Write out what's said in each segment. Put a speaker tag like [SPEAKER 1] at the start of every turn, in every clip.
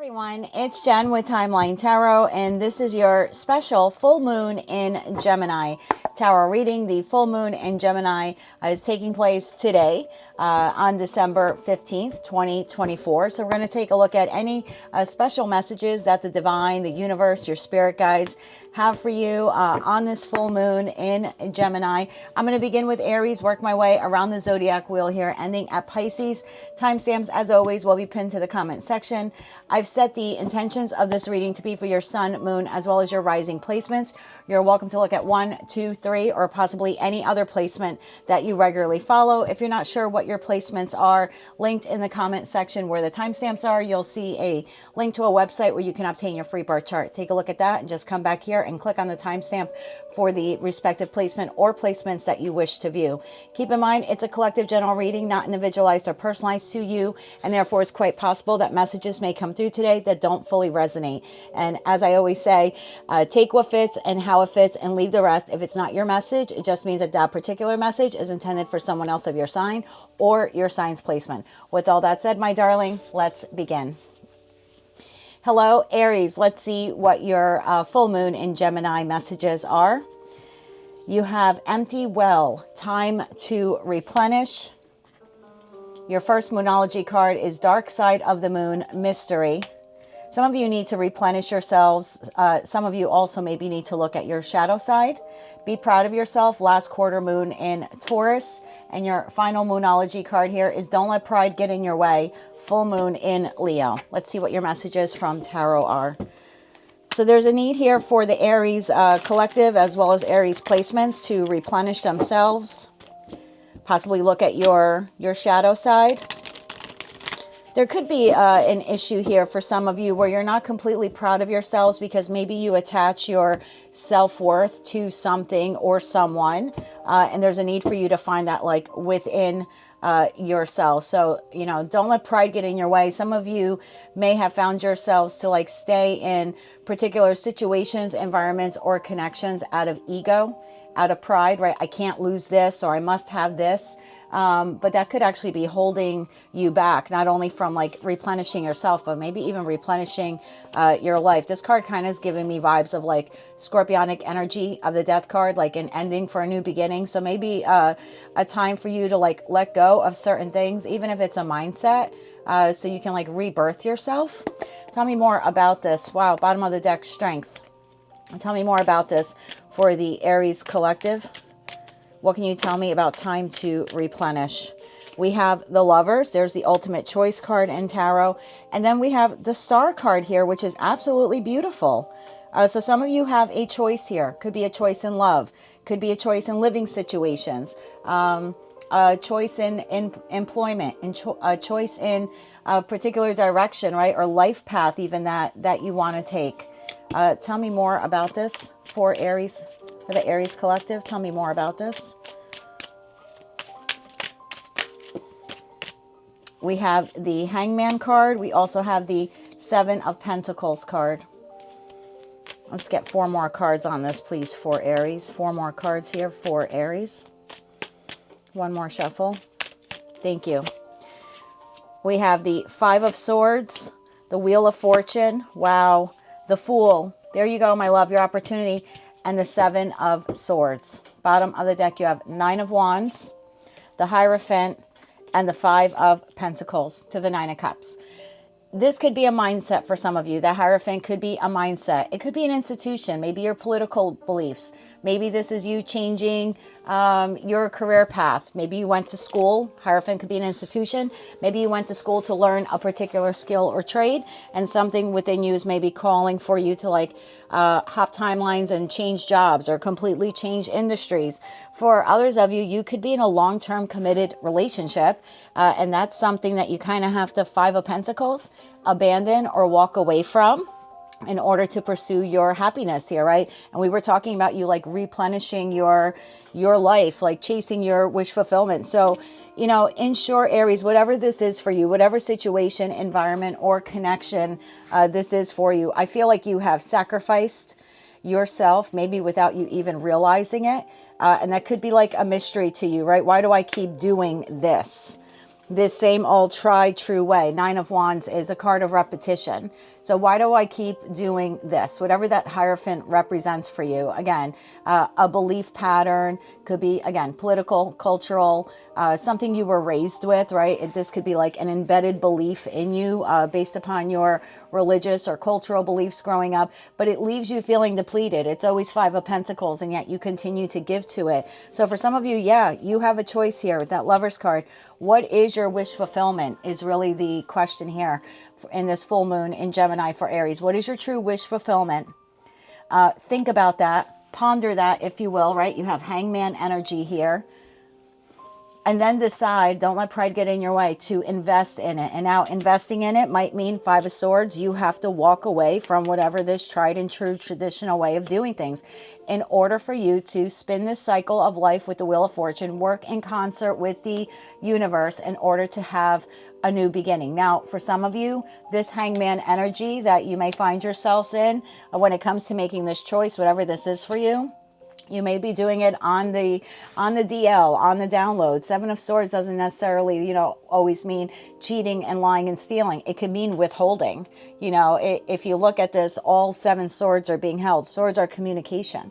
[SPEAKER 1] Everyone, it's Jen with Timeline Tarot, and this is your special full moon in Gemini tarot reading. The full moon in Gemini is taking place today on December 15th, 2024. So we're going to take a look at any special messages that the divine, the universe, your spirit guides have for you on this full moon in Gemini. I'm going to begin with Aries, work my way around the zodiac wheel here, ending at Pisces. Timestamps, as always, will be pinned to the comment section. I've set the intentions of this reading to be for your sun, moon, as well as your rising placements. You're welcome to look at 1, 2, 3, or possibly any other placement that you regularly follow. If you're not sure what your placements are, linked in the comment section where the timestamps are, you'll see a link to a website where you can obtain your free birth chart. Take a look at that and just come back here and click on the timestamp for the respective placement or placements that you wish to view. Keep in mind, it's a collective general reading, not individualized or personalized to you, and therefore it's quite possible that messages may come through today that don't fully resonate. And as I always say, take what fits and how it fits and leave the rest. If it's not your message, it just means that that particular message is intended for someone else of your sign or your sign's placement. With all that said, my darling, let's begin. Hello, Aries. Let's see what your full moon in Gemini messages are. You have empty well, time to replenish. Your first moonology card is dark side of the moon, mystery. Some of you need to replenish yourselves. Some of you also maybe need to look at your shadow side. Be proud of yourself. Last quarter moon in Taurus. And your final moonology card here is don't let pride get in your way. Full moon in Leo. Let's see what your messages from Tarot are. So there's a need here for the Aries collective as well as Aries placements to replenish themselves. Possibly look at your shadow side. There could be an issue here for some of you where you're not completely proud of yourselves because maybe you attach your self-worth to something or someone, and there's a need for you to find that like within yourself. So, you know, don't let pride get in your way. Some of you may have found yourselves to like stay in particular situations, environments, or connections out of ego, out of pride, right? I can't lose this, or I must have this. But that could actually be holding you back, not only from like replenishing yourself, but maybe even replenishing your life. This card kind of is giving me vibes of like scorpionic energy of the death card, like an ending for a new beginning. So maybe a time for you to like let go of certain things, even if it's a mindset, so you can like rebirth yourself. Tell me more about this. Wow, bottom of the deck, strength. Tell me more about this for the Aries collective. What can you tell me about time to replenish? We have the Lovers. There's the ultimate choice card in tarot. And then we have the Star card here, which is absolutely beautiful. So some of you have a choice here. Could be a choice in love. Could be a choice in living situations. A choice in employment. A choice in a particular direction, right? Or life path even that you want to take. Tell me more about this for Aries. For the Aries collective, tell me more about this. We have the Hangman card. We also have the Seven of Pentacles card. Let's get 4 more cards on this, please, for Aries. 4 more cards here for Aries. 1 more shuffle. Thank you. We have the Five of Swords, the Wheel of Fortune. Wow. The Fool. There you go, my love, your opportunity. And the Seven of Swords. Bottom of the deck, you have 9 of Wands, the Hierophant, and the 5 of Pentacles to the 9 of Cups. This could be a mindset for some of you. The Hierophant could be a mindset. It could be an institution, maybe your political beliefs. Maybe this is you changing your career path. Maybe you went to school. Hierophant could be an institution. Maybe you went to school to learn a particular skill or trade, and something within you is maybe calling for you to like hop timelines and change jobs or completely change industries. For others of you, you could be in a long-term committed relationship, and that's something that you kind of have to, 5 of Pentacles, abandon or walk away from in order to pursue your happiness here, right? And we were talking about you like replenishing your life, like chasing your wish fulfillment. So, you know, ensure, Aries, whatever this is for you, whatever situation, environment, or connection this is for you, I feel like you have sacrificed yourself, maybe without you even realizing it. And that could be like a mystery to you, right? Why do I keep doing this? this same old tried true way. Nine of Wands is a card of repetition. So why do I keep doing this? Whatever that Hierophant represents for you. Again, a belief pattern could be, again, political, cultural, something you were raised with, right? This could be like an embedded belief in you based upon your religious or cultural beliefs growing up, but it leaves you feeling depleted. It's always Five of Pentacles, and yet you continue to give to it. So for some of you, yeah, you have a choice here with that Lover's card. What is your wish fulfillment is really the question here in this full moon in Gemini for Aries. What is your true wish fulfillment? Think about that. Ponder that, if you will, right? You have Hangman energy here. And then decide, don't let pride get in your way, to invest in it. And now investing in it might mean Five of Swords. You have to walk away from whatever this tried and true traditional way of doing things in order for you to spin this cycle of life with the Wheel of Fortune, work in concert with the universe in order to have a new beginning. Now, for some of you, this Hangman energy that you may find yourselves in when it comes to making this choice, whatever this is for you, you may be doing it on the DL, on the download. Seven of Swords doesn't necessarily, you know, always mean cheating and lying and stealing. It could mean withholding. You know, if you look at this, all seven swords are being held. Swords are communication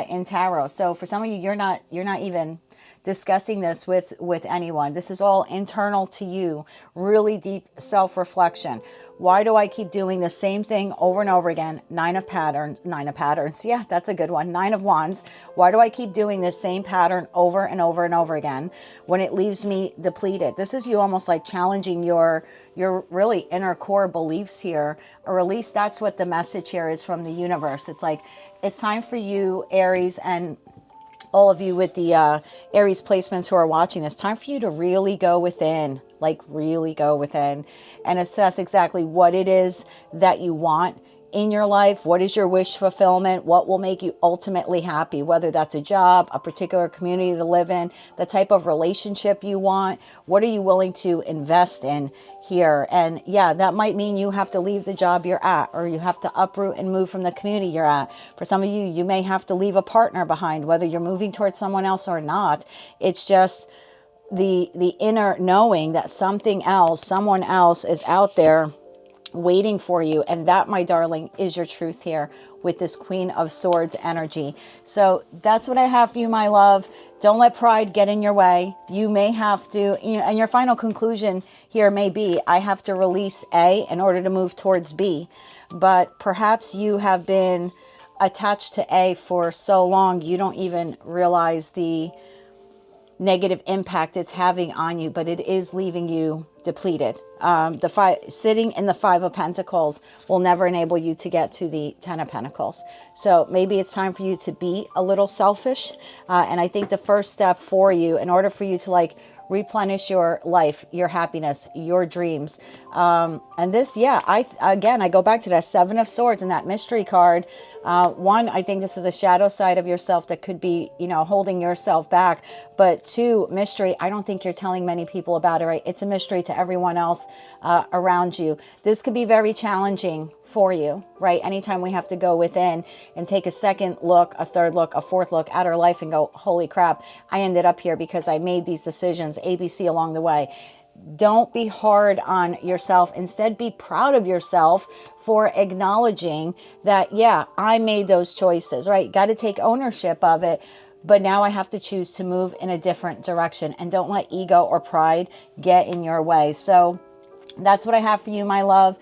[SPEAKER 1] in tarot. So for some of you, you're not even discussing this with anyone. This is all internal to you. Really deep self-reflection. Why do I keep doing the same thing over and over again? Nine of patterns. Yeah, that's a good one. Nine of Wands. Why do I keep doing this same pattern over and over and over again when it leaves me depleted? This is you almost like challenging your really inner core beliefs here, or at least that's what the message here is from the universe. It's like, it's time for you, Aries, and all of you with the Aries placements who are watching this, time for you to really go within, like really go within and assess exactly what it is that you want in your life. What is your wish fulfillment? What will make you ultimately happy? Whether that's a job, a particular community to live in, the type of relationship you want. What are you willing to invest in here? And yeah, that might mean you have to leave the job you're at, or you have to uproot and move from the community you're at. For some of you, you may have to leave a partner behind, whether you're moving towards someone else or not. It's just the inner knowing that something else, someone else is out there waiting for you. And that, my darling, is your truth here with this Queen of Swords energy. So that's what I have for you, my love. Don't let pride get in your way. You may have to, you know, and your final conclusion here may be, I have to release A in order to move towards B. But perhaps you have been attached to A for so long, you don't even realize the negative impact it's having on you, but it is leaving you depleted. Sitting in the Five of Pentacles will never enable you to get to the Ten of Pentacles. So maybe it's time for you to be a little selfish. And I think the first step for you, in order for you to like replenish your life, your happiness, your dreams. And this, yeah, I go back to that Seven of Swords and that mystery card. One, I think this is a shadow side of yourself that could be, you know, holding yourself back. But two, mystery, I don't think you're telling many people about it, right? It's a mystery to everyone else around you. This could be very challenging for you, right? Anytime we have to go within and take a second look, a third look, a fourth look at our life and go, holy crap, I ended up here because I made these decisions, ABC along the way. Don't be hard on yourself. Instead, be proud of yourself for acknowledging that, yeah, I made those choices, right? Got to take ownership of it. But now I have to choose to move in a different direction, and don't let ego or pride get in your way. So that's what I have for you, my love.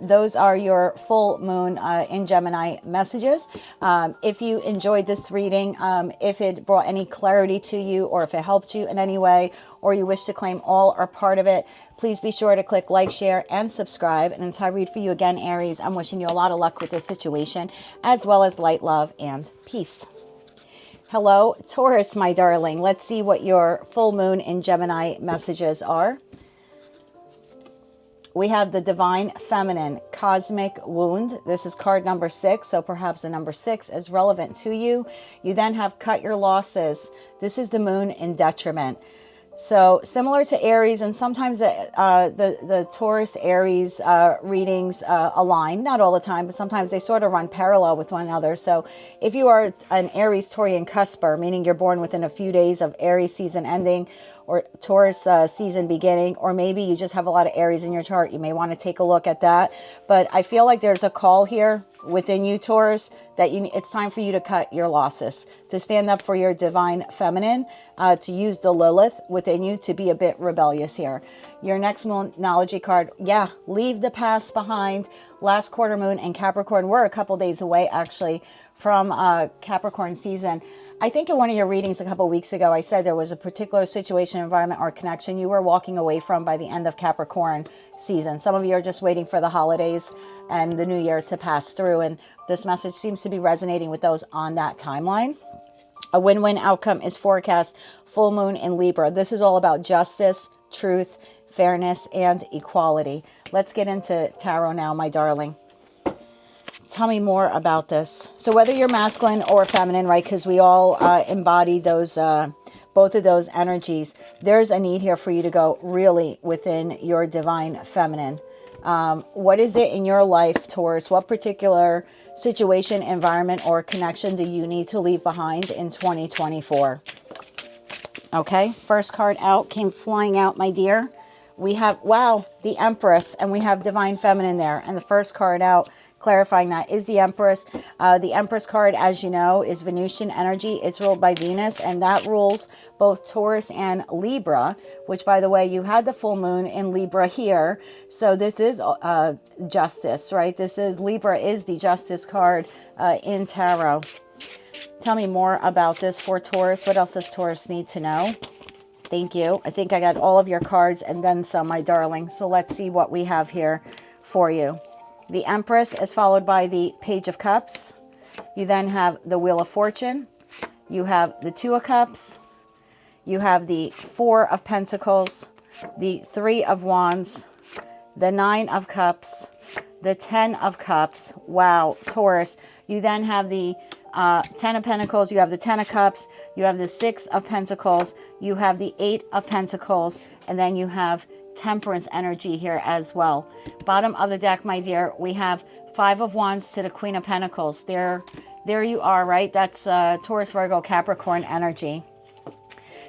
[SPEAKER 1] Those are your full moon in Gemini messages. If you enjoyed this reading, if it brought any clarity to you, or if it helped you in any way, or you wish to claim all or part of it, please be sure to click like, share, and subscribe. And until I read for you again, Aries, I'm wishing you a lot of luck with this situation, as well as light, love, and peace. Hello, Taurus, my darling. Let's see what your full moon in Gemini messages are. We have the Divine Feminine, Cosmic Wound. This is card number 6, so perhaps the number 6 is relevant to you. You then have Cut Your Losses. This is the Moon in Detriment. So similar to Aries, and sometimes the Taurus Aries readings align, not all the time, but sometimes they sort of run parallel with one another. So if you are an Aries Taurian cusper, meaning you're born within a few days of Aries season ending, or Taurus season beginning, or maybe you just have a lot of Aries in your chart. You may want to take a look at that. But I feel like there's a call here within you, Taurus, that it's time for you to cut your losses, to stand up for your divine feminine, to use the Lilith within you to be a bit rebellious here. Your next moonology card, yeah, leave the past behind. Last quarter moon in Capricorn. We're a couple days away, actually, from Capricorn season. I think in one of your readings a couple weeks ago, I said there was a particular situation, environment, or connection you were walking away from by the end of Capricorn season. Some of you are just waiting for the holidays and the new year to pass through, and this message seems to be resonating with those on that timeline. A win-win outcome is forecast. Full moon in Libra. This is all about justice, truth, fairness, and equality. Let's get into tarot now, my darling. Tell me more about this. So whether you're masculine or feminine, right, because we all embody those, both of those energies, there's a need here for you to go really within your divine feminine. What is it in your life, Taurus? What particular situation, environment, or connection do you need to leave behind in 2024? Okay, first card out came flying out, my dear. We have, wow, the Empress, and we have divine feminine there. And the first card out, clarifying that, is the Empress. The Empress card, as you know, is Venusian energy. It's ruled by Venus, and that rules both Taurus and Libra, which, by the way, you had the full moon in Libra here. So this is justice, right? This is, Libra is the justice card in tarot. Tell me more about this for Taurus. What else does Taurus need to know? Thank you. I think I got all of your cards and then some, my darling. So let's see what we have here for you. The Empress is followed by the Page of Cups. You then have the Wheel of Fortune. You have the Two of Cups. You have the Four of Pentacles, the Three of Wands, the Nine of Cups, the Ten of Cups. Wow, Taurus. You then have the Ten of Pentacles, you have the Ten of Cups, you have the Six of Pentacles, you have the Eight of Pentacles, and then you have Temperance energy here as well. Bottom of the deck, my dear, we have Five of Wands to the Queen of Pentacles. There you are, right? That's Taurus, Virgo, Capricorn energy.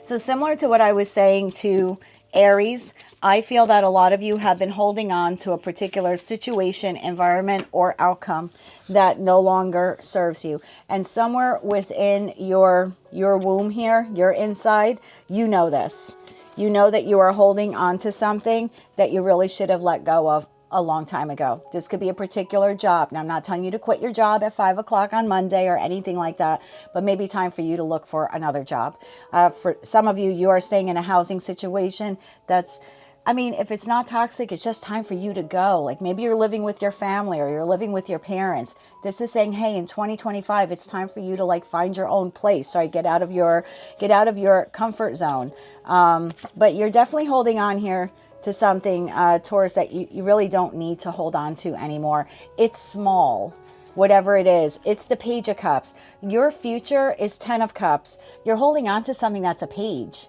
[SPEAKER 1] So similar to what I was saying to Aries, I feel that a lot of you have been holding on to a particular situation, environment, or outcome that no longer serves you. And somewhere within your womb here, your inside, you know this. You know that you are holding on to something that you really should have let go of a long time ago. This could be a particular job. Now, I'm not telling you to quit your job at 5 o'clock on Monday or anything like that, but maybe time for you to look for another job. For some of you, you are staying in a housing situation that's, I mean, if it's not toxic, it's just time for you to go. Like maybe you're living with your family or you're living with your parents. This is saying, hey, in 2025, it's time for you to like find your own place, right? Get out of your comfort zone. But you're definitely holding on here to something, Taurus, that you really don't need to hold on to anymore. It's small, whatever it is. It's the Page of Cups. Your future is 10 of Cups. You're holding on to something that's a page.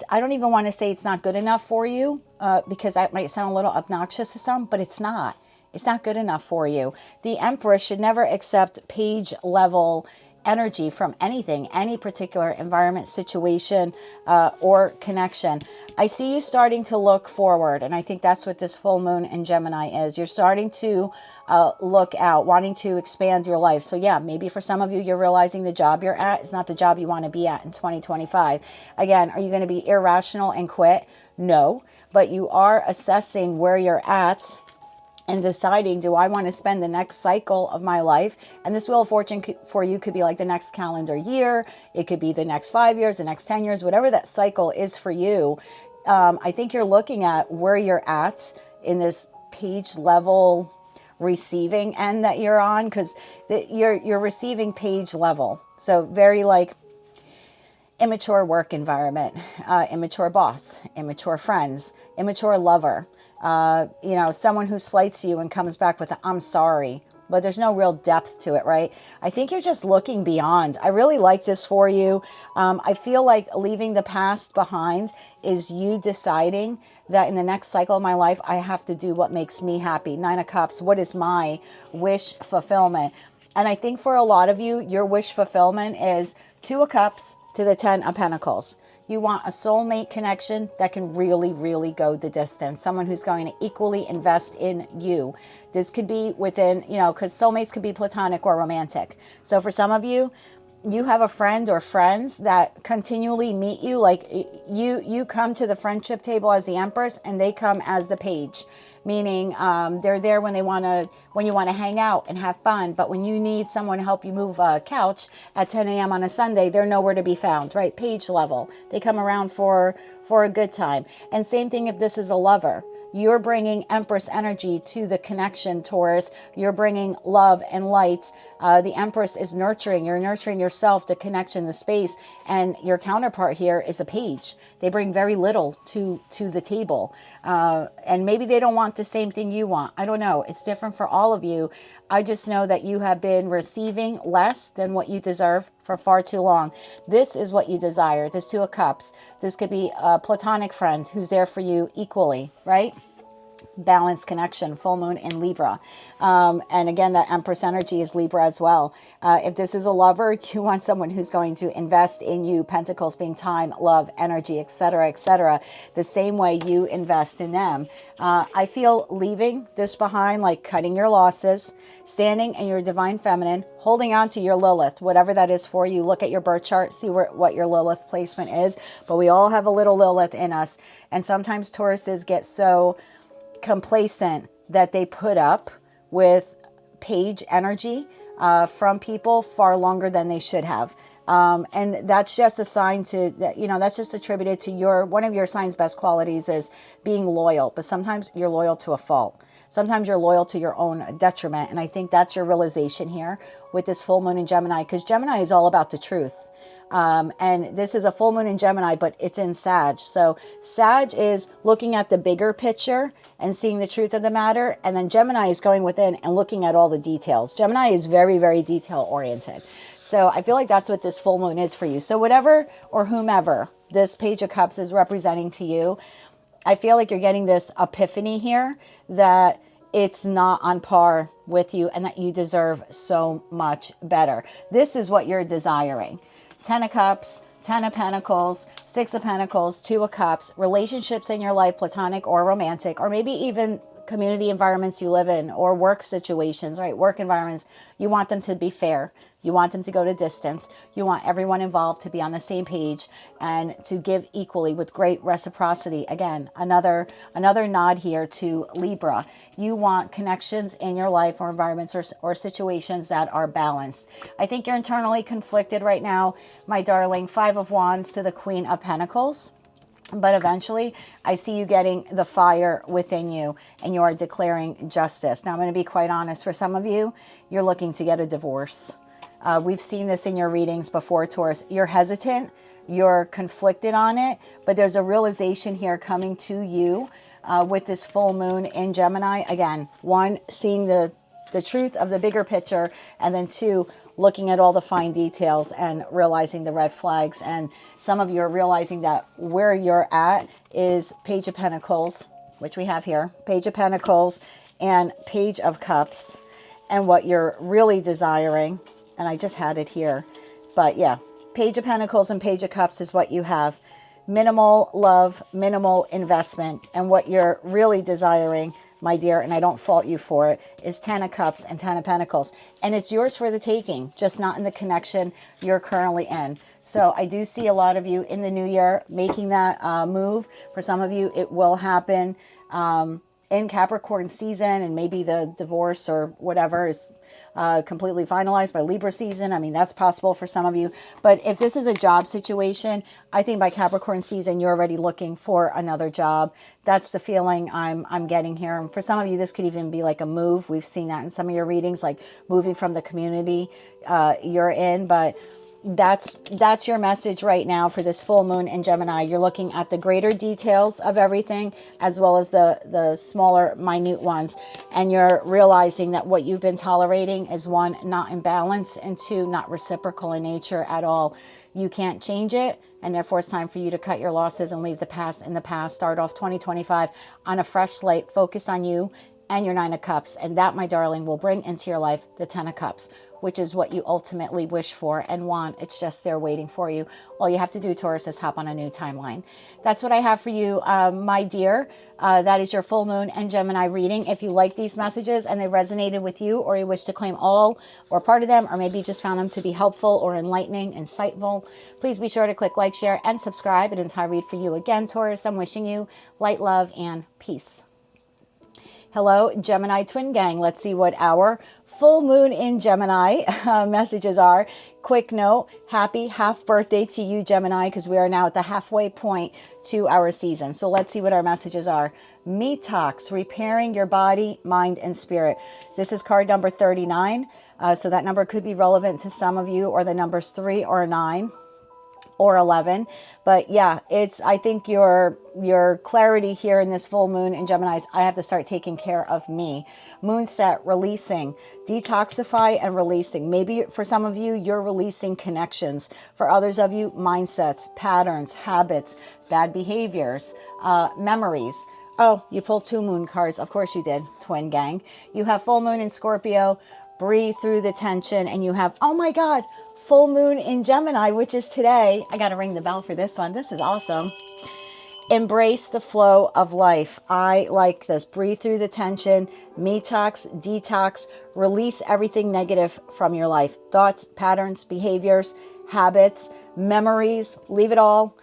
[SPEAKER 1] I don't even want to say it's not good enough for you, because that might sound a little obnoxious to some, but it's not. It's not good enough for you. The Empress should never accept page level energy from anything, any particular environment, situation, or connection. I see you starting to look forward, and I think that's what this full moon in Gemini is. You're starting to look out, wanting to expand your life. So yeah, maybe for some of you, you're realizing the job you're at is not the job you want to be at in 2025. Again, are you going to be irrational and quit? No, but you are assessing where you're at and deciding, do I want to spend the next cycle of my life? And this Wheel of Fortune for you could be like the next calendar year. It could be the next 5 years, the next 10 years, whatever that cycle is for you. I think you're looking at where you're at in this page level receiving end that you're on, because you're receiving page level. So very like immature work environment, immature boss, immature friends, immature lover. Someone who slights you and comes back with I'm sorry, but there's no real depth to it, right? I think you're just looking beyond. I really like this for you. I feel like leaving the past behind is you deciding that in the next cycle of my life, I have to do what makes me happy. Nine of Cups, what is my wish fulfillment? And I think for a lot of you, your wish fulfillment is Two of Cups to the Ten of Pentacles. You want a soulmate connection that can really, really go the distance. Someone who's going to equally invest in you. This could be within, because soulmates could be platonic or romantic. So for some of you, you have a friend or friends that continually meet you. Like you come to the friendship table as the Empress and they come as the Page. Meaning they're there when you want to hang out and have fun. But when you need someone to help you move a couch at 10 a.m. on a Sunday, they're nowhere to be found, right? Page level. They come around for a good time. And same thing if this is a lover. You're bringing Empress energy to the connection, Taurus. You're bringing love and light. The Empress is nurturing. You're nurturing yourself, the connection, the space. And your counterpart here is a Page. They bring very little to the table. And maybe they don't want the same thing you want. I don't know. It's different for all of you. I just know that you have been receiving less than what you deserve for far too long. This is what you desire. This Two of Cups. This could be a platonic friend who's there for you equally, right? Balanced connection, full moon in Libra. And again, that Empress energy is Libra as well. If this is a lover, you want someone who's going to invest in you. Pentacles being time, love, energy, etc., etc. The same way you invest in them. I feel leaving this behind, like cutting your losses, standing in your divine feminine, holding on to your Lilith, whatever that is for you. Look at your birth chart, see what your Lilith placement is. But we all have a little Lilith in us. And sometimes Tauruses get so complacent that they put up with Page energy from people far longer than they should have. And that's just a sign to that, that's just attributed to one of your sign's best qualities is being loyal. But sometimes you're loyal to a fault. Sometimes you're loyal to your own detriment. And I think that's your realization here with this full moon in Gemini, because Gemini is all about the truth. And this is a full moon in Gemini, but it's in Sag. So Sag is looking at the bigger picture and seeing the truth of the matter. And then Gemini is going within and looking at all the details. Gemini is very, very detail oriented. So I feel like that's what this full moon is for you. So whatever or whomever this Page of Cups is representing to you, I feel like you're getting this epiphany here that it's not on par with you and that you deserve so much better. This is what you're desiring. 10 of Cups, 10 of Pentacles, 6 of Pentacles, 2 of Cups, relationships in your life, platonic or romantic, or maybe even community environments you live in or work situations, right? Work environments. You want them to be fair. You want them to go to distance. You want everyone involved to be on the same page and to give equally with great reciprocity. Again, another nod here to Libra. You want connections in your life or environments or situations that are balanced. I think you're internally conflicted right now, my darling. 5 of Wands to the Queen of Pentacles. But eventually, I see you getting the fire within you and you are declaring justice. Now, I'm going to be quite honest. For some of you, you're looking to get a divorce. We've seen this in your readings before, Taurus. You're hesitant. You're conflicted on it. But there's a realization here coming to you with this full moon in Gemini. Again, 1, seeing the truth of the bigger picture. And then 2, looking at all the fine details and realizing the red flags. And some of you are realizing that where you're at is Page of Pentacles, which we have here, Page of Pentacles and Page of Cups. And what you're really desiring, and I just had it here, but yeah, Page of Pentacles and Page of Cups is what you have. Minimal love, minimal investment. And what you're really desiring, my dear, and I don't fault you for it, is 10 of Cups and 10 of Pentacles. And it's yours for the taking, just not in the connection you're currently in. So I do see a lot of you in the new year making that move. For some of you, it will happen in Capricorn season, and maybe the divorce or whatever is completely finalized by Libra season. I mean, that's possible for some of you. But if this is a job situation, I think by Capricorn season, you're already looking for another job. That's the feeling I'm getting here. And for some of you, this could even be like a move. We've seen that in some of your readings, like moving from the community you're in. But that's your message right now for this full moon in Gemini. You're looking at the greater details of everything as well as the smaller, minute ones. And you're realizing that what you've been tolerating is 1, not in balance, and 2, not reciprocal in nature at all. You can't change it, and therefore it's time for you to cut your losses and leave the past in the past. Start off 2025 on a fresh slate, focused on you and your 9 of Cups. And that, my darling, will bring into your life the 10 of Cups, which is what you ultimately wish for and want. It's just there waiting for you. All you have to do, Taurus, is hop on a new timeline. That's what I have for you, my dear. That is your full moon and Gemini reading. If you like these messages and they resonated with you, or you wish to claim all or part of them, or maybe you just found them to be helpful or enlightening, insightful, please be sure to click like, share, and subscribe. And until I read for you again, Taurus, I'm wishing you light, love, and peace. Hello, Gemini twin gang. Let's see what our full moon in Gemini messages are. Quick note, happy half birthday to you, Gemini, because we are now at the halfway point to our season. So let's see what our messages are. Detox, repairing your body, mind, and spirit. This is card number 39. So that number could be relevant to some of you, or the numbers 3 or 9. Or 11. But yeah, I think your clarity here in this full moon in Gemini is, I have to start taking care of me. Moonset, releasing, detoxify and releasing. Maybe for some of you, you're releasing connections. For others of you, mindsets, patterns, habits, bad behaviors, memories. Oh, you pulled 2 moon cards. Of course you did, twin gang. You have full moon in Scorpio, breathe through the tension, and you have, oh my God, full moon in Gemini, which is today. I got to ring the bell for this one. This is awesome. Embrace the flow of life. I like this. Breathe through the tension, detox, release everything negative from your life. Thoughts, patterns, behaviors, habits, memories, leave it all.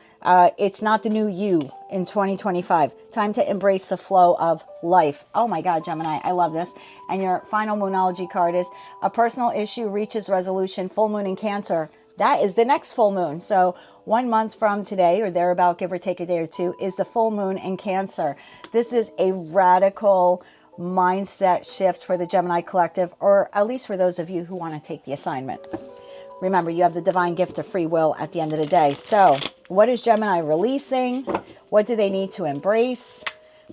[SPEAKER 1] It's not the new you in 2025. Time to embrace the flow of life. Oh my God, Gemini, I love this. And your final moonology card is a personal issue reaches resolution, full moon in Cancer. That is the next full moon. So 1 month from today, or thereabout, give or take a day or two, is the full moon in Cancer. This is a radical mindset shift for the Gemini collective, or at least for those of you who want to take the assignment. Remember, you have the divine gift of free will at the end of the day. So what is Gemini releasing? What do they need to embrace?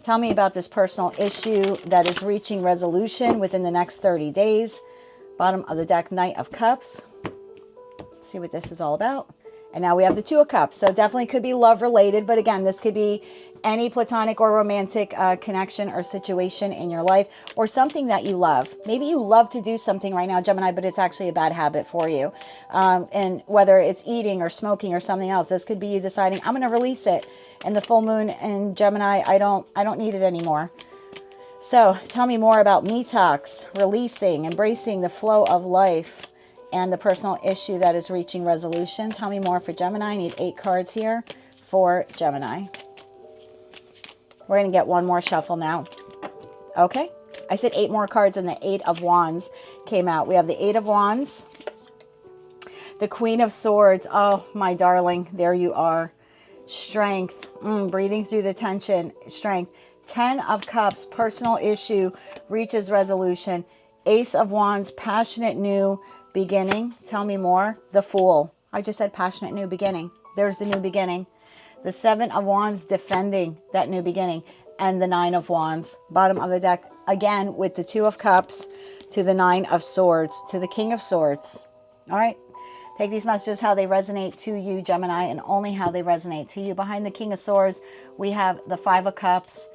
[SPEAKER 1] Tell me about this personal issue that is reaching resolution within the next 30 days. Bottom of the deck, Knight of Cups. Let's see what this is all about. And now we have the 2 of Cups. So definitely could be love related. But again, this could be any platonic or romantic connection or situation in your life, or something that you love. Maybe you love to do something right now, Gemini, but it's actually a bad habit for you. And whether it's eating or smoking or something else, this could be you deciding, I'm going to release it. And the full moon in Gemini, I don't need it anymore. So tell me more about detox, releasing, embracing the flow of life, and the personal issue that is reaching resolution. Tell me more for Gemini. I need 8 cards here for Gemini. We're going to get one more shuffle now. Okay. I said 8 more cards, and the 8 of Wands came out. We have the 8 of Wands, the Queen of Swords. Oh, my darling. There you are. Strength. Breathing through the tension. Strength. 10 of Cups, personal issue reaches resolution. Ace of Wands, passionate new beginning. Tell me more. The Fool. I just said passionate new beginning. There's the new beginning. The 7 of Wands, defending that new beginning. And the 9 of Wands. Bottom of the deck, again, with the 2 of Cups to the 9 of Swords, to the King of Swords. All right. Take these messages how they resonate to you, Gemini, and only how they resonate to you. Behind the King of Swords, we have the 5 of Cups.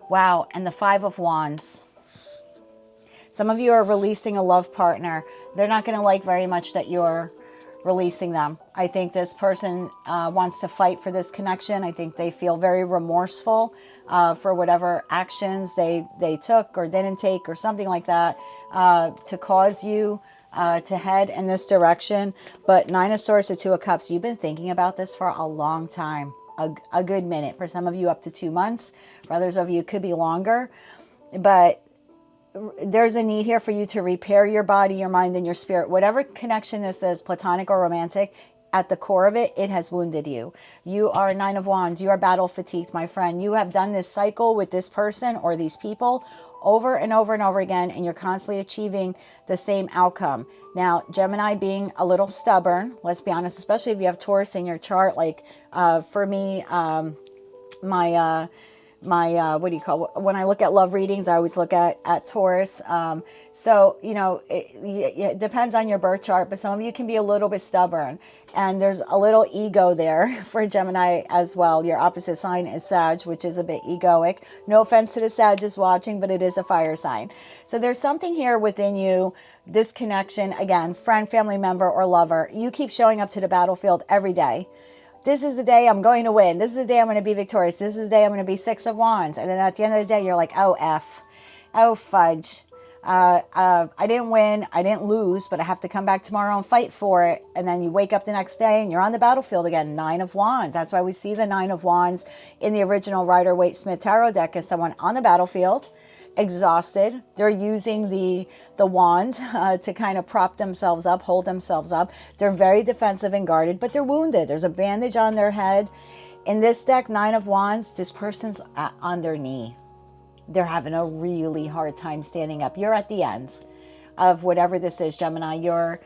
[SPEAKER 1] Wow. And the 5 of Wands. Some of you are releasing a love partner. They're not going to like very much that you're releasing them. I think this person wants to fight for this connection. I think they feel very remorseful for whatever actions they took or didn't take or something like that to cause you to head in this direction. But 9 of Swords to 2 of Cups, you've been thinking about this for a long time, a good minute. For some of you, up to 2 months. For others of you, it could be longer. But there's a need here for you to repair your body, your mind, and your spirit. Whatever connection this is, platonic or romantic, at the core of it, it has wounded you. You are 9 of Wands. You are battle fatigued, my friend. You have done this cycle with this person or these people over and over and over again, and you're constantly achieving the same outcome. Now, Gemini being a little stubborn, let's be honest, especially if you have Taurus in your chart, like for me, what do you call it? When I look at love readings, I always look at Taurus. So, you know, it depends on your birth chart, but some of you can be a little bit stubborn, and there's a little ego there for Gemini as well. Your opposite sign is Sag, which is a bit egoic. No offense to the Sagittarius watching, but it is a fire sign. So there's something here within you, this connection, again, friend, family member, or lover. You keep showing up to the battlefield every day. This is the day I'm going to win. This is the day I'm going to be victorious. This is the day I'm going to be Six of Wands. And then at the end of the day, you're like, oh, F. Oh, fudge. I didn't win. I didn't lose, but I have to come back tomorrow and fight for it. And then you wake up the next day and you're on the battlefield again. Nine of Wands. That's why we see the Nine of Wands in the original Rider-Waite-Smith Tarot deck as someone on the battlefield, exhausted. They're using the wand to kind of prop themselves up, hold themselves up. They're very defensive and guarded, but they're wounded. There's a bandage on their head. In this deck, Nine of Wands, this person's on their knee. They're having a really hard time standing up. You're at the end of whatever this is, Gemini. You're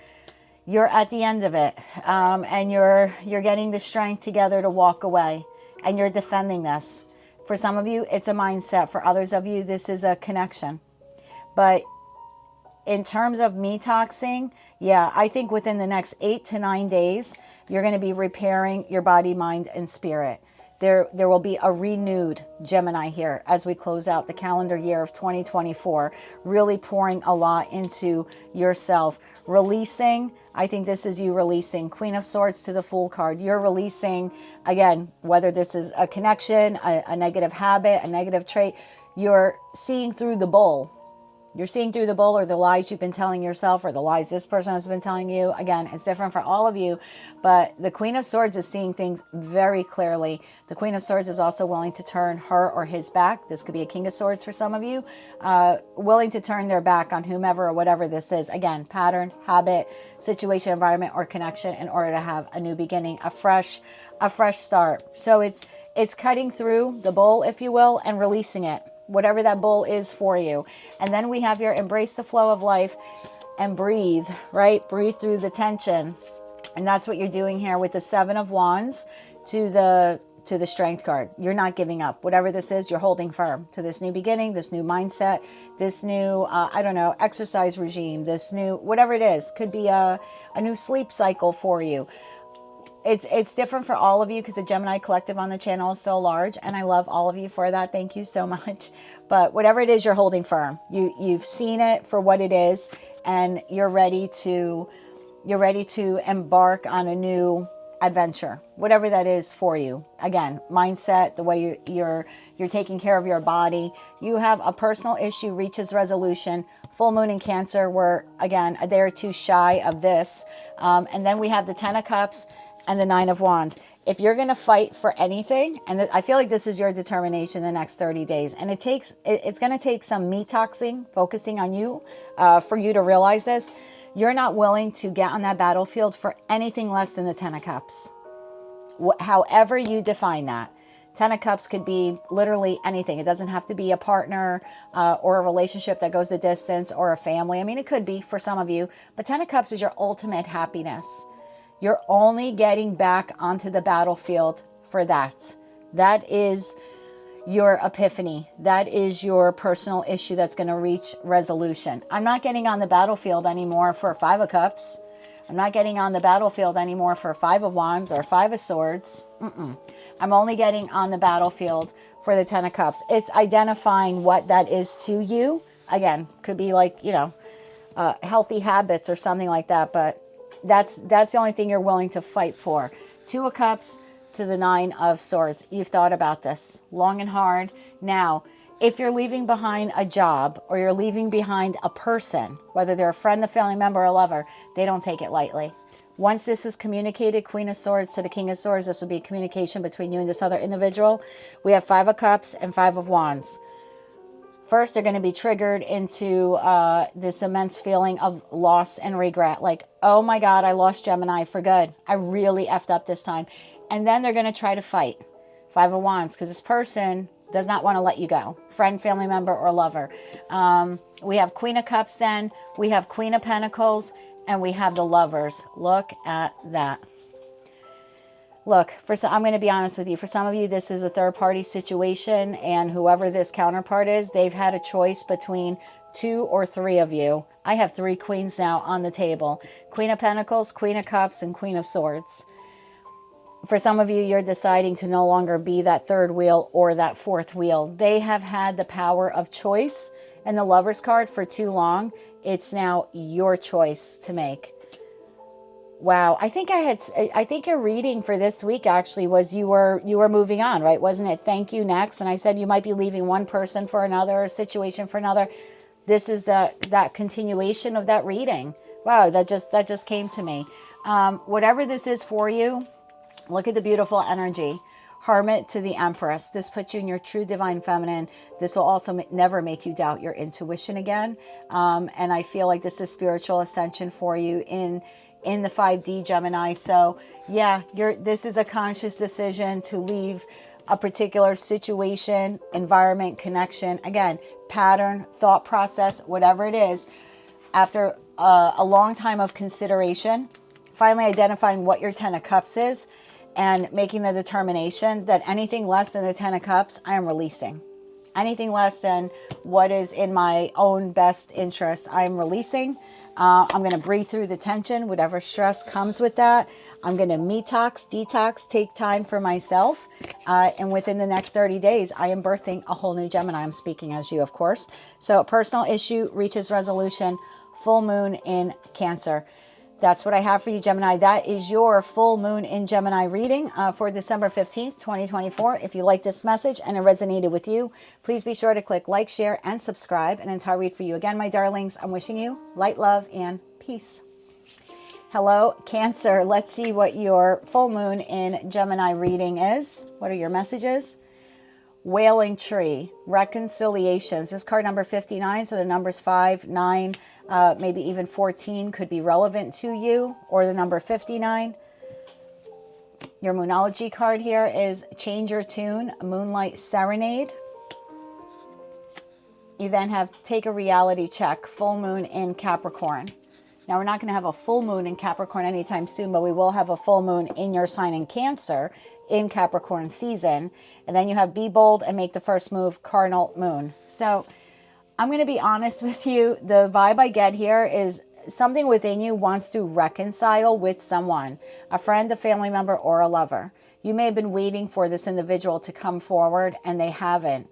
[SPEAKER 1] at the end of it, and you're getting the strength together to walk away, and you're defending this. For some of you, it's a mindset. For others of you, this is a connection. But in terms of detoxing, yeah, I think within the next 8 to 9 days, you're going to be repairing your body, mind, and spirit. There will be a renewed Gemini here as we close out the calendar year of 2024, really pouring a lot into yourself, releasing. I think this is you releasing Queen of Swords to the Fool card. You're releasing, again, whether this is a connection, a negative habit, a negative trait, you're seeing through the bull. You're seeing through the bull, or the lies you've been telling yourself, or the lies this person has been telling you. Again, it's different for all of you, but the Queen of Swords is seeing things very clearly. The Queen of Swords is also willing to turn her or his back. This could be a King of Swords for some of you, willing to turn their back on whomever or whatever this is. Again, pattern, habit, situation, environment, or connection in order to have a new beginning, a fresh start. So it's cutting through the bull, if you will, and releasing it, whatever that bull is for you. And then we have your embrace the flow of life and breathe, right? Breathe through the tension. And that's what you're doing here with the Seven of Wands to the Strength card. You're not giving up. Whatever this is, you're holding firm to this new beginning, this new mindset, this new, I don't know, exercise regime, this new, whatever it is. Could be a new sleep cycle for you. It's different for all of you because the Gemini collective on the channel is so large, and I love all of you for that. Thank you so much. But whatever it is, you're holding firm. You've seen it for what it is, and you're ready to embark on a new adventure, whatever that is for you. Again, mindset, the way you're taking care of your body. You have a personal issue reaches resolution. Full moon in Cancer, we're again a day or two shy of this, and then we have the Ten of Cups and the Nine of Wands. If you're going to fight for anything, and I feel like this is your determination the next 30 days, and it's going to take some detoxing, focusing on you, for you to realize this. You're not willing to get on that battlefield for anything less than the Ten of Cups. However you define that. Ten of Cups could be literally anything. It doesn't have to be a partner or a relationship that goes the distance, or a family. I mean, it could be for some of you, but Ten of Cups is your ultimate happiness. You're only getting back onto the battlefield for that. That is your epiphany. That is your personal issue that's going to reach resolution. I'm not getting on the battlefield anymore for Five of Cups. I'm not getting on the battlefield anymore for Five of Wands or Five of Swords. I'm only getting on the battlefield for the Ten of Cups. It's identifying what that is to you. Again, could be like, healthy habits or something like that, but that's the only thing you're willing to fight for. Two of Cups to the Nine of Swords. You've thought about this long and hard. Now, if you're leaving behind a job, or you're leaving behind a person, whether they're a friend, a family member, or a lover, they don't take it lightly. Once this is communicated, Queen of Swords to the King of Swords, this will be communication between you and this other individual. We have Five of Cups and Five of Wands. First, they're going to be triggered into this immense feeling of loss and regret. Like, oh my God, I lost Gemini for good. I really effed up this time. And then they're going to try to fight. Five of Wands, because this person does not want to let you go. Friend, family member, or lover. We have Queen of Cups then. We have Queen of Pentacles. And we have the Lovers. Look at that. Look, I'm going to be honest with you. For some of you, this is a third-party situation, and whoever this counterpart is, they've had a choice between 2 or 3 of you. I have 3 queens now on the table. Queen of Pentacles, Queen of Cups, and Queen of Swords. For some of you, you're deciding to no longer be that third wheel or that fourth wheel. They have had the power of choice and the Lover's card for too long. It's now your choice to make. Wow, I think your reading for this week actually was you were moving on, right? Wasn't it? Thank you, next. And I said you might be leaving one person for another, situation for another. This is that continuation of that reading. Wow, that just came to me. Whatever this is for you, look at the beautiful energy. Hermit to the Empress. This puts you in your true divine feminine. This will also never make you doubt your intuition again. And I feel like this is spiritual ascension for you in the 5D Gemini. So yeah, this is a conscious decision to leave a particular situation, environment, connection, again, pattern, thought process, whatever it is, after a long time of consideration, finally identifying what your 10 of Cups is and making the determination that anything less than the 10 of Cups, I am releasing. Anything less than what is in my own best interest, I'm releasing. I'm going to breathe through the tension, whatever stress comes with that. I'm going to detox, take time for myself. And within the next 30 days, I am birthing a whole new Gemini. I'm speaking as you, of course. So a personal issue reaches resolution, full moon in Cancer. That's what I have for you, Gemini. That is your full moon in Gemini reading for December 15th, 2024. If you like this message and it resonated with you, please be sure to click like, share, and subscribe. And until I read for you again, my darlings, I'm wishing you light, love, and peace. Hello, Cancer. Let's see what your full moon in Gemini reading is. What are your messages? Wailing Tree, reconciliations. This card number 59, so the numbers 5, 9, maybe even 14 could be relevant to you, or the number 59. Your Moonology card here is Change Your Tune, Moonlight Serenade. You then have Take a Reality Check, full moon in Capricorn. Now, we're not going to have a full moon in Capricorn anytime soon, but we will have a full moon in your sign in Cancer in Capricorn season. And then you have Be Bold and Make the First Move, Cardinal Moon. So I'm going to be honest with you. The vibe I get here is something within you wants to reconcile with someone, a friend, a family member, or a lover. You may have been waiting for this individual to come forward and they haven't.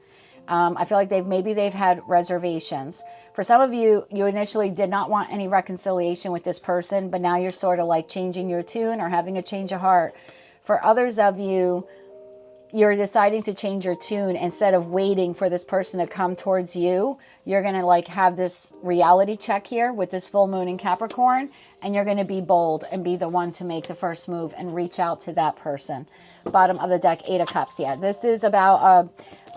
[SPEAKER 1] I feel like maybe they've had reservations. For some of you, you initially did not want any reconciliation with this person, but now you're sort of like changing your tune or having a change of heart. For others of you, you're deciding to change your tune. Instead of waiting for this person to come towards you, you're going to like have this reality check here with this full moon in Capricorn, and you're going to be bold and be the one to make the first move and reach out to that person. Bottom of the deck, 8 of Cups. Yeah, this is about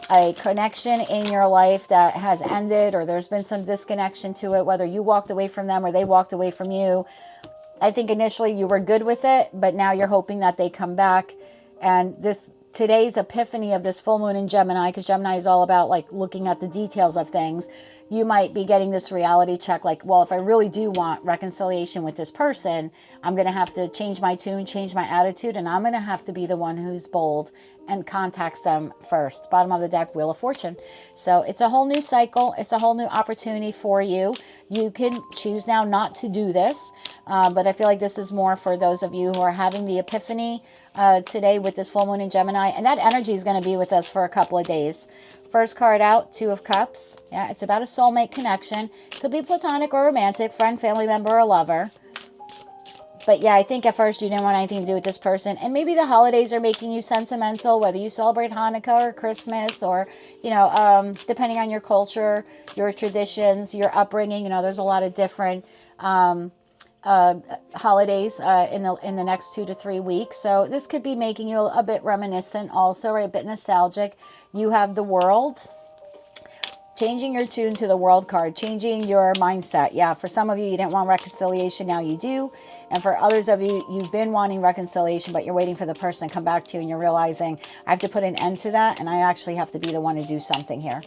[SPEAKER 1] a connection in your life that has ended, or there's been some disconnection to it, whether you walked away from them or they walked away from you. I think initially you were good with it, but now you're hoping that they come back. And today's epiphany of this full moon in Gemini, because Gemini is all about like looking at the details of things, you might be getting this reality check like, well, if I really do want reconciliation with this person, I'm going to have to change my tune, change my attitude, and I'm going to have to be the one who's bold and contacts them first. Bottom of the deck, Wheel of Fortune. So it's a whole new cycle. It's a whole new opportunity for you. You can choose now not to do this, but I feel like this is more for those of you who are having the epiphany today with this full moon in Gemini, and that energy is going to be with us for a couple of days. First card out, 2 of Cups. Yeah, it's about a soulmate connection. Could be platonic or romantic, friend, family member, or lover. But yeah, I think at first you didn't want anything to do with this person. And maybe the holidays are making you sentimental, whether you celebrate Hanukkah or Christmas, or, depending on your culture, your traditions, your upbringing. There's a lot of different holidays in the next 2 to 3 weeks. So this could be making you a bit reminiscent also, or a bit nostalgic. You have the World. Changing your tune to the World card, changing your mindset. Yeah, for some of you, you didn't want reconciliation, now you do. And for others of you, you've been wanting reconciliation, but you're waiting for the person to come back to you, and you're realizing, I have to put an end to that, and I actually have to be the one to do something here.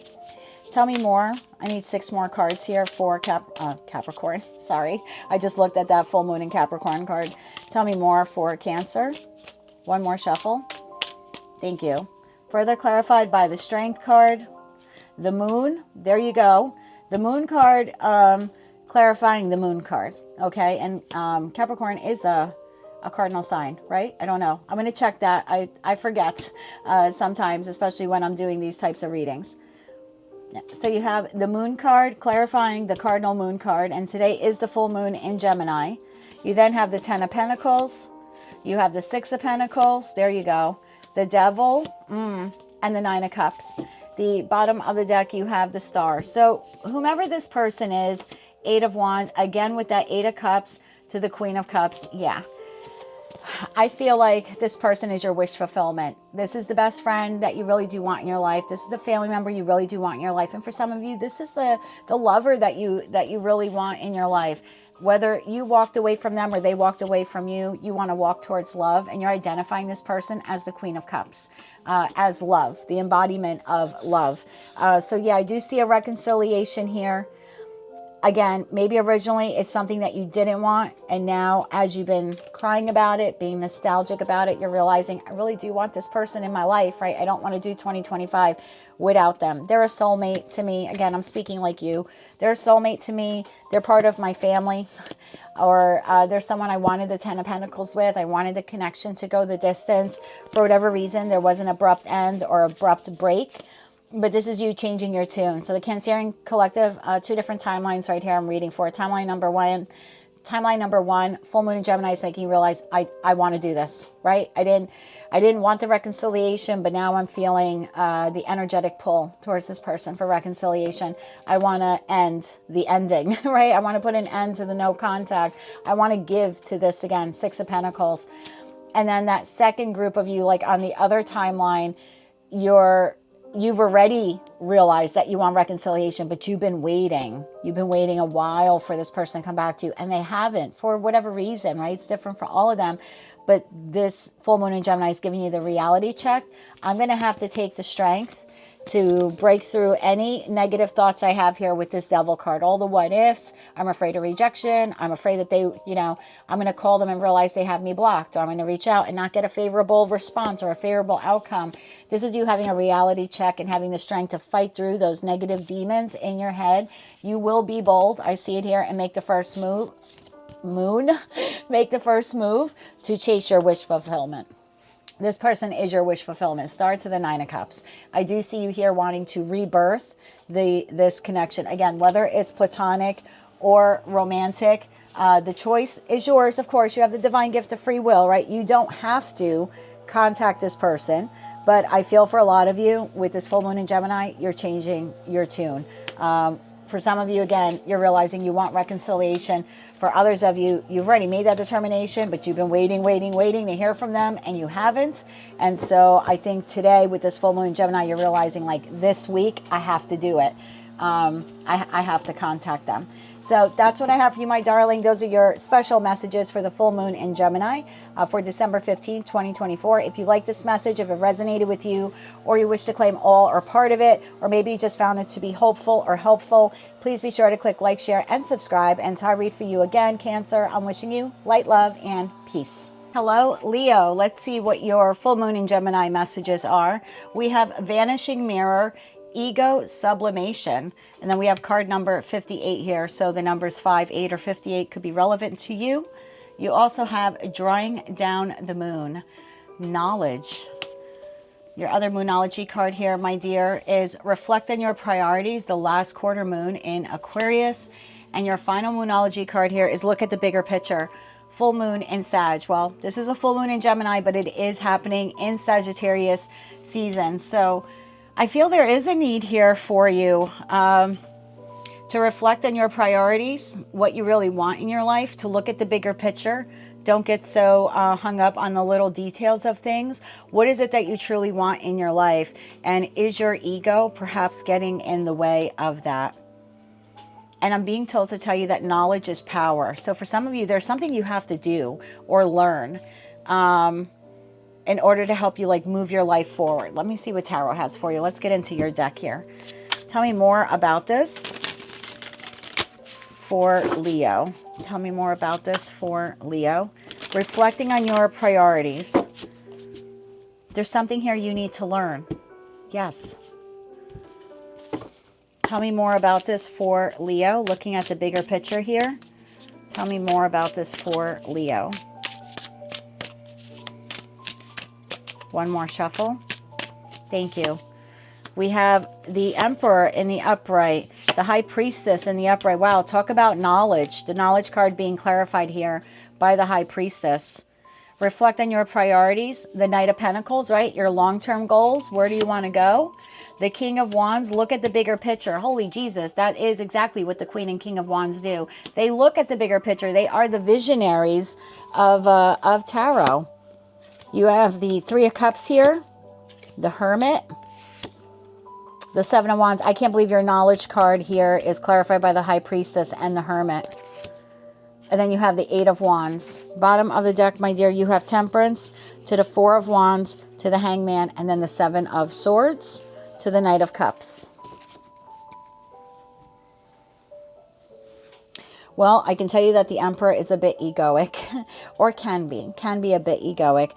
[SPEAKER 1] Tell me more. I need 6 more cards here for Capricorn. Sorry, I just looked at that full moon in Capricorn card. Tell me more for Cancer. One more shuffle. Thank you. Further clarified by the Strength card, the Moon. There you go. The Moon card, clarifying the Moon card. Okay, and Capricorn is a cardinal sign, right? I don't know. I'm going to check that. I forget sometimes, especially when I'm doing these types of readings. So you have the Moon card clarifying the cardinal Moon card, and today is the full moon in Gemini. You then have the Ten of Pentacles. You have the Six of Pentacles. There you go. The Devil and the Nine of Cups. The bottom of the deck, you have the Star. So whomever this person is, Eight of Wands, again with that Eight of Cups to the Queen of Cups. Yeah. I feel like this person is your wish fulfillment. This is the best friend that you really do want in your life. This is the family member you really do want in your life. And for some of you, this is the lover that you really want in your life. Whether you walked away from them or they walked away from you, you want to walk towards love, and you're identifying this person as the Queen of Cups, as love, the embodiment of love. So yeah, I do see a reconciliation here. Again, maybe originally it's something that you didn't want, and now as you've been crying about it, being nostalgic about it, you're realizing, I really do want this person in my life, right? I don't want to do 2025 without them. They're a soulmate to me. Again, I'm speaking like you. They're a soulmate to me. They're part of my family. Or there's someone I wanted the Ten of Pentacles with. I wanted the connection to go the distance. For whatever reason, there was an abrupt end or abrupt break. But this is you changing your tune. So the Cancerian Collective, two different timelines right here I'm reading for. Timeline number one, full moon in Gemini is making you realize I want to do this, right? I didn't want the reconciliation, but now I'm feeling the energetic pull towards this person for reconciliation. I want to end the ending, right? I want to put an end to the no contact. I want to give to this again, Six of Pentacles. And then that second group of you, like on the other timeline, you've already realized that you want reconciliation, but you've been waiting. You've been waiting a while for this person to come back to you, and they haven't for whatever reason, right? It's different for all of them. But this full moon in Gemini is giving you the reality check. I'm going to have to take the strength to break through any negative thoughts I have here with this Devil card. All the what ifs. I'm afraid of rejection. I'm afraid that they, I'm going to call them and realize they have me blocked. Or I'm going to reach out and not get a favorable response or a favorable outcome. This is you having a reality check and having the strength to fight through those negative demons in your head. You will be bold. I see it here, and make the first move. Make the first move to chase your wish fulfillment. This person is your wish fulfillment. Star to the Nine of Cups. I do see you here wanting to rebirth this connection. Again, whether it's platonic or romantic, the choice is yours. Of course, you have the divine gift of free will, right? You don't have to contact this person, but I feel for a lot of you with this full moon in Gemini, you're changing your tune. For some of you, again, you're realizing you want reconciliation. For others of you, you've already made that determination, but you've been waiting to hear from them, and you haven't. And so I think today with this full moon in Gemini, you're realizing, like, this week, I have to do it. I have to contact them. So that's what I have for you, my darling. Those are your special messages for the full moon in Gemini for December 15th, 2024. If you like this message, if it resonated with you, or you wish to claim all or part of it, or maybe you just found it to be hopeful or helpful, please be sure to click like, share, and subscribe. And I read for you again, Cancer. I'm wishing you light, love, and peace. Hello, Leo. Let's see what your full moon in Gemini messages are. We have Vanishing Mirror, Ego Sublimation, and then we have card number 58 here. So the numbers 5, 8, or 58 could be relevant to you. You also have Drawing Down the Moon, Knowledge. Your other Moonology card here, my dear, is Reflect on Your Priorities, the last quarter moon in Aquarius. And your final Moonology card here is Look at the Bigger Picture, full moon in Sag. Well, this is a full moon in Gemini, but it is happening in Sagittarius season. So I feel there is a need here for you to reflect on your priorities, what you really want in your life, to look at the bigger picture. Don't get so hung up on the little details of things. What is it that you truly want in your life? And is your ego perhaps getting in the way of that? And I'm being told to tell you that knowledge is power. So for some of you, there's something you have to do or learn in order to help you, like, move your life forward. Let me see what Tarot has for you. Let's get into your deck here. Tell me more about this for Leo. Tell me more about this for Leo. Reflecting on your priorities. There's something here you need to learn. Yes. Tell me more about this for Leo. Looking at the bigger picture here. Tell me more about this for Leo. One more shuffle. Thank you. We have the Emperor in the upright, the High Priestess in the upright. Wow, talk about knowledge. The knowledge card being clarified here by the High Priestess. Reflect on your priorities. The Knight of Pentacles, right? Your long-term goals. Where do you want to go? The King of Wands. Look at the bigger picture. Holy Jesus, that is exactly what the Queen and King of Wands do. They look at the bigger picture. They are the visionaries of tarot. You have the Three of Cups here, the Hermit, the Seven of Wands. I can't believe your knowledge card here is clarified by the High Priestess and the Hermit. And then you have the Eight of Wands. Bottom of the deck, my dear, you have Temperance, to the Four of Wands, to the Hangman, and then the Seven of Swords, to the Knight of Cups. Well, I can tell you that the Emperor is a bit egoic, or can be a bit egoic.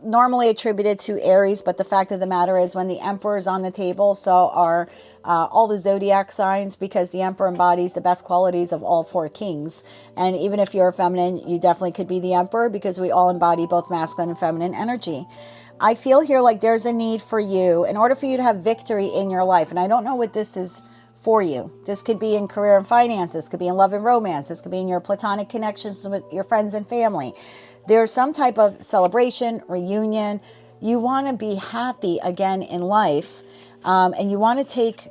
[SPEAKER 1] Normally attributed to Aries, but the fact of the matter is when the Emperor is on the table, so are all the zodiac signs, because the Emperor embodies the best qualities of all four kings. And even if you're feminine, you definitely could be the Emperor, because we all embody both masculine and feminine energy. I feel here like there's a need for you, in order for you to have victory in your life, and I don't know what this is for you. This could be in career and finances, could be in love and romance, this could be in your platonic connections with your friends and family. There's some type of celebration, reunion. You want to be happy again in life, and you want to take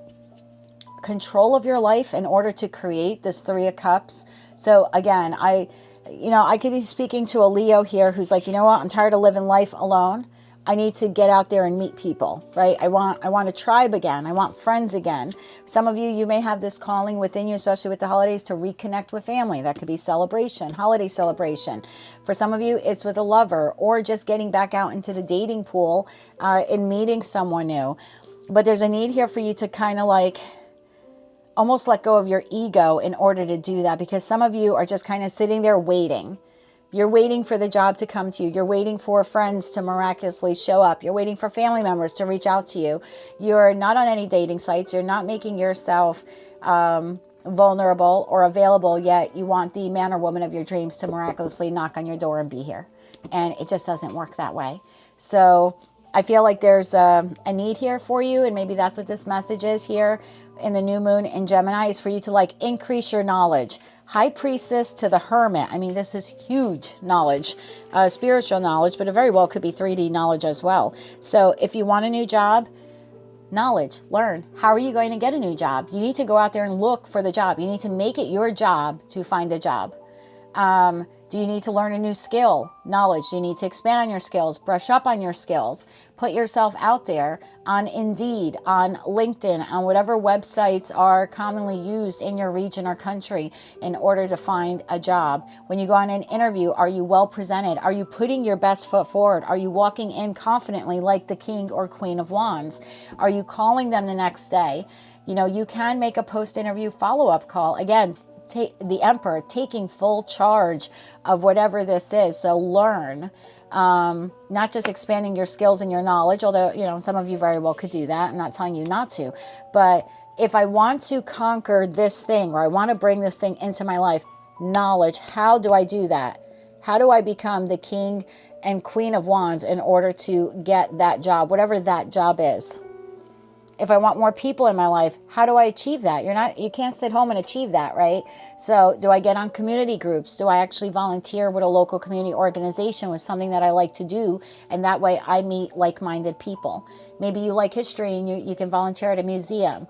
[SPEAKER 1] control of your life in order to create this Three of Cups. So again, I could be speaking to a Leo here who's like, you know what, I'm tired of living life alone. I need to get out there and meet people, right? I want a tribe again. I want friends again. Some of you may have this calling within you, especially with the holidays, to reconnect with family. That could be celebration, holiday celebration. For some of you, it's with a lover, or just getting back out into the dating pool and meeting someone new. But there's a need here for you to kind of like almost let go of your ego in order to do that, because some of you are just kind of sitting there waiting. You're waiting for the job to come to you. You're waiting for friends to miraculously show up. You're waiting for family members to reach out to you. You're not on any dating sites. You're not making yourself vulnerable or available, yet you want the man or woman of your dreams to miraculously knock on your door and be here. And it just doesn't work that way. So I feel like there's a need here for you, and maybe that's what this message is here in the new moon in Gemini, is for you to like increase your knowledge. High Priestess to the Hermit. I mean, this is huge knowledge, spiritual knowledge, but it very well could be 3D knowledge as well. So if you want a new job, knowledge, learn. How are you going to get a new job? You need to go out there and look for the job. You need to make it your job to find a job. Do you need to learn a new skill? Knowledge. Do you need to expand on your skills? Brush up on your skills. Put yourself out there on Indeed, on LinkedIn, on whatever websites are commonly used in your region or country in order to find a job. When you go on an interview, are you well presented? Are you putting your best foot forward? Are you walking in confidently like the King or Queen of Wands? Are you calling them the next day? You know, you can make a post-interview follow-up call. Again, the Emperor taking full charge of whatever this is. So learn, not just expanding your skills and your knowledge, although, you know, some of you very well could do that. I'm not telling you not to, but if I want to conquer this thing, or I want to bring this thing into my life, knowledge, how do I do that? How do I become the King and Queen of Wands in order to get that job, whatever that job is? If I want more people in my life, how do I achieve that? You can't sit home and achieve that, right? So do I get on community groups? Do I actually volunteer with a local community organization with something that I like to do? And that way I meet like-minded people. Maybe you like history and you can volunteer at a museum.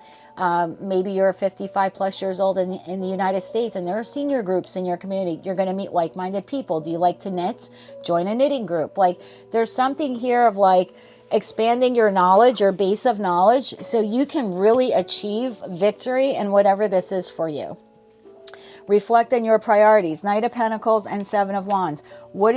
[SPEAKER 1] Maybe you're 55 plus years old in the United States and there are senior groups in your community. You're going to meet like-minded people. Do you like to knit? Join a knitting group. Like, there's something here of like, expanding your knowledge, your base of knowledge, so you can really achieve victory in whatever this is for you. Reflect on your priorities. Knight of Pentacles and Seven of Wands. What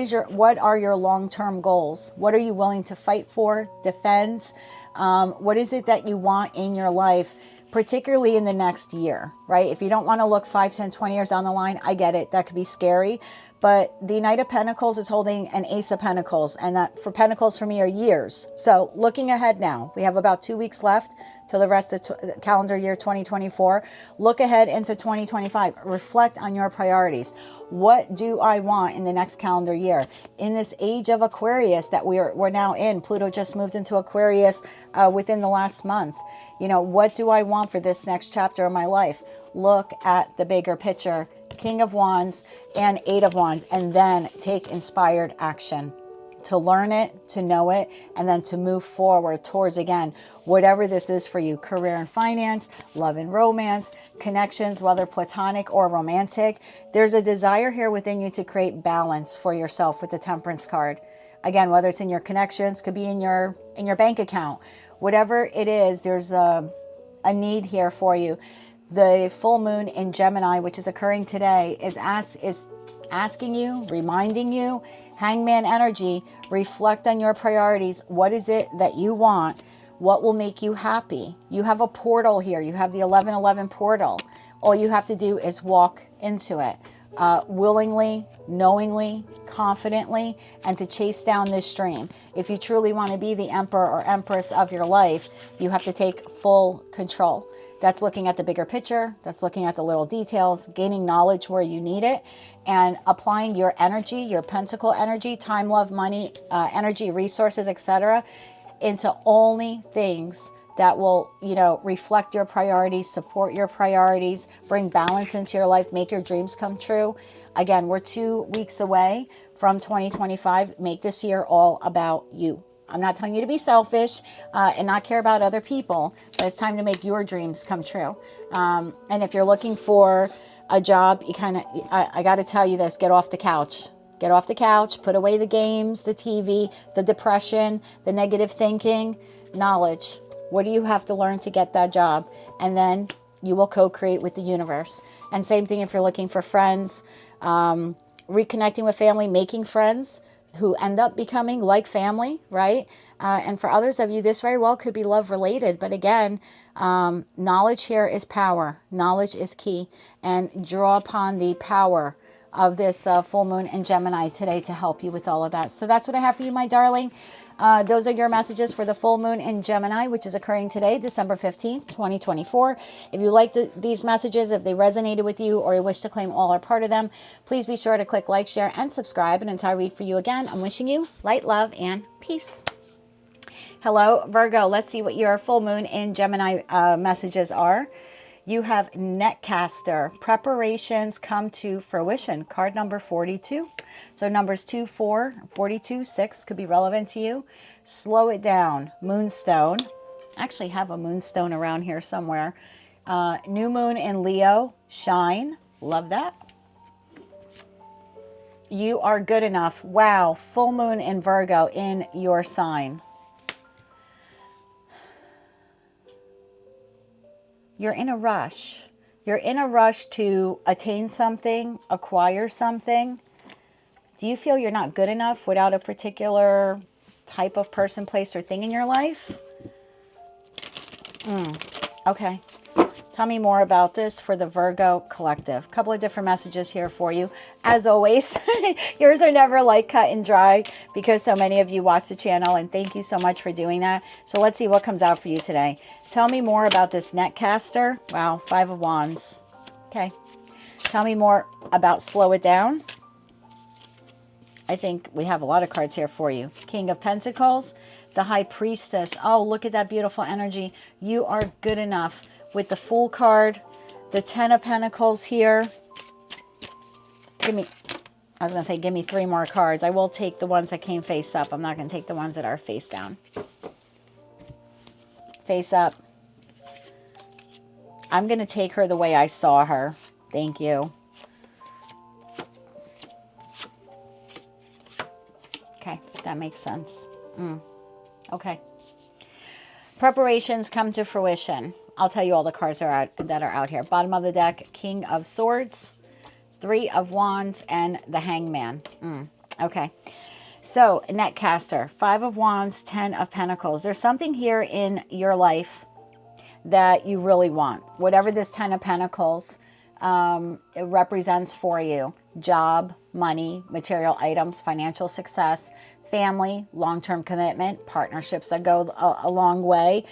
[SPEAKER 1] are your long-term goals? What are you willing to fight for, defend? What is it that you want in your life, particularly in the next year, right? If you don't want to look 5, 10, 20 years down the line, I get it. That could be scary. But the Knight of Pentacles is holding an Ace of Pentacles, and that for Pentacles for me are years. So looking ahead now, we have about 2 weeks left till the rest of calendar year 2024. Look ahead into 2025. Reflect on your priorities. What do I want in the next calendar year? In this age of Aquarius that we're now in, Pluto just moved into Aquarius within the last month. You know, what do I want for this next chapter of my life? Look at the bigger picture. King of Wands and Eight of Wands, and then take inspired action to learn it, to know it, and then to move forward towards, again, whatever this is for you. Career and finance, love and romance, connections, whether platonic or romantic. There's a desire here within you to create balance for yourself with the Temperance card. Again, whether it's in your connections, could be in your bank account. Whatever it is, there's a need here for you. The full moon in Gemini, which is occurring today, is asking you, reminding you, Hangman energy, reflect on your priorities. What is it that you want? What will make you happy? You have a portal here. You have the 1111 portal. All you have to do is walk into it willingly, knowingly, confidently, and to chase down this dream. If you truly want to be the emperor or empress of your life, you have to take full control. That's looking at the bigger picture. That's looking at the little details, gaining knowledge where you need it, and applying your energy, your pentacle energy, time, love, money, energy, resources, etc., into only things that will, you know, reflect your priorities, support your priorities, bring balance into your life, make your dreams come true. Again, we're 2 weeks away from 2025. Make this year all about you. I'm not telling you to be selfish and not care about other people, but it's time to make your dreams come true. And if you're looking for a job, you I got to tell you this, get off the couch. Get off the couch, put away the games, the TV, the depression, the negative thinking, knowledge. What do you have to learn to get that job? And then you will co-create with the universe. And same thing if you're looking for friends, reconnecting with family, making friends who end up becoming like family, right? And for others of you, this very well could be love related. But again, knowledge here is power. Knowledge is key. And draw upon the power of this full moon in Gemini today to help you with all of that. So that's what I have for you, my darling. Those are your messages for the full moon in Gemini, which is occurring today, December 15th, 2024. If you like these messages, if they resonated with you, or you wish to claim all or part of them, please be sure to click like, share, and subscribe. And until I read for you again, I'm wishing you light, love, and peace. Hello, Virgo. Let's see what your full moon in Gemini messages are. You have Netcaster. Preparations come to fruition. Card number 42. So numbers 2, 4, 42, 6 could be relevant to you. Slow it down. Moonstone. I actually have a moonstone around here somewhere. New moon in Leo. Shine. Love that. You are good enough. Wow. Full moon in Virgo in your sign. You're in a rush. You're in a rush to attain something, acquire something. Do you feel you're not good enough without a particular type of person, place, or thing in your life? Okay. Tell me more about this for the Virgo collective. A couple of different messages here for you. As always, yours are never like cut and dry because so many of you watch the channel, and thank you so much for doing that. So let's see what comes out for you today. Tell me more about this Netcaster. Wow, 5 of Wands. Okay. Tell me more about Slow It Down. I think we have a lot of cards here for you. King of Pentacles, the High Priestess. Oh, look at that beautiful energy. You are good enough. With the Fool card, the 10 of Pentacles here. I was going to say, give me 3 more cards. I will take the ones that came face up. I'm not going to take the ones that are face down. Face up. I'm going to take her the way I saw her. Thank you. Okay, that makes sense. Okay. Preparations come to fruition. I'll tell you all the cards that are out here. Bottom of the deck, King of Swords, 3 of Wands, and the Hangman. Okay. So, Netcaster, 5 of Wands, 10 of Pentacles. There's something here in your life that you really want. Whatever this 10 of Pentacles it represents for you job, money, material items, financial success, family, long-term commitment, partnerships that go a long way.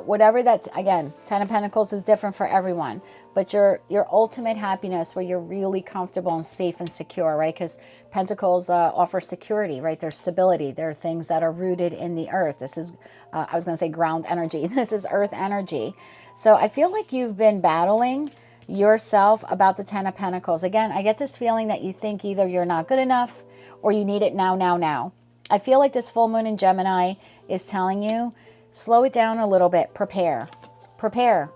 [SPEAKER 1] Whatever that, again, Ten of Pentacles is different for everyone, but your ultimate happiness where you're really comfortable and safe and secure, right? Because Pentacles offer security, right? There's stability. There are things that are rooted in the earth. This is, I was going to say ground energy. This is earth energy. So I feel like you've been battling yourself about the Ten of Pentacles. Again, I get this feeling that you think either you're not good enough or you need it now. I feel like this full moon in Gemini is telling you, slow it down a little bit, prepare,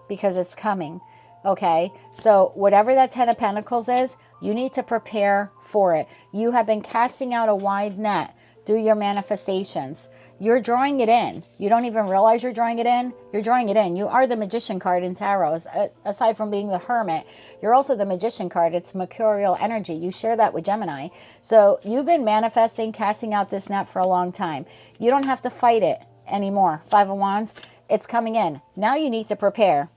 [SPEAKER 1] because it's coming, okay? So whatever that Ten of Pentacles is, you need to prepare for it. You have been casting out a wide net through your manifestations. You're drawing it in. You don't even realize you're drawing it in. You're drawing it in. You are the Magician card in Tarot. Aside from being the Hermit, you're also the Magician card. It's mercurial energy. You share that with Gemini. So you've been manifesting, casting out this net for a long time. You don't have to fight it anymore. Five of Wands, it's coming in. Now you need to prepare.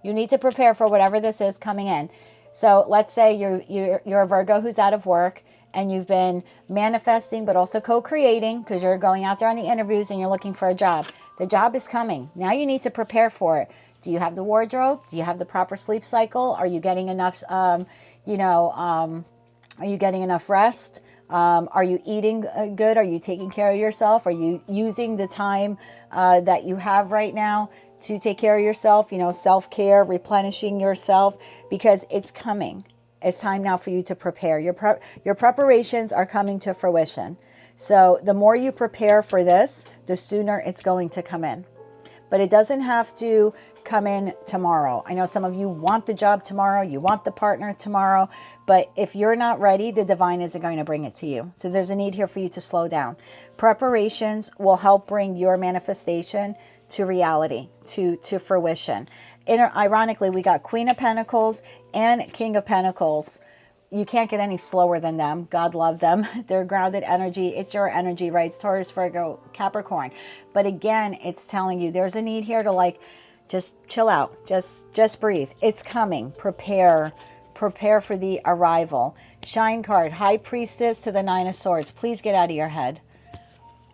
[SPEAKER 1] You need to prepare for whatever this is coming in. So let's say you're a Virgo who's out of work, and you've been manifesting, but also co-creating because you're going out there on the interviews and you're looking for a job. The job is coming. Now you need to prepare for it. Do you have the wardrobe? Do you have the proper sleep cycle? Are you getting enough, are you getting enough rest? Are you eating good? Are you taking care of yourself? Are you using the time that you have right now to take care of yourself? Self-care, replenishing yourself, because it's coming. It's time now for you to prepare. Your preparations are coming to fruition. So the more you prepare for this, the sooner it's going to come in. But it doesn't have to come in tomorrow. I know some of you want the job tomorrow. You want the partner tomorrow. But if you're not ready, the divine isn't going to bring it to you. So there's a need here for you to slow down. Preparations will help bring your manifestation to reality, to fruition. Ironically, we got Queen of Pentacles and King of Pentacles. You can't get any slower than them. God love them. They're grounded energy. It's your energy, right? It's Taurus, Virgo, Capricorn. But again, it's telling you there's a need here to just chill out. Just breathe. It's coming. Prepare for the arrival. Shine card, High Priestess to the Nine of Swords. Please get out of your head.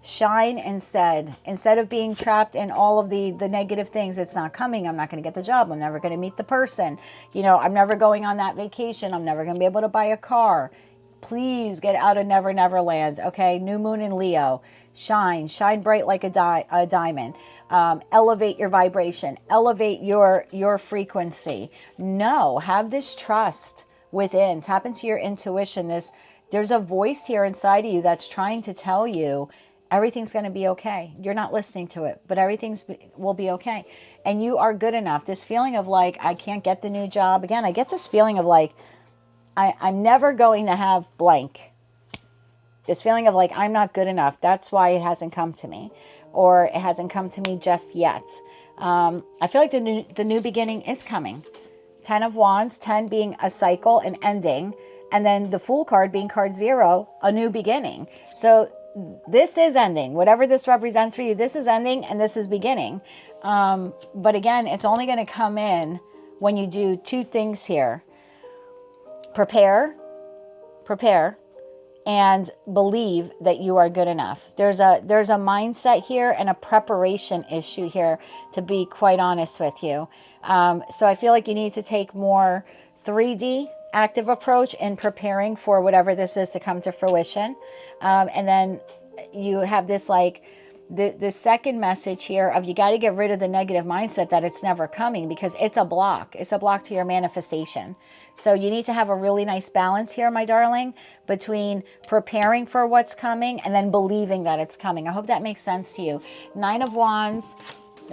[SPEAKER 1] Shine instead of being trapped in all of the negative things. It's not coming. I'm not going to get the job. I'm never going to meet the person. I'm never going on that vacation. I'm never going to be able to buy a car. Please get out of never land. Okay. New moon in Leo. Shine bright like a diamond. Elevate your vibration, elevate your frequency. Have this trust within. Tap into your intuition. There's a voice here inside of you that's trying to tell you everything's going to be okay. You're not listening to it, but will be okay. And you are good enough. This feeling of I can't get the new job. Again, I get this feeling of I'm never going to have blank. This feeling of I'm not good enough. That's why it hasn't come to me, or it hasn't come to me just yet. I feel like the new beginning is coming. 10 of Wands, 10 being a cycle, an ending, and then the Fool card being card 0, a new beginning. So this is ending. Whatever this represents for you, this is ending and this is beginning. But again, it's only going to come in when you do two things here. Prepare, and believe that you are good enough. There's a mindset here and a preparation issue here, to be quite honest with you. So I feel like you need to take more 3D active approach in preparing for whatever this is to come to fruition. And then you have this the second message here of you got to get rid of the negative mindset that it's never coming, because it's a block. It's a block to your manifestation. So you need to have a really nice balance here, my darling, between preparing for what's coming and then believing that it's coming. I hope that makes sense to you. 9 of Wands,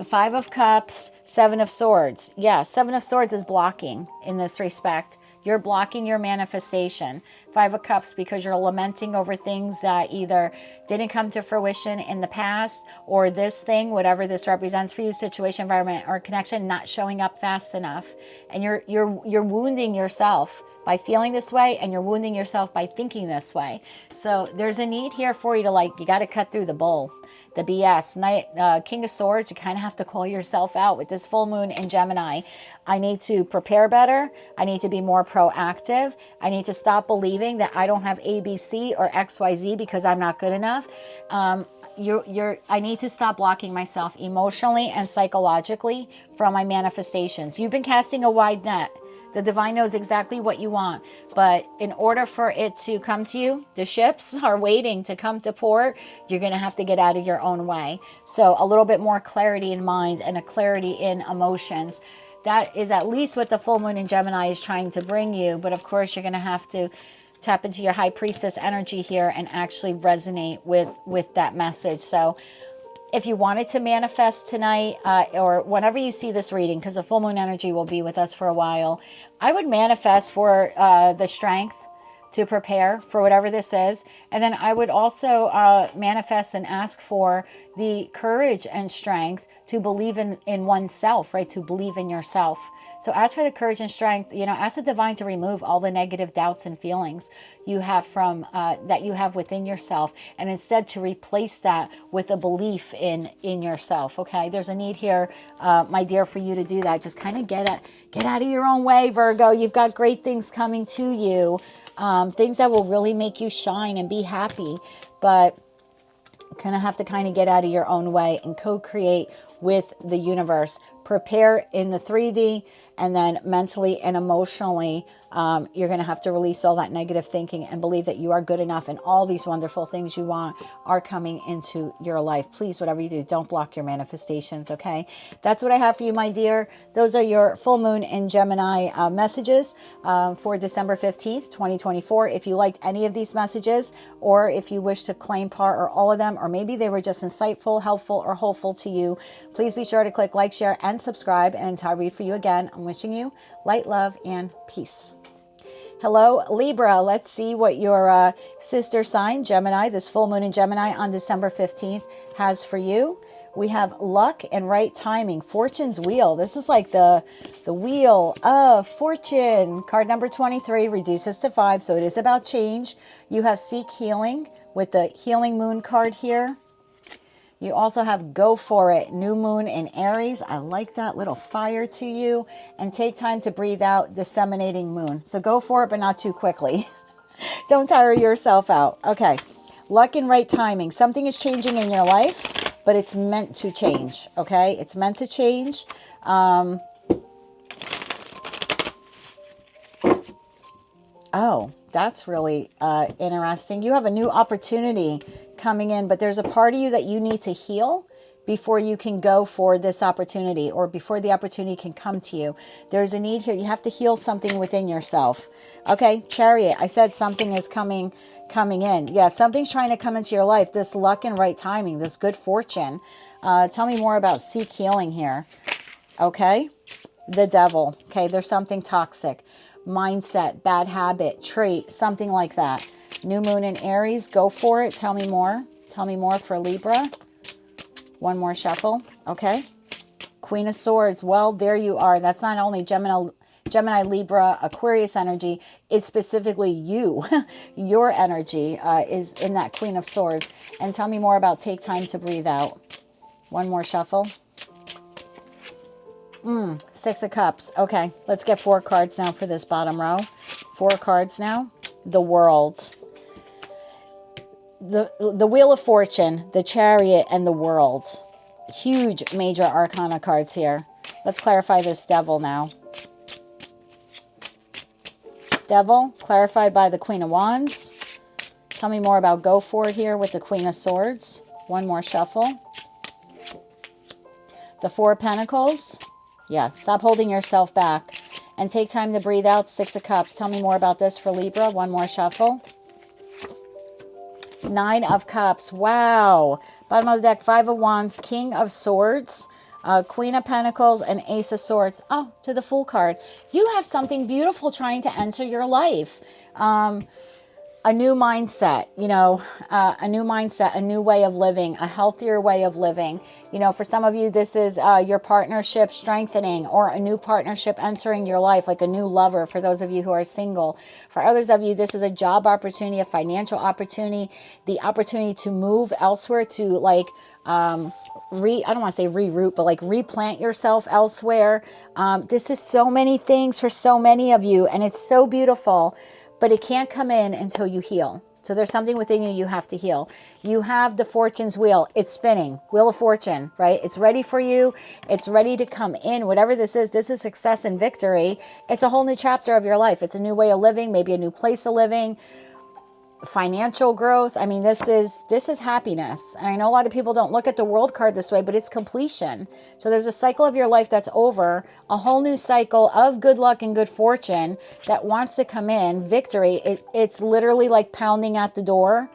[SPEAKER 1] 5 of Cups, 7 of Swords. Yeah, 7 of Swords is blocking in this respect. You're blocking your manifestation. 5 of Cups, because you're lamenting over things that either didn't come to fruition in the past, or this thing, whatever this represents for you, situation, environment, or connection, not showing up fast enough. And you're wounding yourself by feeling this way, and you're wounding yourself by thinking this way. So there's a need here for you to you got to cut through the bull, the BS. King of Swords, you kind of have to call yourself out with this full moon in Gemini. I need to prepare better. I need to be more proactive. I need to stop believing that I don't have ABC or XYZ because I'm not good enough. I need to stop blocking myself emotionally and psychologically from my manifestations. You've been casting a wide net. The divine knows exactly what you want, but in order for it to come to you, the ships are waiting to come to port. You're going to have to get out of your own way. So a little bit more clarity in mind and a clarity in emotions. That is at least what the full moon in Gemini is trying to bring you. But of course, you're going to have to tap into your high priestess energy here and actually resonate with that message. So if you wanted to manifest tonight, or whenever you see this reading, because the full moon energy will be with us for a while, I would manifest for the strength to prepare for whatever this is. And then I would also manifest and ask for the courage and strength to believe in oneself, right? To believe in yourself. So ask for the courage and strength, ask the divine to remove all the negative doubts and feelings you have from that you have within yourself, and instead to replace that with a belief in yourself. Okay, there's a need here, my dear, for you to do that. Just kind of get out of your own way, Virgo. You've got great things coming to you, things that will really make you shine and be happy, but kind of have to kind of get out of your own way and co-create with the universe. Prepare in the 3D, and then mentally and emotionally, you're going to have to release all that negative thinking and believe that you are good enough, and all these wonderful things you want are coming into your life. Please, whatever you do, don't block your manifestations, okay? That's what I have for you, my dear. Those are your full moon in Gemini messages for December 15th, 2024. If you liked any of these messages, or if you wish to claim part or all of them, or maybe they were just insightful, helpful, or hopeful to you, please be sure to click like, share, and subscribe. And until I read for you again, I'm wishing you light, love, and peace. Hello, Libra. Let's see what your sister sign, Gemini, this full moon in Gemini on December 15th has for you. We have luck and right timing, fortune's wheel. This is like the wheel of fortune. Card number 23 reduces to 5, so it is about change. You have seek healing with the healing moon card here. You also have go for it, new moon in Aries. I like that little fire to you. And take time to breathe out, disseminating moon. So go for it, but not too quickly. Don't tire yourself out. Okay, luck and right timing. Something is changing in your life, but it's meant to change, okay? It's meant to change. Oh, that's really interesting. You have a new opportunity coming in, but there's a part of you that you need to heal before you can go for this opportunity, or before the opportunity can come to you. There's a need here. You have to heal something within yourself. Okay, Chariot. I said something is coming in. Yeah, something's trying to come into your life. This luck and right timing, this good fortune. Tell me more about seek healing here. Okay, the devil. Okay, there's something toxic. Mindset, bad habit, trait, something like that. New moon in Aries, go for it. Tell me more. Tell me more for Libra. One more shuffle. Okay. Queen of Swords. Well, there you are. That's not only Gemini, Libra, Aquarius energy. It's specifically you. Your energy is in that Queen of Swords. And tell me more about take time to breathe out. One more shuffle. Six of Cups. Okay, let's get 4 cards now for this bottom row. 4 cards now. The World. The Wheel of Fortune, the Chariot, and the World. Huge major arcana cards here. Let's clarify this Devil now. Devil, clarified by the Queen of Wands. Tell me more about go for it here with the Queen of Swords. One more shuffle. The 4 of Pentacles. Yeah, stop holding yourself back. And take time to breathe out. 6 of Cups. Tell me more about this for Libra. One more shuffle. 9 of Cups. Wow. Bottom of the deck, 5 of Wands, King of Swords, Queen of Pentacles, and Ace of Swords. Oh, to the Fool card. You have something beautiful trying to enter your life. a new mindset, a new mindset, a new way of living, a healthier way of living. For some of you, this is your partnership strengthening, or a new partnership entering your life, like a new lover for those of you who are single. For others of you, this is a job opportunity, a financial opportunity, the opportunity to move elsewhere, to like, I don't want to say reroute, but like replant yourself elsewhere. This is so many things for so many of you, and it's so beautiful. But it can't come in until you heal. So there's something within you have to heal. You have the fortune's wheel. It's spinning. Wheel of fortune, right? It's ready for you. It's ready to come in. Whatever this is success and victory. It's a whole new chapter of your life. It's a new way of living, maybe a new place of living, financial growth. I mean, this is happiness. And I know a lot of people don't look at the world card this way, but it's completion. So there's a cycle of your life that's over, a whole new cycle of good luck and good fortune that wants to come in. Victory, it's literally like pounding at the door,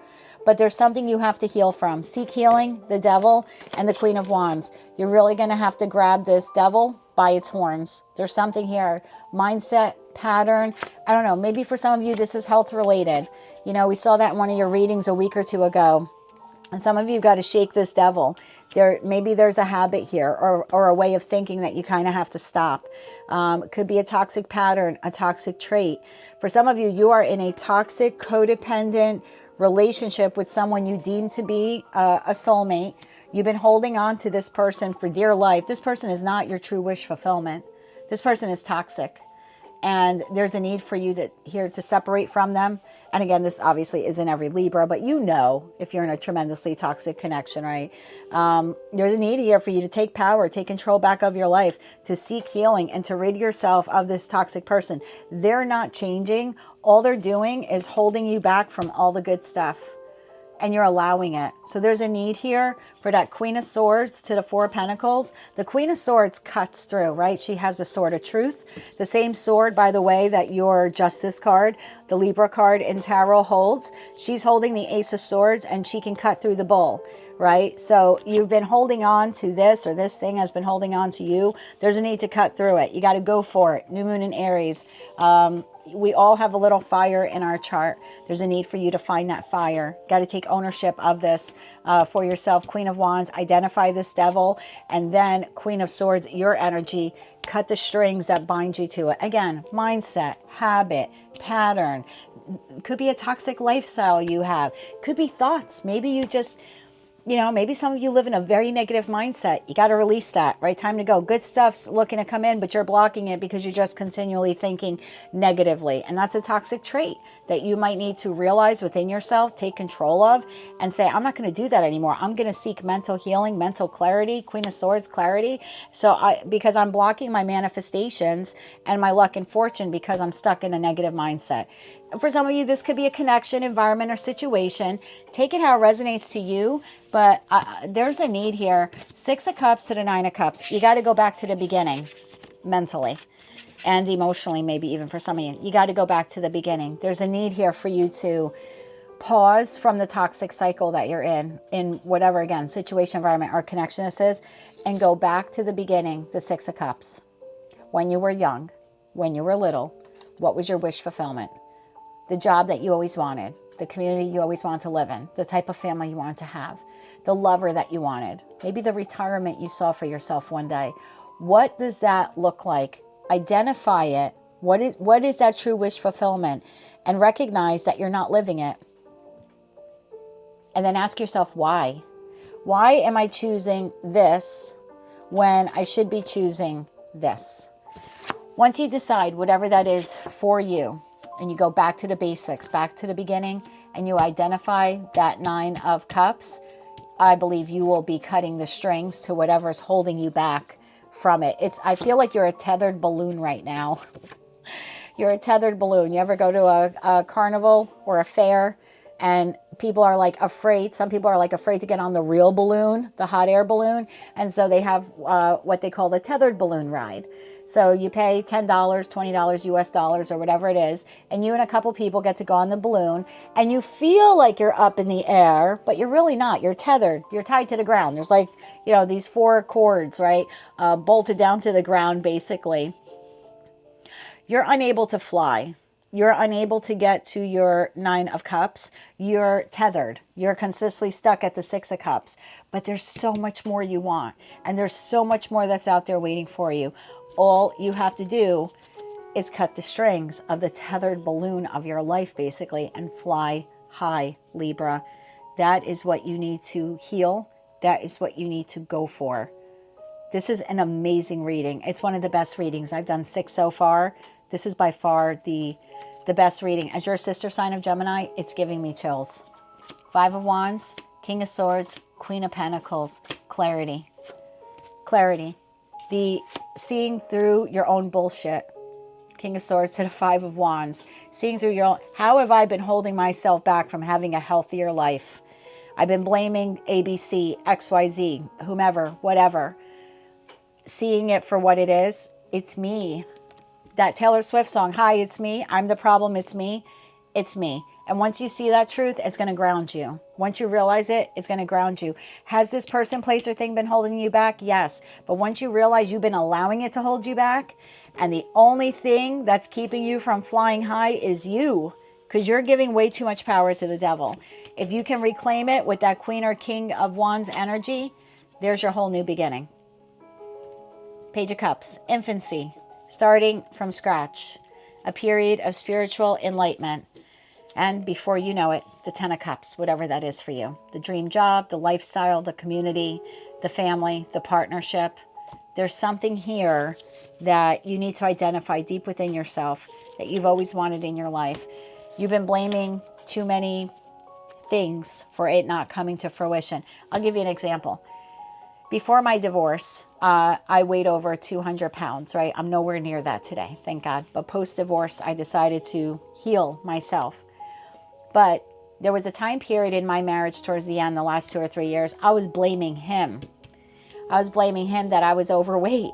[SPEAKER 1] but there's something you have to heal from. Seek healing, the devil, and the Queen of Wands. You're really going to have to grab this devil by its horns. There's something here. Mindset, pattern. I don't know. Maybe for some of you, this is health related. We saw that in one of your readings a week or two ago. And some of you got to shake this devil. Maybe there's a habit here, or a way of thinking that you kind of have to stop. Could be a toxic pattern, a toxic trait. For some of you, you are in a toxic, codependent relationship with someone you deem to be a soulmate. You've been holding on to this person for dear life. This person is not your true wish fulfillment. This person is toxic. And there's a need for you to separate from them. And again, this obviously isn't every Libra, but if you're in a tremendously toxic connection, right? There's a need here for you to take power, take control back of your life, to seek healing, and to rid yourself of this toxic person. They're not changing. All they're doing is holding you back from all the good stuff. And you're allowing it. So there's a need here for that Queen of Swords to the Four of Pentacles. The Queen of Swords cuts through, right? She has the sword of truth. The same sword, by the way, that your Justice card, the Libra card in Tarot holds. She's holding the Ace of Swords, and she can cut through the bull, right? So you've been holding on to this, or this thing has been holding on to you. There's a need to cut through it. You got to go for it. New moon in Aries. We all have a little fire in our chart. There's a need for you to find that fire. Got to take ownership of this for yourself. Queen of Wands, identify this devil. And then Queen of Swords, your energy. Cut the strings that bind you to it. Again, mindset, habit, pattern. Could be a toxic lifestyle you have. Could be thoughts. Maybe you just... maybe some of you live in a very negative mindset. You got to release that, right? Time to go. Good stuff's looking to come in, but you're blocking it because you're just continually thinking negatively. And that's a toxic trait that you might need to realize within yourself, take control of, and say, I'm not going to do that anymore. I'm going to seek mental healing, mental clarity, Queen of Swords clarity. Because I'm blocking my manifestations and my luck and fortune because I'm stuck in a negative mindset. For some of you, this could be a connection, environment, or situation. Take it how it resonates to you. But there's a need here. 6 of Cups to the 9 of Cups. You got to go back to the beginning mentally and emotionally, maybe even for some of you. You got to go back to the beginning. There's a need here for you to pause from the toxic cycle that you're in whatever, again, situation, environment, or connection this is, and go back to the beginning, the 6 of Cups. When you were young, when you were little, what was your wish fulfillment? The job that you always wanted, the community you always wanted to live in, the type of family you wanted to have, the lover that you wanted, maybe the retirement you saw for yourself one day. What does that look like? Identify it. What is that true wish fulfillment? And recognize that you're not living it. And then ask yourself why. Why am I choosing this when I should be choosing this? Once you decide whatever that is for you, and you go back to the basics, back to the beginning, and you identify that 9 of Cups, I believe you will be cutting the strings to whatever is holding you back from it. I feel like you're a tethered balloon right now. You're a tethered balloon. You ever go to a carnival or a fair, and people are like afraid. Some people are like afraid to get on the real balloon, the hot air balloon. And so they have what they call the tethered balloon ride. So you pay $10, $20 US dollars or whatever it is, and you and a couple people get to go on the balloon, and you feel like you're up in the air, but you're really not. You're tethered. You're tied to the ground. There's like, these 4 cords, right? Bolted down to the ground, basically. You're unable to fly. you're unable to get to your 9 of Cups. You're tethered. You're consistently stuck at the 6 of Cups. But there's so much more you want. And there's so much more that's out there waiting for you. All you have to do is cut the strings of the tethered balloon of your life, basically, and fly high, Libra. That is what you need to heal. That is what you need to go for. This is an amazing reading. It's one of the best readings. I've done 6 so far. This is by far the best reading. As your sister sign of Gemini, it's giving me chills. 5 of Wands, King of Swords, Queen of Pentacles, clarity. Clarity. The seeing through your own bullshit. King of Swords to the 5 of Wands. Seeing through your own... How have I been holding myself back from having a healthier life? I've been blaming ABC, XYZ, whomever, whatever. Seeing it for what it is. It's me. That Taylor Swift song, Hi, it's me. I'm the problem. It's me. It's me. And once you see that truth, it's going to ground you. Once you realize it, it's going to ground you. Has this person, place, or thing been holding you back? Yes. But once you realize you've been allowing it to hold you back, and the only thing that's keeping you from flying high is you, because you're giving way too much power to the devil. If you can reclaim it with that Queen or King of Wands energy, there's your whole new beginning. Page of Cups, infancy, starting from scratch, a period of spiritual enlightenment. And before you know it, the 10 of Cups, whatever that is for you. The dream job, the lifestyle, the community, the family, the partnership. There's something here that you need to identify deep within yourself that you've always wanted in your life. You've been blaming too many things for it not coming to fruition. I'll give you an example. Before my divorce, I weighed over 200 pounds, right? I'm nowhere near that today, thank God. But post-divorce, I decided to heal myself. But there was a time period in my marriage towards the end, the last 2 or 3 years, I was blaming him. I was blaming him that I was overweight.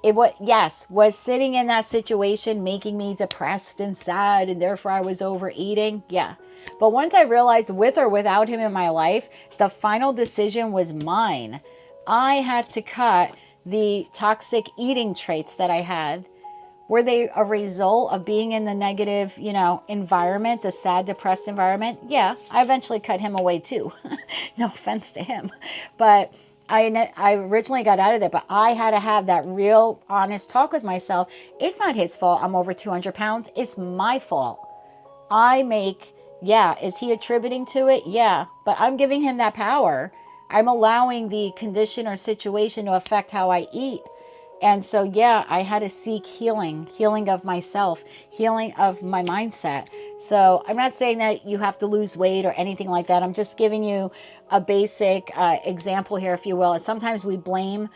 [SPEAKER 1] It was sitting in that situation making me depressed and sad, and therefore I was overeating. Yeah. But once I realized, with or without him in my life, the final decision was mine. I had to cut the toxic eating traits that I had. Were they a result of being in the negative, environment, the sad, depressed environment? Yeah, I eventually cut him away too. No offense to him. But I originally got out of there, but I had to have that real honest talk with myself. It's not his fault I'm over 200 pounds. It's my fault. Is he attributing to it? Yeah, but I'm giving him that power. I'm allowing the condition or situation to affect how I eat. And so, I had to seek healing of myself, healing of my mindset. So I'm not saying that you have to lose weight or anything like that. I'm just giving you a basic example here, if you will. Sometimes we blame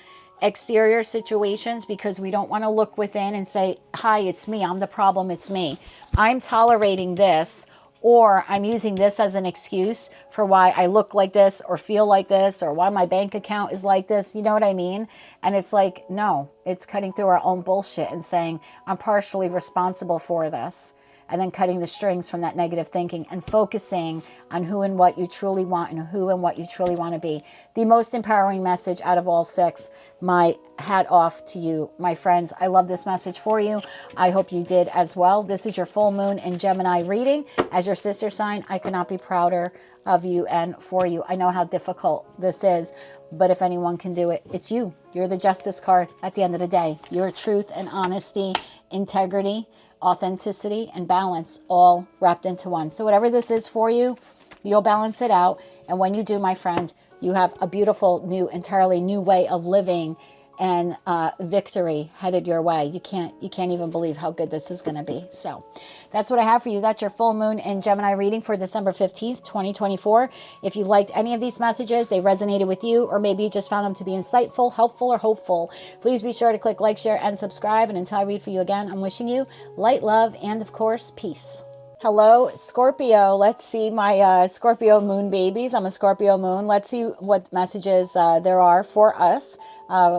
[SPEAKER 1] exterior situations because we don't want to look within and say, hi, it's me. I'm the problem. It's me. I'm tolerating this, or I'm using this as an excuse for why I look like this or feel like this or why my bank account is like this. You know what I mean? And it's like, no, it's cutting through our own bullshit and saying, I'm partially responsible for this. And then cutting the strings from that negative thinking and focusing on who and what you truly want and who and what you truly want to be. The most empowering message out of all 6. My hat off to you, my friends. I love this message for you. I hope you did as well. This is your full moon in Gemini reading. As your sister sign, I could not be prouder of you and for you. I know how difficult this is, but if anyone can do it, it's you. You're the justice card at the end of the day. Your truth and honesty, integrity, authenticity, and balance all wrapped into one. So whatever this is for you, you'll balance it out. And when you do, my friend, you have a beautiful entirely new way of living and victory headed your way. You can't even believe how good this is going to be. So that's what I have for you. That's your full moon in Gemini reading for December 15th, 2024. If you liked any of these messages, they resonated with you, or maybe you just found them to be insightful, helpful, or hopeful, please be sure to click like, share, and subscribe. And until I read for you again, I'm wishing you light, love, and of course, peace. Hello, Scorpio. Let's see my Scorpio moon babies. I'm a Scorpio moon. Let's see what messages there are for us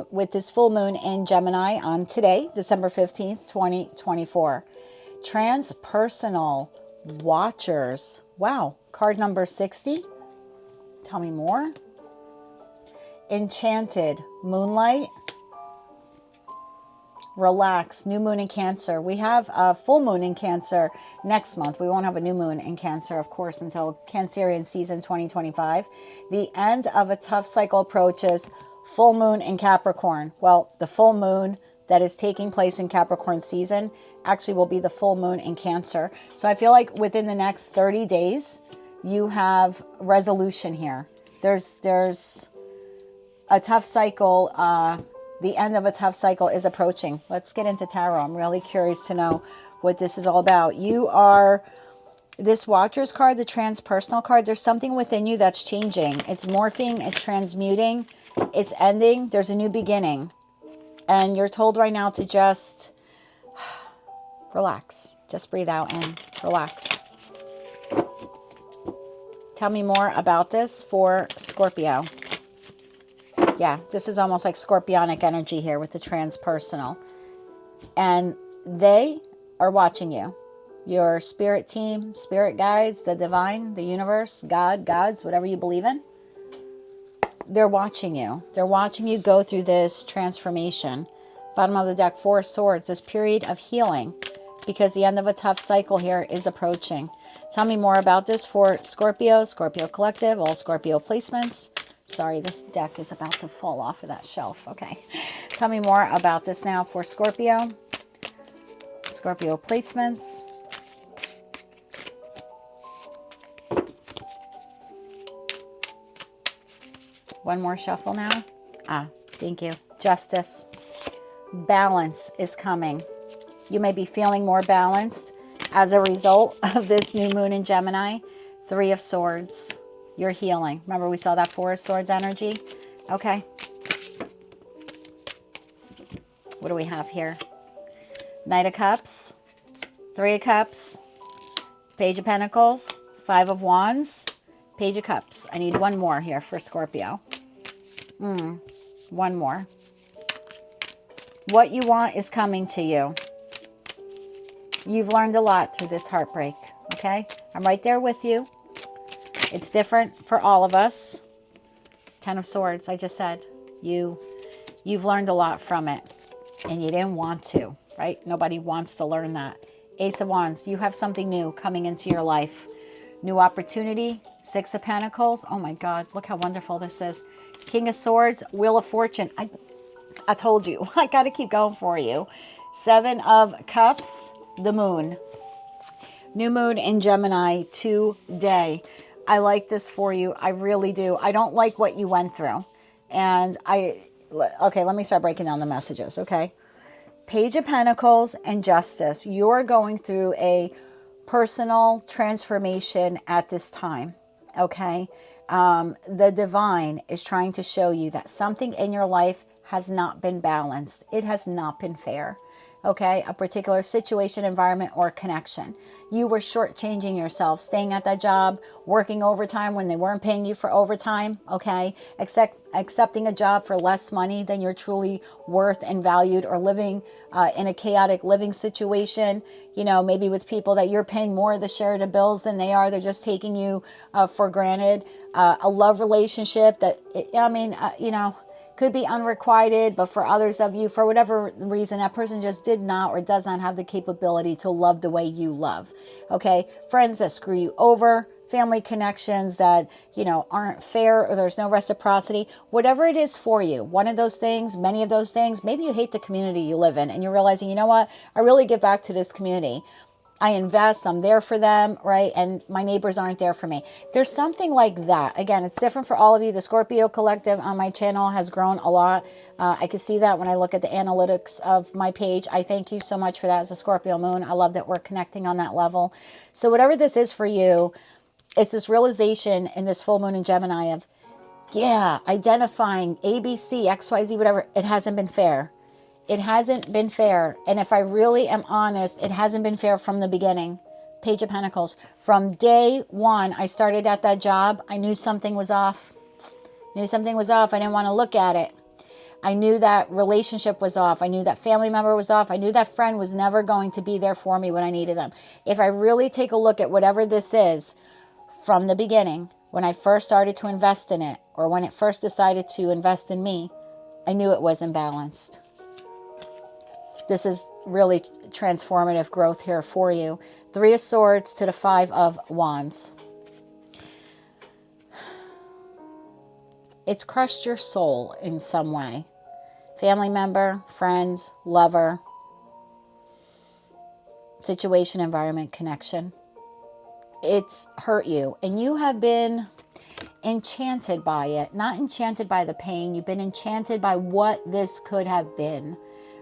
[SPEAKER 1] with this full moon in Gemini on today, December 15th, 2024. Transpersonal watchers. Wow. Card number 60. Tell me more. Enchanted moonlight. relax. New moon in Cancer. We have a full moon in Cancer next month. We won't have a new moon in Cancer, of course, until Cancerian season 2025. The end of a tough cycle approaches. Full moon in Capricorn. Well, the full moon that is taking place in Capricorn season actually will be the full moon in Cancer. So I feel like within the next 30 days, you have resolution here. There's a tough cycle. The end of a tough cycle is approaching. Let's get into tarot. I'm really curious to know what this is all about. You are this Watcher's card, the transpersonal card. There's something within you that's changing. It's morphing, it's transmuting, it's ending. There's a new beginning. And you're told right now to just relax. Just breathe out and relax. Tell me more about this for Scorpio. Yeah, this is almost like scorpionic energy here with the transpersonal. And they are watching you. Your spirit team, spirit guides, the divine, the universe, God, gods, whatever you believe in. They're watching you. They're watching you go through this transformation. Bottom of the deck, 4 of Swords, this period of healing. Because the end of a tough cycle here is approaching. Tell me more about this for Scorpio, Scorpio Collective, all Scorpio placements. Sorry, this deck is about to fall off of that shelf. Okay. Tell me more about this now for Scorpio. Scorpio placements. One more shuffle now. Thank you. Justice. Balance is coming. You may be feeling more balanced as a result of this new moon in Gemini. 3 of Swords. You're healing. Remember we saw that 4 of Swords energy? Okay. What do we have here? Knight of Cups. 3 of Cups. Page of Pentacles. 5 of Wands. Page of Cups. I need one more here for Scorpio. One more. What you want is coming to you. You've learned a lot through this heartbreak. Okay? I'm right there with you. It's different for all of us. 10 of Swords, I just said. You've learned a lot from it. And you didn't want to, right? Nobody wants to learn that. Ace of Wands, you have something new coming into your life. New opportunity. 6 of Pentacles. Oh my God, look how wonderful this is. King of Swords, Wheel of Fortune. I told you, I got to keep going for you. 7 of Cups, the moon. New moon in Gemini today. I like this for you. I really do. I don't like what you went through. And okay, let me start breaking down the messages, okay? Page of Pentacles and Justice. You're going through a personal transformation at this time, okay? The divine is trying to show you that something in your life has not been balanced. It has not been fair. Okay, a particular situation, environment, or connection. You were shortchanging yourself, staying at that job, working overtime when they weren't paying you for overtime, okay? Accepting a job for less money than you're truly worth and valued, or living in a chaotic living situation, you know, maybe with people that you're paying more of the share of the bills than they are. They're just taking you for granted. A love relationship that, you know, could be unrequited, but for others of you, for whatever reason, that person just did not or does not have the capability to love the way you love. Okay, friends that screw you over, family connections that, you know, aren't fair, or there's no reciprocity, whatever it is for you, one of those things, many of those things. Maybe you hate the community you live in and you're realizing, you know what, I really give back to this community. I invest, I'm there for them, right? And my neighbors aren't there for me. There's something like that. Again, it's different for all of you. The Scorpio Collective on my channel has grown a lot. I can see that when I look at the analytics of my page. I thank you so much for that as a Scorpio moon. I love that we're connecting on that level. So whatever this is for you, it's this realization in this full moon in Gemini of, yeah, identifying ABC, XYZ, whatever. It hasn't been fair. It hasn't been fair. And if I really am honest, it hasn't been fair from the beginning. Page of Pentacles. From day one, I started at that job. I knew something was off. I didn't want to look at it. I knew that relationship was off. I knew that family member was off. I knew that friend was never going to be there for me when I needed them. If I really take a look at whatever this is from the beginning, when I first started to invest in it, or when it first decided to invest in me, I knew it wasn't balanced. This is really transformative growth here for you. 3 of Swords to the 5 of Wands. It's crushed your soul in some way. Family member, friend, lover, situation, environment, connection. It's hurt you, and you have been enchanted by it. Not enchanted by the pain. You've been enchanted by what this could have been,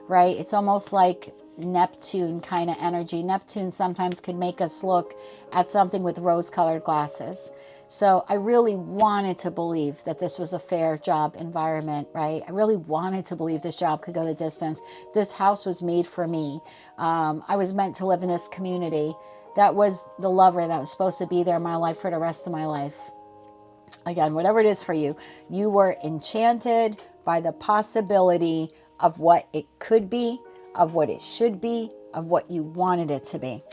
[SPEAKER 1] right? It's almost like Neptune kind of energy. Neptune sometimes could make us look at something with rose-colored glasses. So I really wanted to believe that this was a fair job environment, right? I really wanted to believe this job could go the distance. This house was made for me. I was meant to live in this community. That was the lover that was supposed to be there in my life for the rest of my life. Again, whatever it is for you, you were enchanted by the possibility of what it could be, of what it should be, of what you wanted it to be.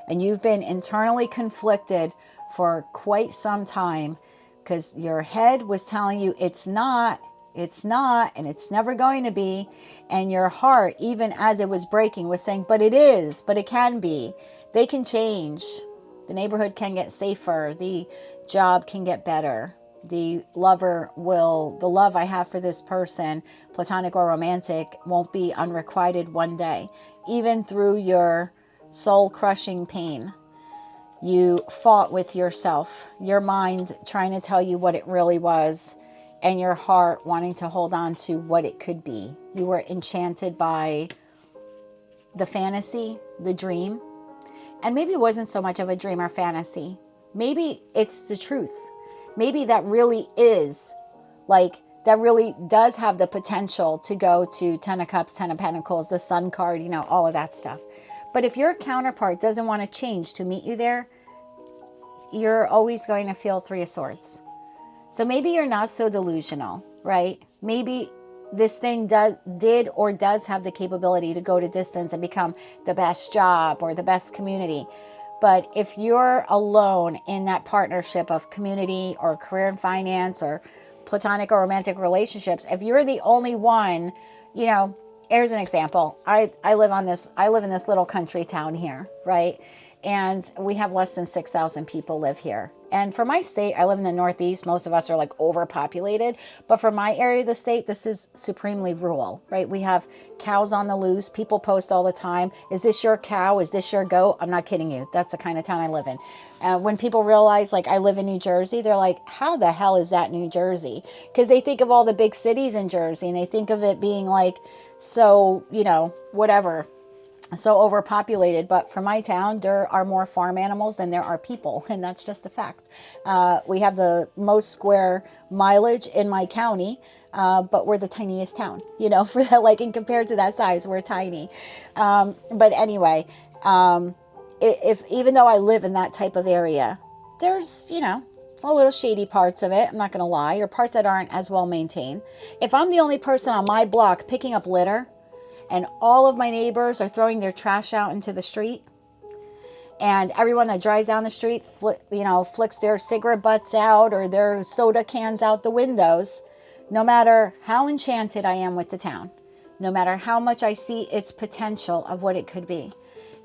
[SPEAKER 1] And you've been internally conflicted for quite some time because your head was telling you it's not, and it's never going to be. And your heart, even as it was breaking, was saying, but it is, but it can be. They can change. The neighborhood can get safer. The job can get better. The love I have for this person, platonic or romantic, won't be unrequited one day. Even through your soul-crushing pain, you fought with yourself, your mind trying to tell you what it really was, and your heart wanting to hold on to what it could be. You were enchanted by the fantasy, the dream. And maybe it wasn't so much of a dream or fantasy. Maybe it's the truth. Maybe that really is, like, that really does have the potential to go to 10 of Cups, 10 of Pentacles, the Sun card, you know, all of that stuff. But if your counterpart doesn't want to change to meet you there, you're always going to feel 3 of Swords. So maybe you're not so delusional, right? Maybe this thing did or does have the capability to go to distance and become the best job or the best community. But if you're alone in that partnership of community or career and finance or platonic or romantic relationships, if you're the only one, you know, here's an example. I live in this little country town here, right? And we have less than 6,000 people live here. And for my state, I live in the Northeast. Most of us are like overpopulated. But for my area of the state, this is supremely rural, right? We have cows on the loose. People post all the time. Is this your cow? Is this your goat? I'm not kidding you. That's the kind of town I live in. When people realize, like, I live in New Jersey, they're like, how the hell is that New Jersey? Because they think of all the big cities in Jersey and they think of it being like, so, you know, whatever, so overpopulated. But for my town, there are more farm animals than there are people, and that's just a fact. We have the most square mileage in my county, but we're the tiniest town, you know, for that, like, in compared to that size, we're tiny. But anyway, if even though I live in that type of area, there's, you know, a little shady parts of it, I'm not going to lie, or parts that aren't as well maintained. If I'm the only person on my block picking up litter, and all of my neighbors are throwing their trash out into the street, and everyone that drives down the street, flicks their cigarette butts out or their soda cans out the windows, no matter how enchanted I am with the town, no matter how much I see its potential of what it could be,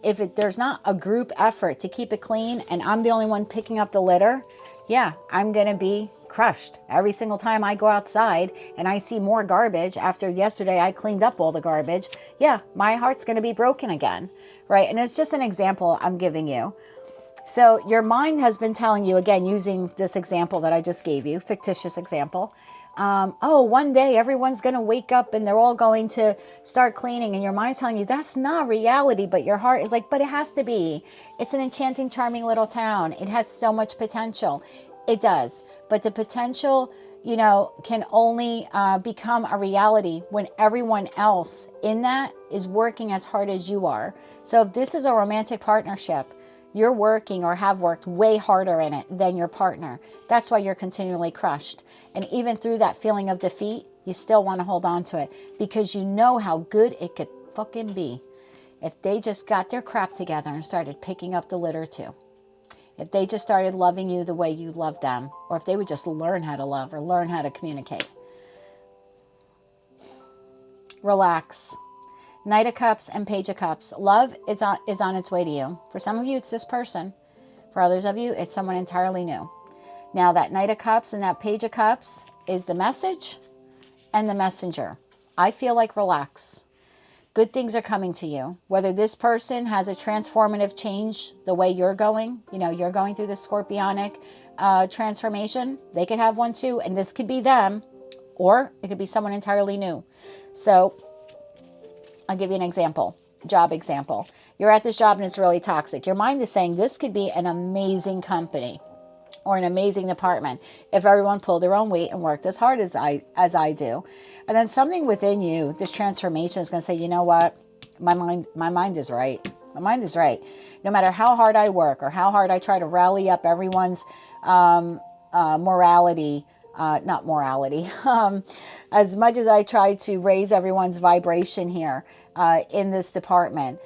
[SPEAKER 1] if there's not a group effort to keep it clean and I'm the only one picking up the litter, yeah, I'm going to be crushed. Every single time I go outside and I see more garbage after yesterday I cleaned up all the garbage, yeah, my heart's going to be broken again, right? And it's just an example I'm giving you. So your mind has been telling you, again, using this example that I just gave you, fictitious example, one day everyone's going to wake up and they're all going to start cleaning, and your mind's telling you that's not reality, but your heart is like, but it has to be. It's an enchanting, charming little town. It has so much potential. It does. But the potential, you know, can only become a reality when everyone else in that is working as hard as you are. So if this is a romantic partnership, you're working or have worked way harder in it than your partner. That's why you're continually crushed. And even through that feeling of defeat, you still want to hold on to it because you know how good it could fucking be if they just got their crap together and started picking up the litter too. If they just started loving you the way you love them, or if they would just learn how to love or learn how to communicate. Relax. Knight of Cups and Page of Cups. Love is on its way to you. For some of you, it's this person. For others of you, it's someone entirely new. Now, that Knight of Cups and that Page of Cups is the message and the messenger. I feel like relax. Good things are coming to you. Whether this person has a transformative change the way you're going, you're going through the scorpionic transformation, they could have one too. And this could be them, or it could be someone entirely new. So I'll give you an example, job example. You're at this job and it's really toxic. Your mind is saying this could be an amazing company or an amazing department if everyone pulled their own weight and worked as hard as I do. And then something within you, this transformation is going to say, you know what? My mind is right. My mind is right. No matter how hard I work or how hard I try to rally up everyone's morality, not morality, as much as I try to raise everyone's vibration here in this department,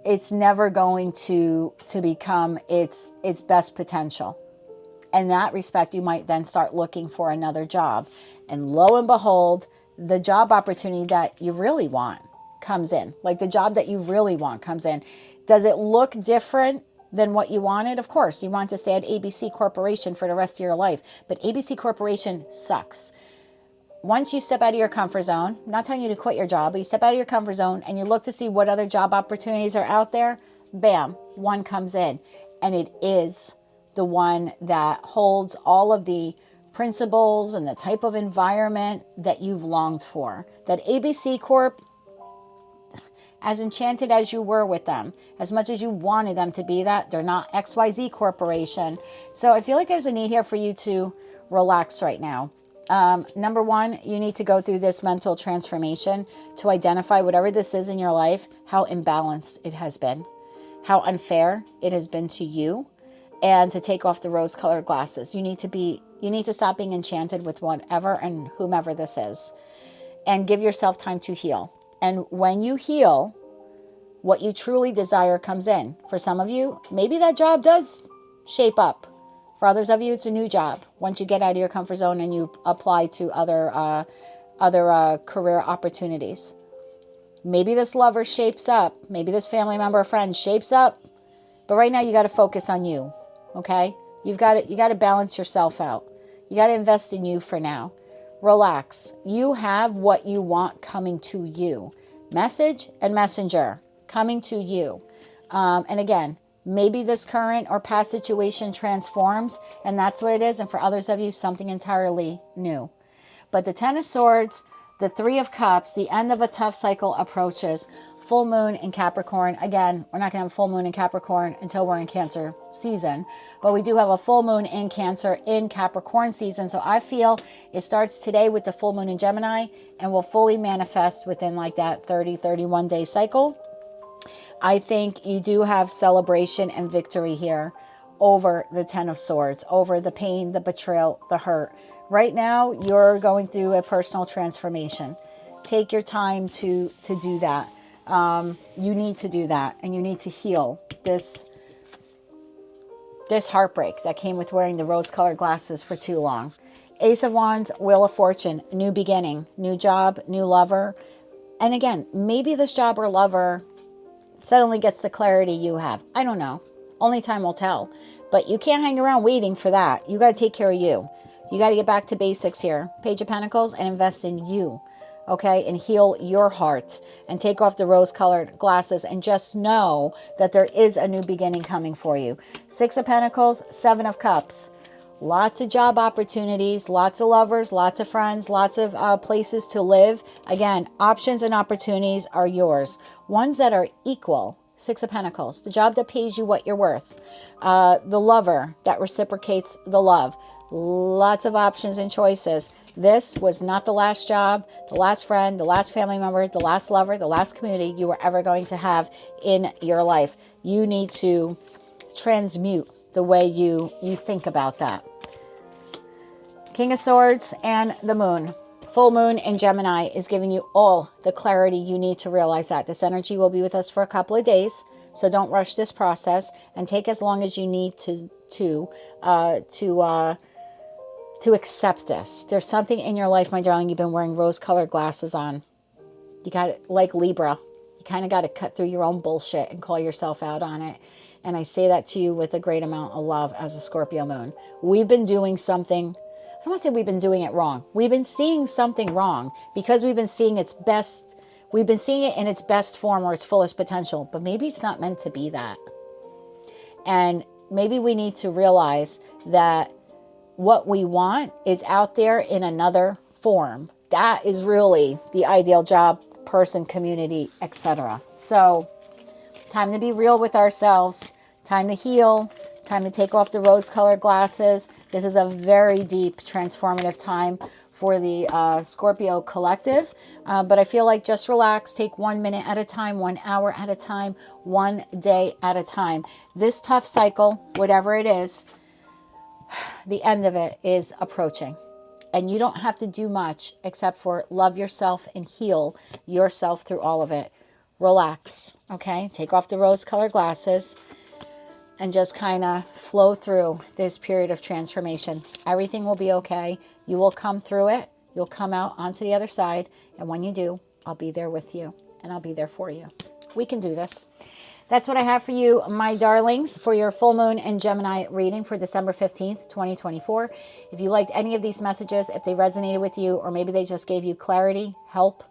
[SPEAKER 1] it's never going to become its best potential. In that respect, you might then start looking for another job. And lo and behold, the job opportunity that you really want comes in. Like the job that you really want comes in. Does it look different than what you wanted? Of course, you want to stay at ABC Corporation for the rest of your life. But ABC Corporation sucks. Once you step out of your comfort zone, I'm not telling you to quit your job, but you step out of your comfort zone and you look to see what other job opportunities are out there, bam, one comes in. And it is the one that holds all of the principles and the type of environment that you've longed for. That ABC Corp, as enchanted as you were with them, as much as you wanted them to be that, they're not XYZ Corporation. So I feel like there's a need here for you to relax right now. Number one, you need to go through this mental transformation to identify whatever this is in your life, how imbalanced it has been, how unfair it has been to you, and to take off the rose-colored glasses. You need to stop being enchanted with whatever and whomever this is, and give yourself time to heal. And when you heal, what you truly desire comes in. For some of you, maybe that job does shape up. For others of you, it's a new job. Once you get out of your comfort zone and you apply to other career opportunities. Maybe this lover shapes up. Maybe this family member or friend shapes up. But right now, you got to focus on you. Okay? You got to balance yourself out. You got to invest in you for now. Relax. You have what you want coming to you. Message and messenger coming to you. And again, maybe this current or past situation transforms, and that's what it is. And for others of you, something entirely new. But the Ten of Swords, the Three of Cups, the end of a tough cycle approaches. Full moon in Capricorn. Again, we're not going to have a full moon in Capricorn until we're in Cancer season. But we do have a full moon in Cancer in Capricorn season. So I feel it starts today with the full moon in Gemini and will fully manifest within like that 30, 31 day cycle. I think you do have celebration and victory here over the Ten of Swords, over the pain, the betrayal, the hurt. Right now, you're going through a personal transformation. Take your time to do that. You need to do that, and you need to heal this heartbreak that came with wearing the rose-colored glasses for too long. Ace of Wands, Wheel of Fortune, new beginning, new job, new lover. And again, maybe this job or lover suddenly gets the clarity you have. I don't know. Only time will tell. But you can't hang around waiting for that. You got to take care of you. You got to get back to basics here. Page of Pentacles, and invest in you. Okay? And heal your heart. And take off the rose-colored glasses. And just know that there is a new beginning coming for you. Six of Pentacles, Seven of Cups. Lots of job opportunities, lots of lovers, lots of friends, lots of places to live. Again, options and opportunities are yours. Ones that are equal. Six of Pentacles, the job that pays you what you're worth. The lover that reciprocates the love. Lots of options and choices. This was not the last job, the last friend, the last family member, the last lover, the last community you were ever going to have in your life. You need to transmute the way you think about that. King of Swords and the Moon. Full moon in Gemini is giving you all the clarity you need to realize that. This energy will be with us for a couple of days, so don't rush this process and take as long as you need to accept this. There's something in your life, my darling, you've been wearing rose-colored glasses on. You got it, like Libra. You kind of got to cut through your own bullshit and call yourself out on it. And I say that to you with a great amount of love as a Scorpio moon. We've been doing something, I don't want to say we've been doing it wrong. We've been seeing something wrong because we've been seeing its best, we've been seeing it in its best form or its fullest potential, but maybe it's not meant to be that. And maybe we need to realize that what we want is out there in another form. That is really the ideal job, person, community, etc. So time to be real with ourselves, time to heal, time to take off the rose-colored glasses. This is a very deep, transformative time for the Scorpio collective. But I feel like just relax, take 1 minute at a time, 1 hour at a time, 1 day at a time. This tough cycle, whatever it is, the end of it is approaching. And you don't have to do much except for love yourself and heal yourself through all of it. Relax, okay? Take off the rose-colored glasses and just kind of flow through this period of transformation. Everything will be okay. You will come through it. You'll come out onto the other side. And when you do, I'll be there with you and I'll be there for you. We can do this. That's what I have for you, my darlings, for your full moon and Gemini reading for December 15th, 2024. If you liked any of these messages, if they resonated with you, or maybe they just gave you clarity, help,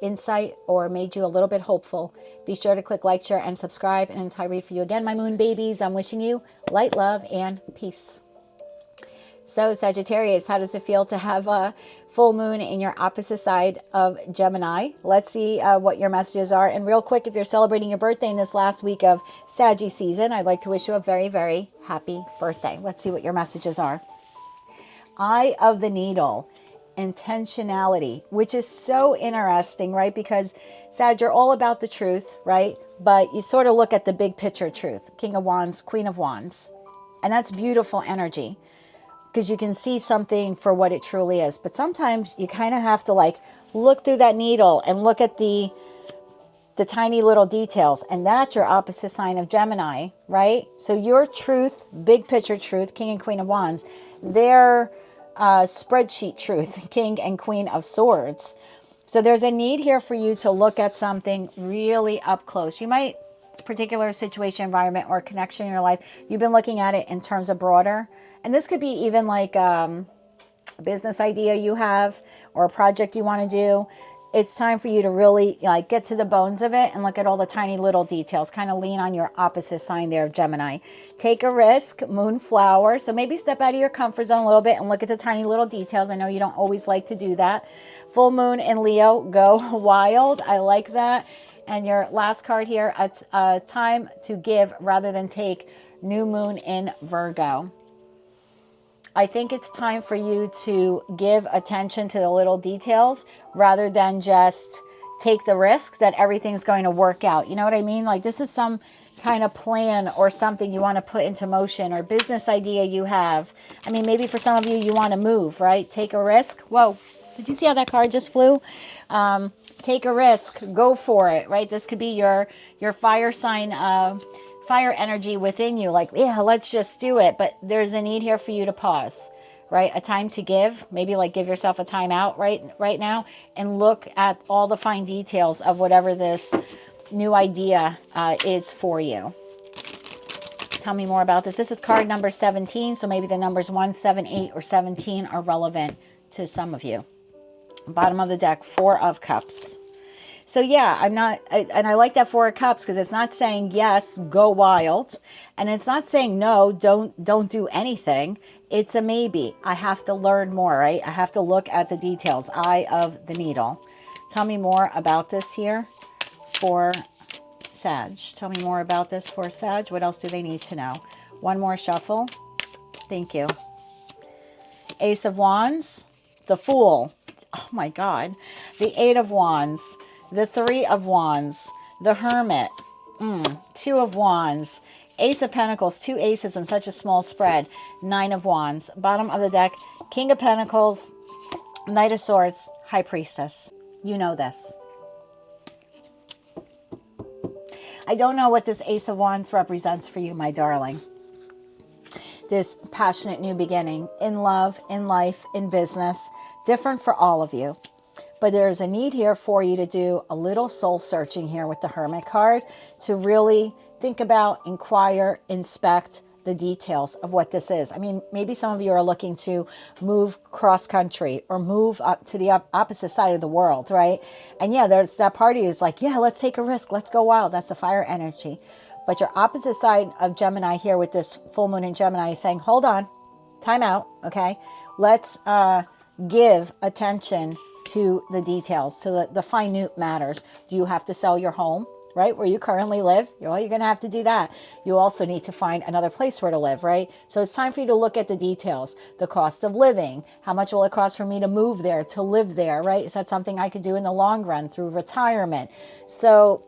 [SPEAKER 1] insight, or made you a little bit hopeful, be sure to click like, share, and subscribe. And until I read for you again, my moon babies, I'm wishing you light, love, and peace. So Sagittarius, how does it feel to have a full moon in your opposite side of Gemini? Let's see what your messages are. And real quick, if you're celebrating your birthday in this last week of Saggy season, I'd like to wish you a very, very happy birthday. Let's see what your messages are. Eye of the Needle, intentionality, which is so interesting, right? Because Sag, you're all about the truth, right? But you sort of look at the big picture truth. King of Wands, Queen of Wands. And that's beautiful energy, because you can see something for what it truly is. But sometimes you kind of have to like look through that needle and look at the tiny little details. And that's your opposite sign of Gemini, right? So your truth, big picture truth, King and Queen of Wands, their spreadsheet truth, King and Queen of Swords. So there's a need here for you to look at something really up close. You might, particular situation, environment, or connection in your life, you've been looking at it in terms of broader. And this could be even like a business idea you have or a project you want to do. It's time for you to really like get to the bones of it and look at all the tiny little details. Kind of lean on your opposite sign there of Gemini. Take a risk, Moonflower. So maybe step out of your comfort zone a little bit and look at the tiny little details. I know you don't always like to do that. Full moon in Leo, go wild. I like that. And your last card here, it's time to give rather than take, new moon in Virgo. I think it's time for you to give attention to the little details rather than just take the risk that everything's going to work out. You know what I mean? Like this is some kind of plan or something you want to put into motion, or business idea you have. I mean, maybe for some of you, you want to move, right? Take a risk. Whoa, did you see how that card just flew? Take a risk, go for it, right? This could be your fire sign, fire energy within you. Like, yeah, let's just do it. But there's a need here for you to pause, right? A time to give, maybe like give yourself a time out right now and look at all the fine details of whatever this new idea is for you. Tell me more about this. This is card number 17. So maybe the numbers 1, 7, 8, or 17 are relevant to some of you. Bottom of the deck, 4 of Cups. So yeah, I like that 4 of Cups because it's not saying yes, go wild, and it's not saying no, don't do anything. It's a maybe. I have to learn more, right? I have to look at the details. Eye of the Needle. Tell me more about this here for Sag. Tell me more about this for Sag. What else do they need to know? One more shuffle. Thank you. Ace of Wands, the Fool. Oh my God. The 8 of Wands, the 3 of Wands, the Hermit, 2 of Wands, Ace of Pentacles, 2 aces in such a small spread, 9 of Wands. Bottom of the deck, King of Pentacles, Knight of Swords, High Priestess. You know this. I don't know what this Ace of Wands represents for you, my darling. This passionate new beginning in love, in life, in business, different for all of you. but there's a need here for you to do a little soul searching here with the Hermit card to really think about, inquire, inspect the details of what this is. I mean, maybe some of you are looking to move cross country or move up to the opposite side of the world, right? And yeah, there's that party is like, yeah, let's take a risk. Let's go wild. That's the fire energy. But your opposite side of Gemini here with this full moon in Gemini is saying, hold on, time out, okay? Let's give attention to the details, to the minute matters. Do you have to sell your home, right, where you currently live? Well, you're going to have to do that. You also need to find another place where to live, right? So it's time for you to look at the details, the cost of living. How much will it cost for me to move there, to live there, right? Is that something I could do in the long run through retirement? So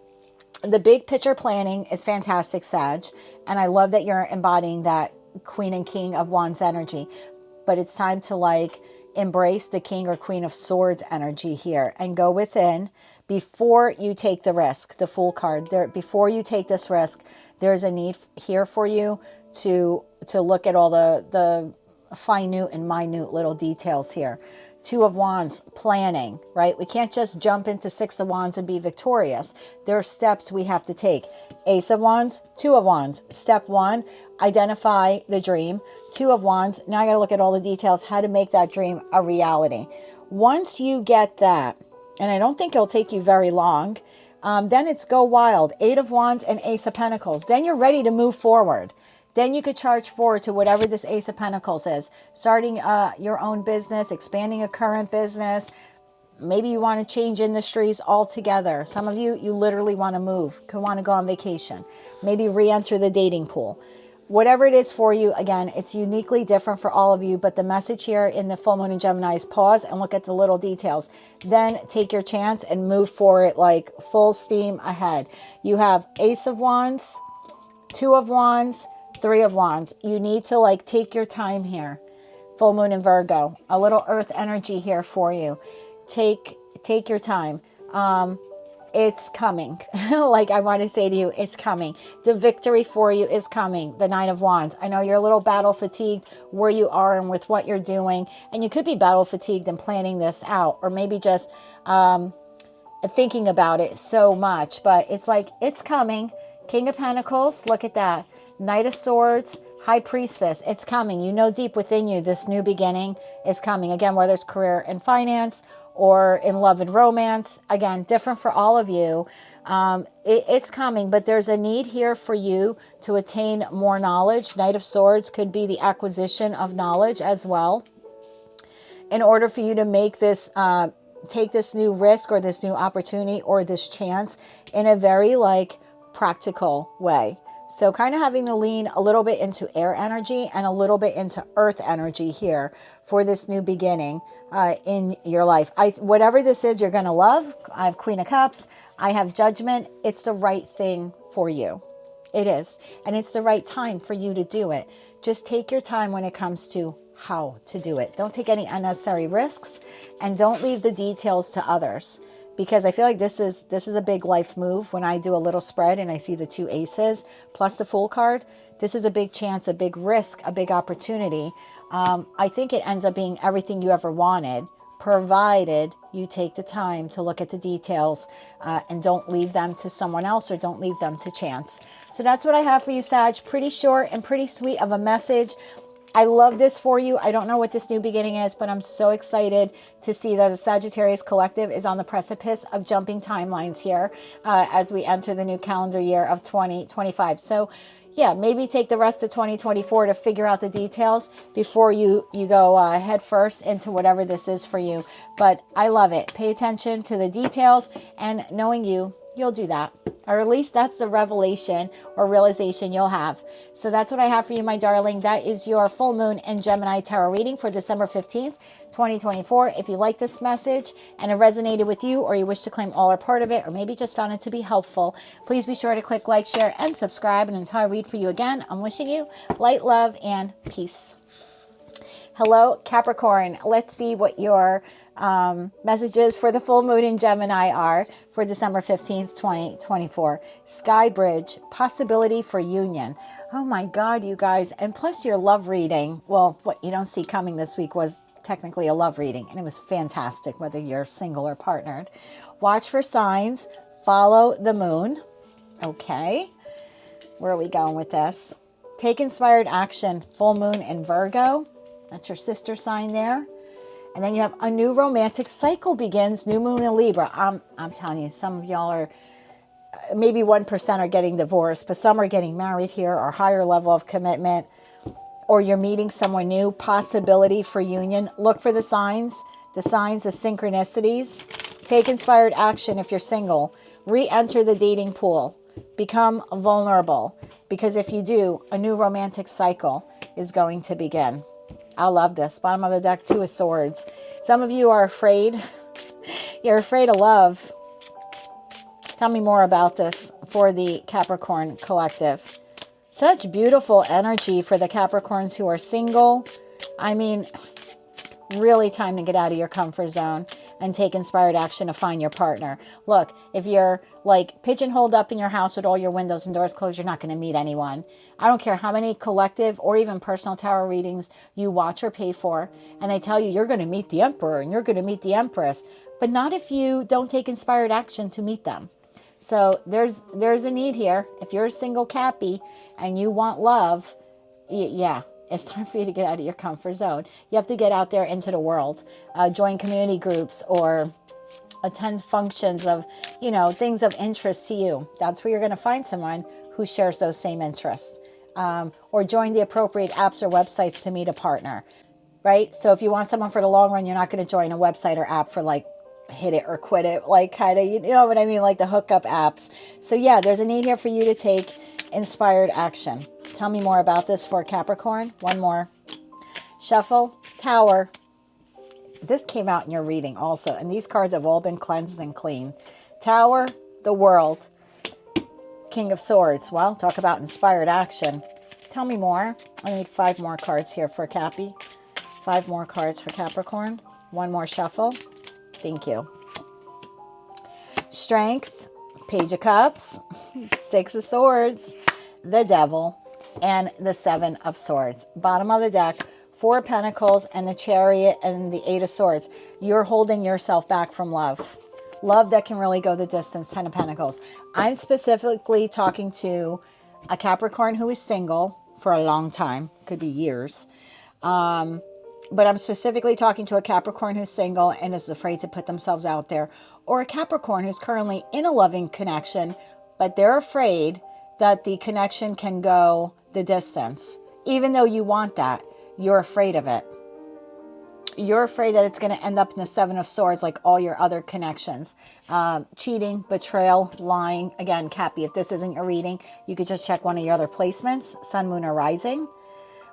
[SPEAKER 1] the big picture planning is fantastic, Sag. And I love that you're embodying that Queen and King of Wands energy. But it's time to like embrace the King or Queen of Swords energy here and go within before you take the risk, the Fool card. Before you take this risk, there's a need here for you to look at all the minute and minute little details here. Two of Wands, planning, right? We can't just jump into Six of Wands and be victorious. There are steps we have to take. Ace of Wands, Two of Wands. Step one, identify the dream. Two of Wands, now I got to look at all the details, how to make that dream a reality. Once you get that, and I don't think it'll take you very long, then it's go wild. Eight of Wands and Ace of Pentacles. Then you're ready to move forward. Then you could charge forward to whatever this Ace of Pentacles is. Starting your own business, expanding a current business. Maybe you want to change industries altogether. Some of you, you literally want to move, could want to go on vacation. Maybe re-enter the dating pool. Whatever it is for you, again, it's uniquely different for all of you, but the message here in the full moon in Gemini is pause and look at the little details. Then take your chance and move for it like full steam ahead. You have Ace of Wands, Two of Wands, Three of Wands. You need to like take your time here. Full moon in Virgo, a little earth energy here for you. Take your time. It's coming. Like I want to say to you, it's coming. The victory for you is coming. The Nine of Wands. I know you're a little battle fatigued where you are and with what you're doing. And you could be battle fatigued and planning this out, or maybe just thinking about it so much. But it's like, it's coming. King of Pentacles, look at that. Knight of Swords, High Priestess, it's coming. You know deep within you this new beginning is coming. Again, whether it's career and finance or in love and romance. Again, different for all of you. It's coming, but there's a need here for you to attain more knowledge. Knight of Swords could be the acquisition of knowledge as well. In order for you to make this, take this new risk or this new opportunity or this chance in a very like practical way. So kind of having to lean a little bit into air energy and a little bit into earth energy here for this new beginning in your life. Whatever this is, you're going to love. I have Queen of Cups. I have Judgment. It's the right thing for you. It is. And it's the right time for you to do it. Just take your time when it comes to how to do it. Don't take any unnecessary risks and don't leave the details to others. Because I feel like this is a big life move. When I do a little spread and I see the two aces plus the Fool card, this is a big chance, a big risk, a big opportunity. I think it ends up being everything you ever wanted, provided you take the time to look at the details and don't leave them to someone else or don't leave them to chance. So that's what I have for you, Sag. Pretty short and pretty sweet of a message. I love this for you. I don't know what this new beginning is, but I'm so excited to see that the Sagittarius Collective is on the precipice of jumping timelines here as we enter the new calendar year of 2025. So yeah, maybe take the rest of 2024 to figure out the details before you go head first into whatever this is for you. But I love it. Pay attention to the details, and knowing you'll do that. Or at least that's the revelation or realization you'll have. So that's what I have for you, my darling. That is your full moon in Gemini tarot reading for December 15th, 2024. If you like this message and it resonated with you, or you wish to claim all or part of it, or maybe just found it to be helpful, please be sure to click like, share, and subscribe. And until I read for you again, I'm wishing you light, love, and peace. Hello, Capricorn. Let's see what your messages for the full moon in Gemini are for December 15th, 2024. Sky Bridge, possibility for union. Oh my God, you guys. And plus your love reading. Well, what you don't see coming this week was technically a love reading, and it was fantastic, whether you're single or partnered. Watch for signs. Follow the moon. Okay. Where are we going with this? Take inspired action. Full moon in Virgo. That's your sister sign there. And then you have a new romantic cycle begins. New moon in Libra. I'm telling you, some of y'all are, maybe 1% are getting divorced, but some are getting married here, or higher level of commitment, or you're meeting someone new. Possibility for union. Look for the signs, the synchronicities. Take inspired action if you're single. Re-enter the dating pool. Become vulnerable, because if you do, a new romantic cycle is going to begin. I love this. Bottom of the deck, 2 of Swords. Some of you are afraid. You're afraid of love. Tell me more about this for the Capricorn collective. Such beautiful energy for the Capricorns who are single. I mean, really time to get out of your comfort zone and take inspired action to find your partner. Look, if you're like pigeonholed up in your house with all your windows and doors closed, you're not going to meet anyone. I don't care how many collective or even personal tarot readings you watch or pay for, and they tell you you're going to meet the Emperor and you're going to meet the Empress, but not if you don't take inspired action to meet them. So there's a need here. If you're a single Cappy and you want love, yeah, it's time for you to get out of your comfort zone. You have to get out there into the world, join community groups, or attend functions of, things of interest to you. That's where you're going to find someone who shares those same interests. Or join the appropriate apps or websites to meet a partner, right? So if you want someone for the long run, you're not going to join a website or app for like hit it or quit it, like kind of, you know what I mean? Like the hookup apps. So yeah, there's a need here for you to take inspired action. Tell me more about this for Capricorn. One more. Shuffle. Tower. This came out in your reading also, and these cards have all been cleansed and clean. Tower, the World. King of Swords. Well, talk about inspired action. Tell me more. I need 5 more cards here for Cappy. 5 more cards for Capricorn. One more shuffle. Thank you. Strength. Page of Cups. 6 of Swords. The Devil. And the 7 of Swords. Bottom of the deck, 4 of Pentacles and the Chariot and the 8 of Swords. You're holding yourself back from love. Love that can really go the distance, 10 of Pentacles. I'm specifically talking to a Capricorn who is single for a long time. Could be years. But I'm specifically talking to a Capricorn who's single and is afraid to put themselves out there. Or a Capricorn who's currently in a loving connection, but they're afraid that the connection can go the distance. Even though you want that, you're afraid of it. You're afraid that it's going to end up in the 7 of Swords like all your other connections. Cheating, betrayal, lying. Again, Cappy, if this isn't your reading, you could just check one of your other placements, Sun, Moon, or Rising.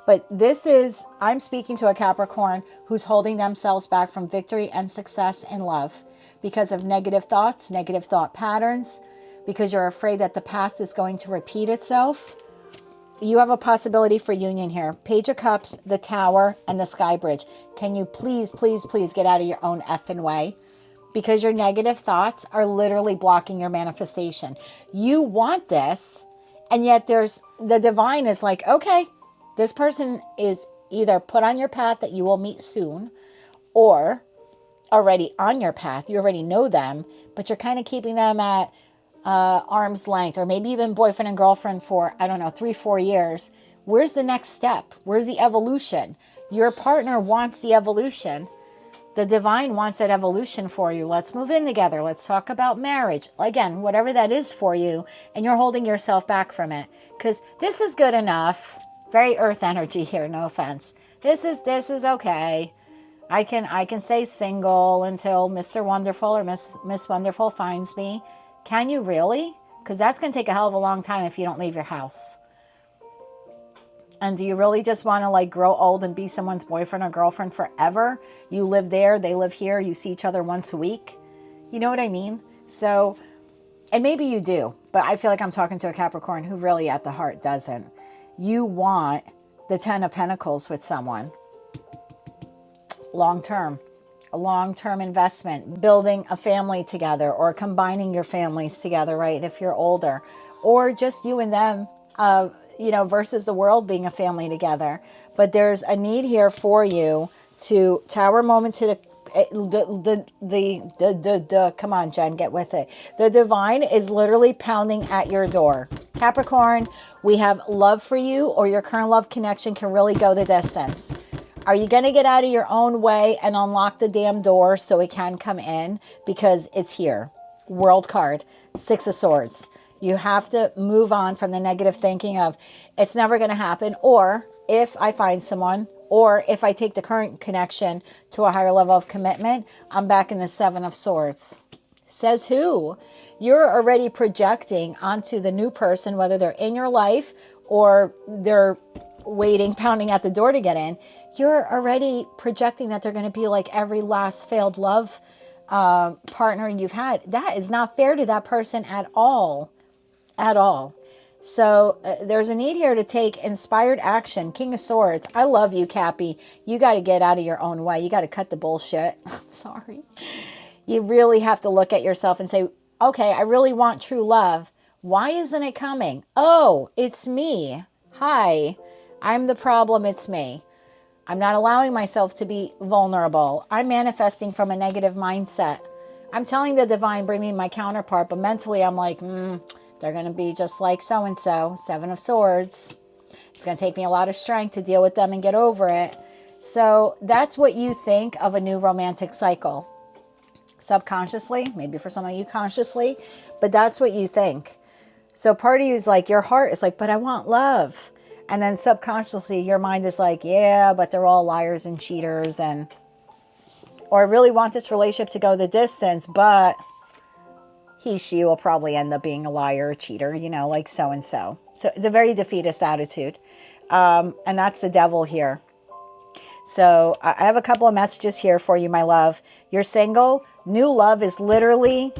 [SPEAKER 1] But this is, I'm speaking to a Capricorn who's holding themselves back from victory and success in love because of negative thoughts, negative thought patterns, because you're afraid that the past is going to repeat itself. You have a possibility for union here. Page of Cups, the Tower, and the Sky Bridge. Can you please, please, please get out of your own effing way? Because your negative thoughts are literally blocking your manifestation. You want this, and yet there's, the divine is like, okay, this person is either put on your path that you will meet soon, or already on your path. You already know them, but you're kind of keeping them at arm's length, or maybe you've been boyfriend and girlfriend for, I don't know, 3-4 years. Where's the next step? Where's the evolution? Your partner wants the evolution. The divine wants that evolution for you. Let's move in together. Let's talk about marriage. Again, whatever that is for you, and you're holding yourself back from it because this is good enough. Very earth energy here, no offense. This is okay. I can stay single until Mr. Wonderful or Miss Wonderful finds me. Can you really? Because that's going to take a hell of a long time if you don't leave your house. And do you really just want to like grow old and be someone's boyfriend or girlfriend forever? You live there, they live here, you see each other once a week. You know what I mean? So, and maybe you do, but I feel like I'm talking to a Capricorn who really at the heart doesn't. You want the 10 of Pentacles with someone. Long term. A long-term investment, building a family together or combining your families together, right? If you're older, or just you and them, versus the world being a family together. But there's a need here for you to Tower moment to the come on, Jen, get with it. The divine is literally pounding at your door. Capricorn, we have love for you, or your current love connection can really go the distance. Are you going to get out of your own way and unlock the damn door so it can come in? Because it's here. World card, 6 of Swords. You have to move on from the negative thinking of it's never going to happen, or if I find someone, or if I take the current connection to a higher level of commitment, I'm back in the 7 of Swords. Says who? You're already projecting onto the new person, whether they're in your life or they're waiting, pounding at the door to get in. You're already projecting that they're going to be like every last failed love partner you've had. That is not fair to that person at all. At all. So there's a need here to take inspired action. King of Swords. I love you, Cappy. You got to get out of your own way. You got to cut the bullshit. I'm sorry. You really have to look at yourself and say, okay, I really want true love. Why isn't it coming? Oh, it's me. Hi, I'm the problem. It's me. I'm not allowing myself to be vulnerable. I'm manifesting from a negative mindset. I'm telling the divine, bring me my counterpart, but mentally I'm like, they're going to be just like so-and-so, 7 of Swords. It's going to take me a lot of strength to deal with them and get over it. So that's what you think of a new romantic cycle. Subconsciously, maybe for some of you consciously, but that's what you think. So part of you is like, your heart is like, but I want love. And then subconsciously, your mind is like, yeah, but they're all liars and cheaters. Or I really want this relationship to go the distance, but she will probably end up being a liar or cheater, you know, like so-and-so. So it's a very defeatist attitude. And that's the devil here. So I have a couple of messages here for you, my love. You're single. New love is literally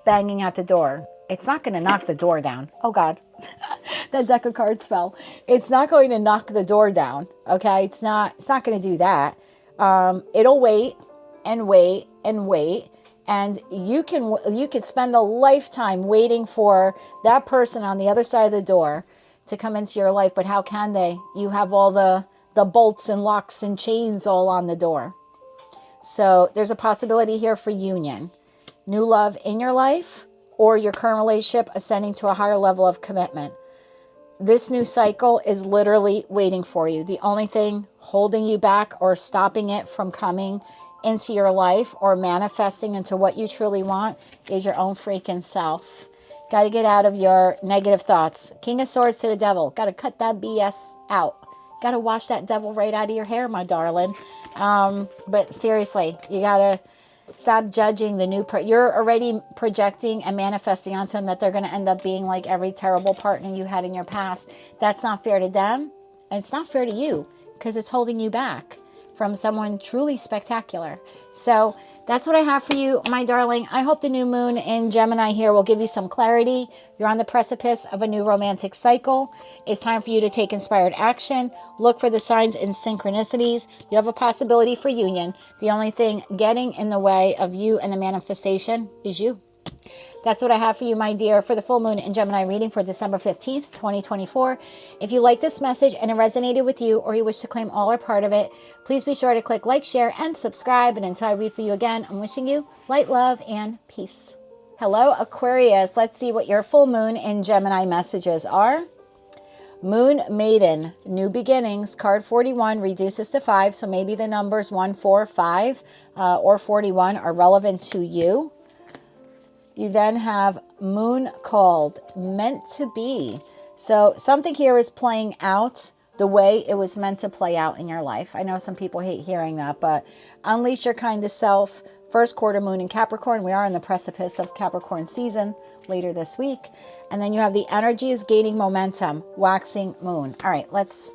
[SPEAKER 1] banging at the door. It's not going to knock the door down. Oh, God. That deck of cards fell. It's not going to knock the door down. Okay? It's not going to do that. It'll wait and wait and wait. And you can spend a lifetime waiting for that person on the other side of the door to come into your life. But how can they? You have all the bolts and locks and chains all on the door. So there's a possibility here for union. New love in your life, or your current relationship ascending to a higher level of commitment. This new cycle is literally waiting for you. The only thing holding you back or stopping it from coming into your life or manifesting into what you truly want is your own freaking self. Got to get out of your negative thoughts. King of Swords to the devil. Got to cut that BS out. Got to wash that devil right out of your hair, my darling. But seriously, you got to stop judging the new you're already projecting and manifesting onto them that they're going to end up being like every terrible partner you had in your past. That's not fair to them, and it's not fair to you because it's holding you back from someone truly spectacular. So that's what I have for you, my darling. I hope the new moon in Gemini here will give you some clarity. You're on the precipice of a new romantic cycle. It's time for you to take inspired action. Look for the signs and synchronicities. You have a possibility for union. The only thing getting in the way of you and the manifestation is you. That's what I have for you, my dear, for the full moon in Gemini reading for December 15th, 2024. If you like this message and it resonated with you, or you wish to claim all or part of it, please be sure to click like, share, and subscribe. And until I read for you again, I'm wishing you light, love, and peace. Hello, Aquarius. Let's see what your full moon in Gemini messages are. Moon Maiden, new beginnings. Card 41 reduces to 5, so maybe the numbers 1, 4, 5, or 41 are relevant to you. You then have Moon Called, meant to be. So something here is playing out the way it was meant to play out in your life. I know some people hate hearing that, but unleash your kindest self. First quarter moon in Capricorn. We are in the precipice of Capricorn season later this week. And then you have the energy is gaining momentum, waxing moon. All right, let's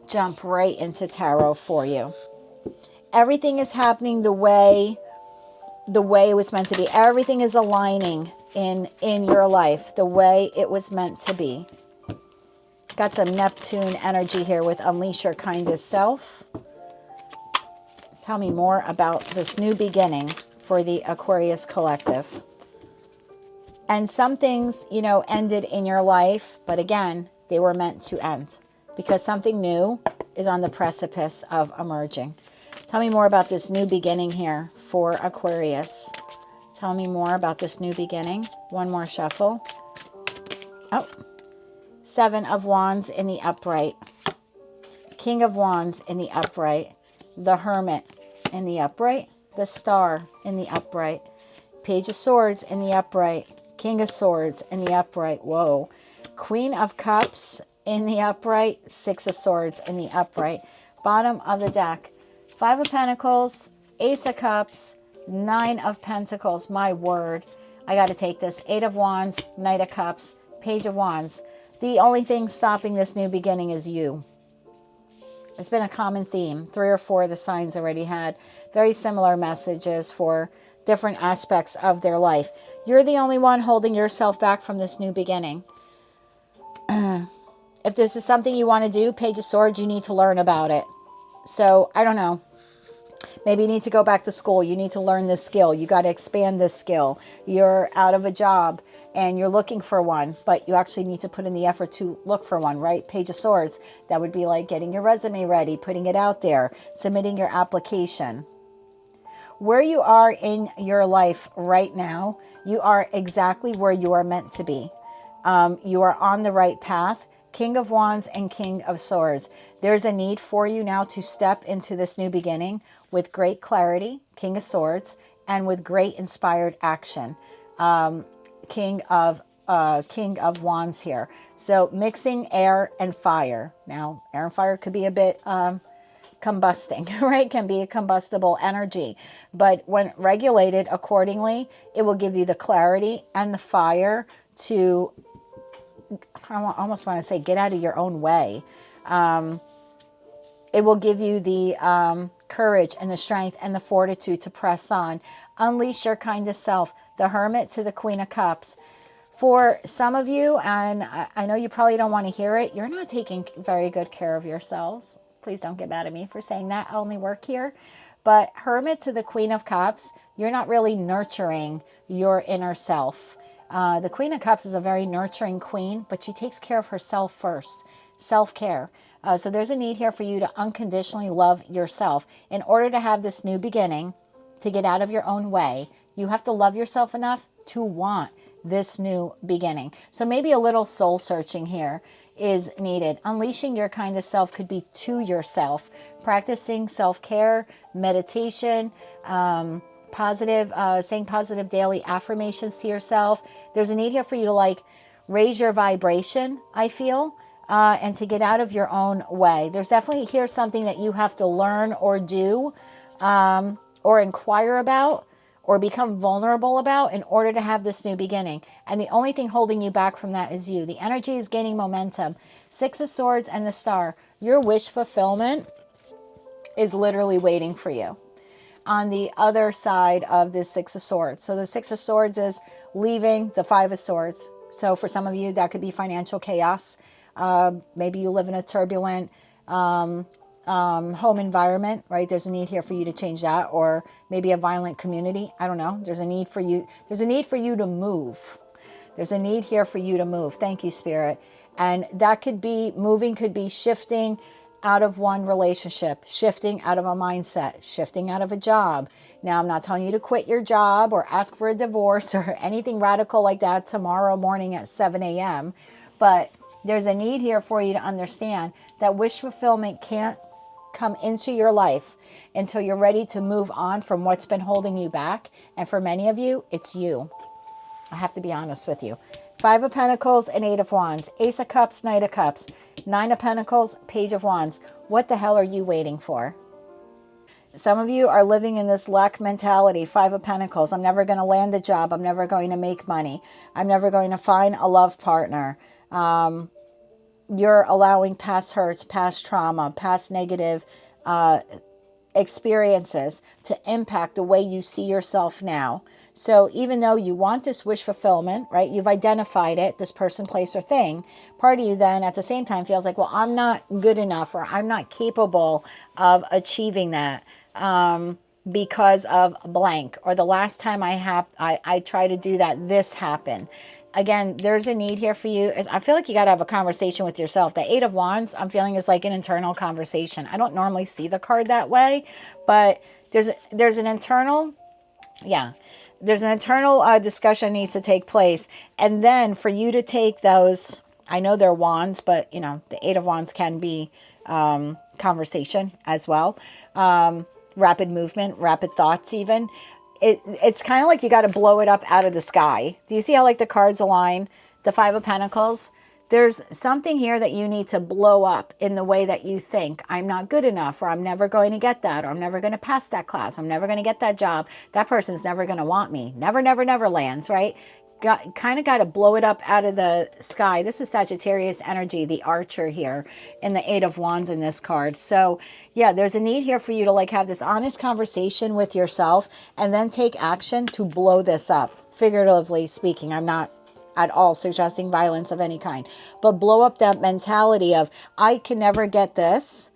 [SPEAKER 1] jump right into tarot for you. Everything is happening the way it was meant to be. Everything is aligning in your life the way it was meant to be. Got some Neptune energy here with unleash your kindest self. Tell me more about this new beginning for the Aquarius collective. And some things, you know, ended in your life, but again, they were meant to end because something new is on the precipice of emerging. Tell me more about this new beginning here for Aquarius. Tell me more about this new beginning. One more shuffle. Oh, 7 of Wands in the upright. King of Wands in the upright. The Hermit in the upright. The Star in the upright. Page of Swords in the upright. King of Swords in the upright. Whoa. Queen of Cups in the upright. 6 of Swords in the upright. Bottom of the deck. 5 of Pentacles. Ace of Cups. 9 of Pentacles. My word. I got to take this. 8 of Wands. Knight of Cups. Page of Wands. The only thing stopping this new beginning is you. It's been a common theme. 3 or 4 of the signs already had very similar messages for different aspects of their life. You're the only one holding yourself back from this new beginning. If this is something you want to do, Page of Swords, you need to learn about it. So, I don't know. Maybe you need to go back to school. You need to learn this skill. You got to expand this skill. You're out of a job and you're looking for one, but you actually need to put in the effort to look for one, right? Page of Swords, that would be like getting your resume ready, putting it out there, submitting your application. Where you are in your life right now, you are exactly where you are meant to be. You are on the right path. King of Wands and King of Swords. There's a need for you now to step into this new beginning with great clarity, King of Swords, and with great inspired action. King of Wands here. So mixing air and fire. Now, air and fire could be a bit combusting, right? Can be a combustible energy. But when regulated accordingly, it will give you the clarity and the fire to, I almost want to say, get out of your own way. It will give you the courage and the strength and the fortitude to press on. Unleash your kindest self. The Hermit to the Queen of Cups. For some of you, and I know you probably don't want to hear it, you're not taking very good care of yourselves. Please don't get mad at me for saying that. I only work here. But Hermit to the Queen of Cups, you're not really nurturing your inner self. The Queen of Cups is a very nurturing queen, but she takes care of herself first. Self-care. So there's a need here for you to unconditionally love yourself. In order to have this new beginning, to get out of your own way, you have to love yourself enough to want this new beginning. So maybe a little soul searching here is needed. Unleashing your kindest self could be to yourself. Practicing self-care, meditation, saying positive daily affirmations to yourself. There's a need here for you to raise your vibration, I feel, and to get out of your own way. There's definitely here something that you have to learn or do, or inquire about, or become vulnerable about in order to have this new beginning. And the only thing holding you back from that is you. The energy is gaining momentum. 6 of Swords and the Star. Your wish fulfillment is literally waiting for you on the other side of this 6 of Swords. So the 6 of Swords is leaving the 5 of Swords. So for some of you, that could be financial chaos. Maybe you live in a turbulent home environment, right? There's a need here for you to change that, or maybe a violent community. I don't know. There's a need for you. There's a need for you to move. There's a need here for you to move. Thank you, Spirit. And that could be moving, could be shifting out of one relationship, shifting out of a mindset, shifting out of a job. Now, I'm not telling you to quit your job or ask for a divorce or anything radical like that tomorrow morning at 7 a.m. But there's a need here for you to understand that wish fulfillment can't come into your life until you're ready to move on from what's been holding you back. And for many of you, it's you. I have to be honest with you. 5 of Pentacles and 8 of Wands. Ace of Cups, Knight of Cups. 9 of Pentacles, Page of Wands. What the hell are you waiting for? Some of you are living in this lack mentality. 5 of Pentacles. I'm never going to land a job. I'm never going to make money. I'm never going to find a love partner. You're allowing past hurts, past trauma, past negative experiences to impact the way you see yourself now. So even though you want this wish fulfillment, right, you've identified it, this person, place, or thing, part of you then at the same time feels like, well, I'm not good enough, or I'm not capable of achieving that because of blank, or the last time I tried to do that, this happened. Again, there's a need here for you. I feel like you got to have a conversation with yourself. The Eight of Wands, I'm feeling, is like an internal conversation. I don't normally see the card that way, but there's an internal, yeah, there's an internal discussion needs to take place. And then for you to take those, I know they're wands, but you know, the Eight of Wands can be conversation as well. Rapid movement, rapid thoughts even. It's kind of like you got to blow it up out of the sky. Do you see how like the cards align? The Five of Pentacles. There's something here that you need to blow up in the way that you think. I'm not good enough, or I'm never going to get that, or I'm never going to pass that class. I'm never going to get that job. That person's never going to want me. Never, never, never lands, right? Kind of got to blow it up out of the sky. This is Sagittarius energy, the archer here, in the Eight of Wands in this card. So yeah, there's a need here for you to like have this honest conversation with yourself and then take action to blow this up. Figuratively speaking, I'm not at all suggesting violence of any kind, but blow up that mentality of, I can never get this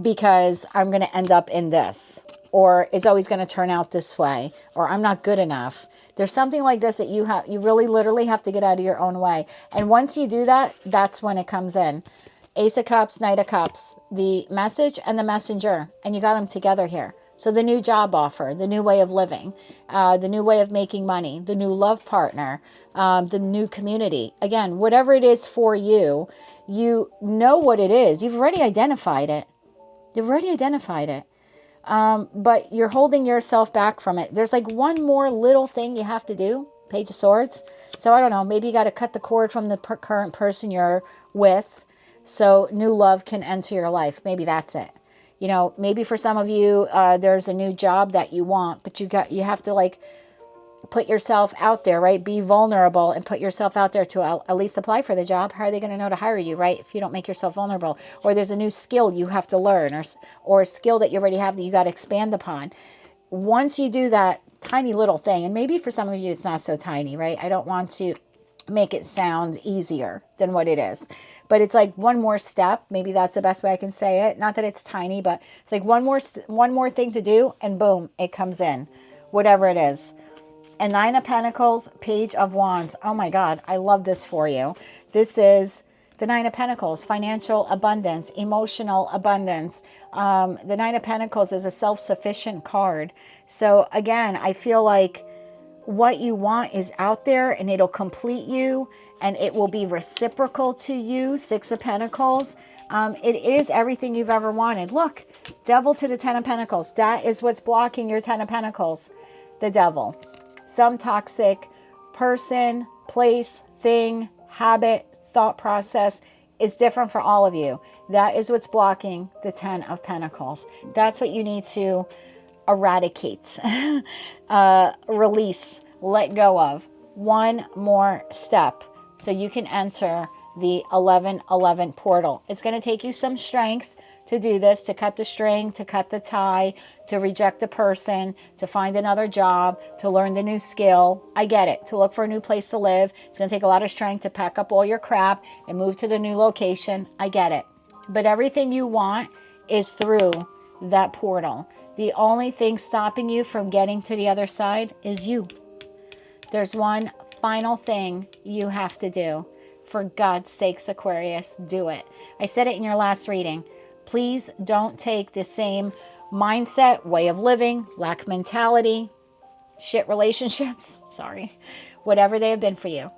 [SPEAKER 1] because I'm going to end up in this, or it's always going to turn out this way, or I'm not good enough. There's something like this that you really literally have to get out of your own way. And once you do that, that's when it comes in. Ace of Cups, Knight of Cups, the message and the messenger, and you got them together here. So the new job offer, the new way of living, the new way of making money, the new love partner, the new community. Again, whatever it is for you, you know what it is. You've already identified it. You've already identified it. But you're holding yourself back from it. There's like one more little thing you have to do. Page of Swords. So I don't know, maybe you got to cut the cord from the current person you're with so new love can enter your life. Maybe that's it. You know, maybe for some of you, there's a new job that you want, but you have to like put yourself out there, right? Be vulnerable and put yourself out there to at least apply for the job. How are they going to know to hire you, right? If you don't make yourself vulnerable, or there's a new skill you have to learn, or a skill that you already have that you got to expand upon. Once you do that tiny little thing, and maybe for some of you, it's not so tiny, right? I don't want to make it sound easier than what it is, but it's like one more step. Maybe that's the best way I can say it. Not that it's tiny, but it's like one more thing to do, and boom, it comes in, whatever it is. And Nine of Pentacles, Page of Wands. Oh my God, I love this for you. This is the Nine of Pentacles, financial abundance, emotional abundance. The Nine of Pentacles is a self-sufficient card. So again, I feel like what you want is out there and it'll complete you and it will be reciprocal to you. Six of Pentacles. It is everything you've ever wanted. Look, Devil to the Ten of Pentacles. That is what's blocking your Ten of Pentacles. The Devil. Some toxic person, place, thing, habit, thought process is different for all of you. That is what's blocking the Ten of Pentacles. That's what you need to eradicate, release, let go of. One more step so you can enter the 1111 portal. It's going to take you some strength to do this, to cut the string, to cut the tie, to reject the person, to find another job, to learn the new skill. I get it. To look for a new place to live. It's going to take a lot of strength to pack up all your crap and move to the new location. I get it. But everything you want is through that portal. The only thing stopping you from getting to the other side is you. There's one final thing you have to do. For God's sakes, Aquarius, do it. I said it in your last reading. Please don't take the same mindset, way of living, lack mentality, shit relationships, whatever they have been for you,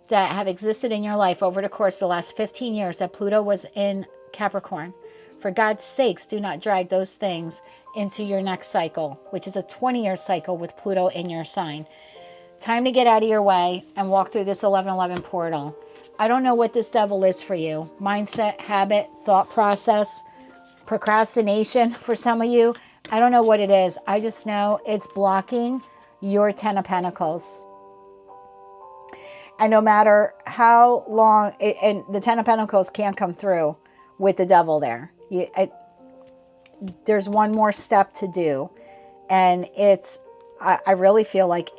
[SPEAKER 1] that have existed in your life over the course of the last 15 years that Pluto was in Capricorn. For God's sakes, do not drag those things into your next cycle, which is a 20-year cycle with Pluto in your sign. Time to get out of your way and walk through this 1111 portal. I don't know what this devil is for you. Mindset, habit, thought process, procrastination for some of you. I don't know what it is. I just know it's blocking your Ten of Pentacles. And no matter how long, and the Ten of Pentacles can't come through with the devil there. There's one more step to do. And it's, I really feel like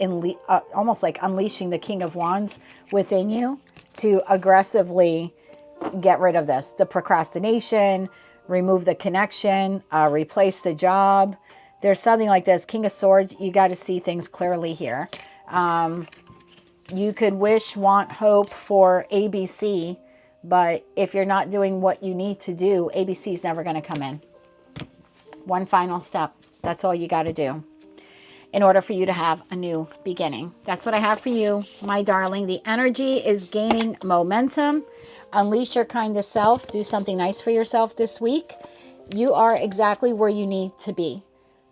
[SPEAKER 1] almost like unleashing the King of Wands within you to aggressively get rid of this. The procrastination, remove the connection, replace the job. There's something like this. King of Swords, you got to see things clearly here. You could wish, want, hope for ABC, but if you're not doing what you need to do, ABC is never going to come in. One final step. That's all you got to do in order for you to have a new beginning. That's what I have for you, my darling. The energy is gaining momentum. Unleash your kindest self. Do something nice for yourself this week. You are exactly where you need to be.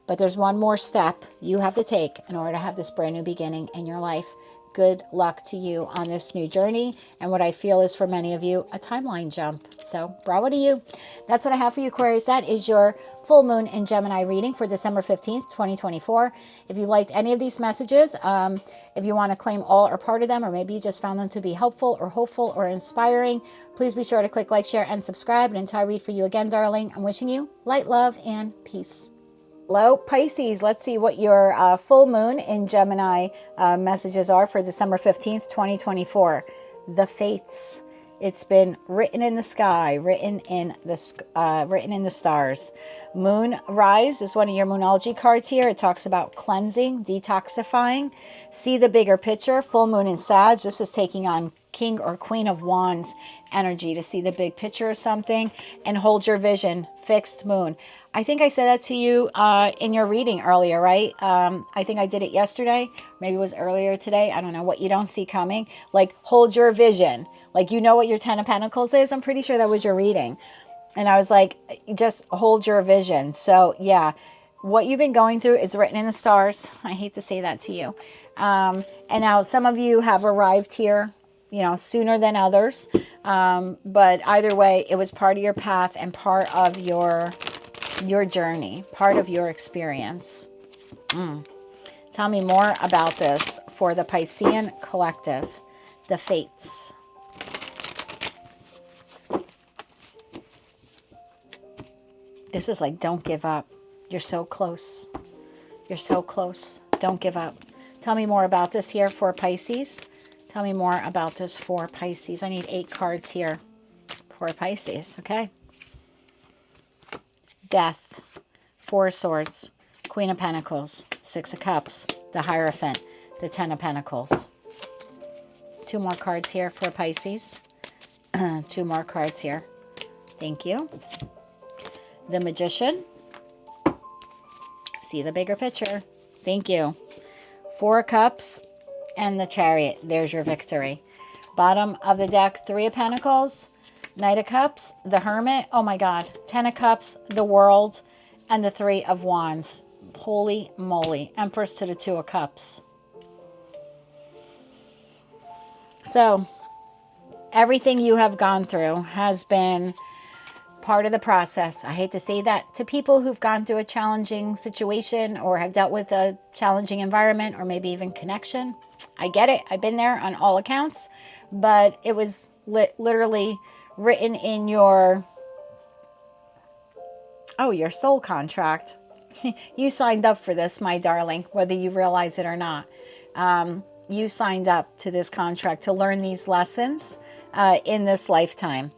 [SPEAKER 1] But there's one more step you have to take in order to have this brand new beginning in your life. Good luck to you on this new journey. And what I feel is for many of you, a timeline jump. So bravo to you. That's what I have for you, Aquarius. That is your full moon in Gemini reading for December 15th, 2024. If you liked any of these messages, if you want to claim all or part of them, or maybe you just found them to be helpful or hopeful or inspiring, please be sure to click like, share, and subscribe. And until I read for you again, darling, I'm wishing you light, love, and peace. Hello, Pisces. Let's see what your full moon in Gemini messages are for December 15th, 2024. The fates. It's been written in the sky, written in the stars. Moon rise is one of your Moonology cards here. It talks about cleansing, detoxifying. See the bigger picture. Full moon in Sag. This is taking on King or Queen of Wands energy to see the big picture of something and hold your vision. Fixed moon. I think I said that to you in your reading earlier, right? I think I did it yesterday. Maybe it was earlier today. I don't know. What you don't see coming. Like, hold your vision. Like, you know what your 10 of Pentacles is? I'm pretty sure that was your reading. And I was like, just hold your vision. So, yeah, what you've been going through is written in the stars. I hate to say that to you. And now some of you have arrived here, you know, sooner than others. But either way, it was part of your path and part of your journey, part of your experience. Tell me more about this for the Piscean collective, the fates. This is like, don't give up. You're so close. You're so close. Don't give up. Tell me more about this here for Pisces. Tell me more about this for Pisces. I need 8 cards here for Pisces, okay? Death, 4 of Swords, Queen of Pentacles, 6 of Cups, the Hierophant, the 10 of Pentacles. 2 more cards here for Pisces. 2 more cards here. Thank you. The Magician. See the bigger picture. Thank you. 4 of Cups and the Chariot. There's your victory. Bottom of the deck, 3 of Pentacles, Knight of Cups, the Hermit. Oh my God. 10 of Cups, the World, and the 3 of Wands. Holy moly. Empress to the 2 of Cups. So, everything you have gone through has been part of the process. I hate to say that to people who've gone through a challenging situation or have dealt with a challenging environment or maybe even connection. I get it. I've been there on all accounts, but it was literally written in your soul contract. You signed up for this, my darling, whether you realize it or not. You signed up to this contract to learn these lessons in this lifetime.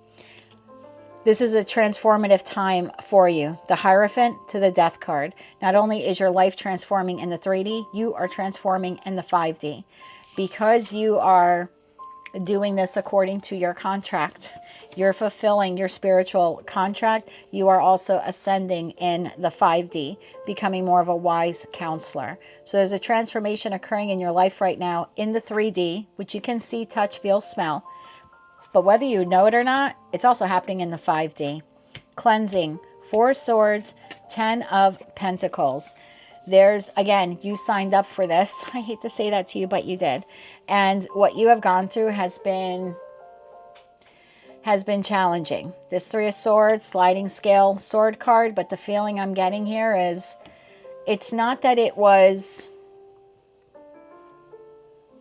[SPEAKER 1] This is a transformative time for you. The Hierophant to the Death card. Not only is your life transforming in the 3D, you are transforming in the 5D. Because you are doing this according to your contract, you're fulfilling your spiritual contract, you are also ascending in the 5D, becoming more of a wise counselor. So there's a transformation occurring in your life right now in the 3D, which you can see, touch, feel, smell. But whether you know it or not, it's also happening in the 5D. Cleansing, 4 swords, 10 of pentacles. There's, again, you signed up for this. I hate to say that to you, but you did. And what you have gone through has been challenging. This 3 of swords, sliding scale sword card, but the feeling I'm getting here is it's not that it was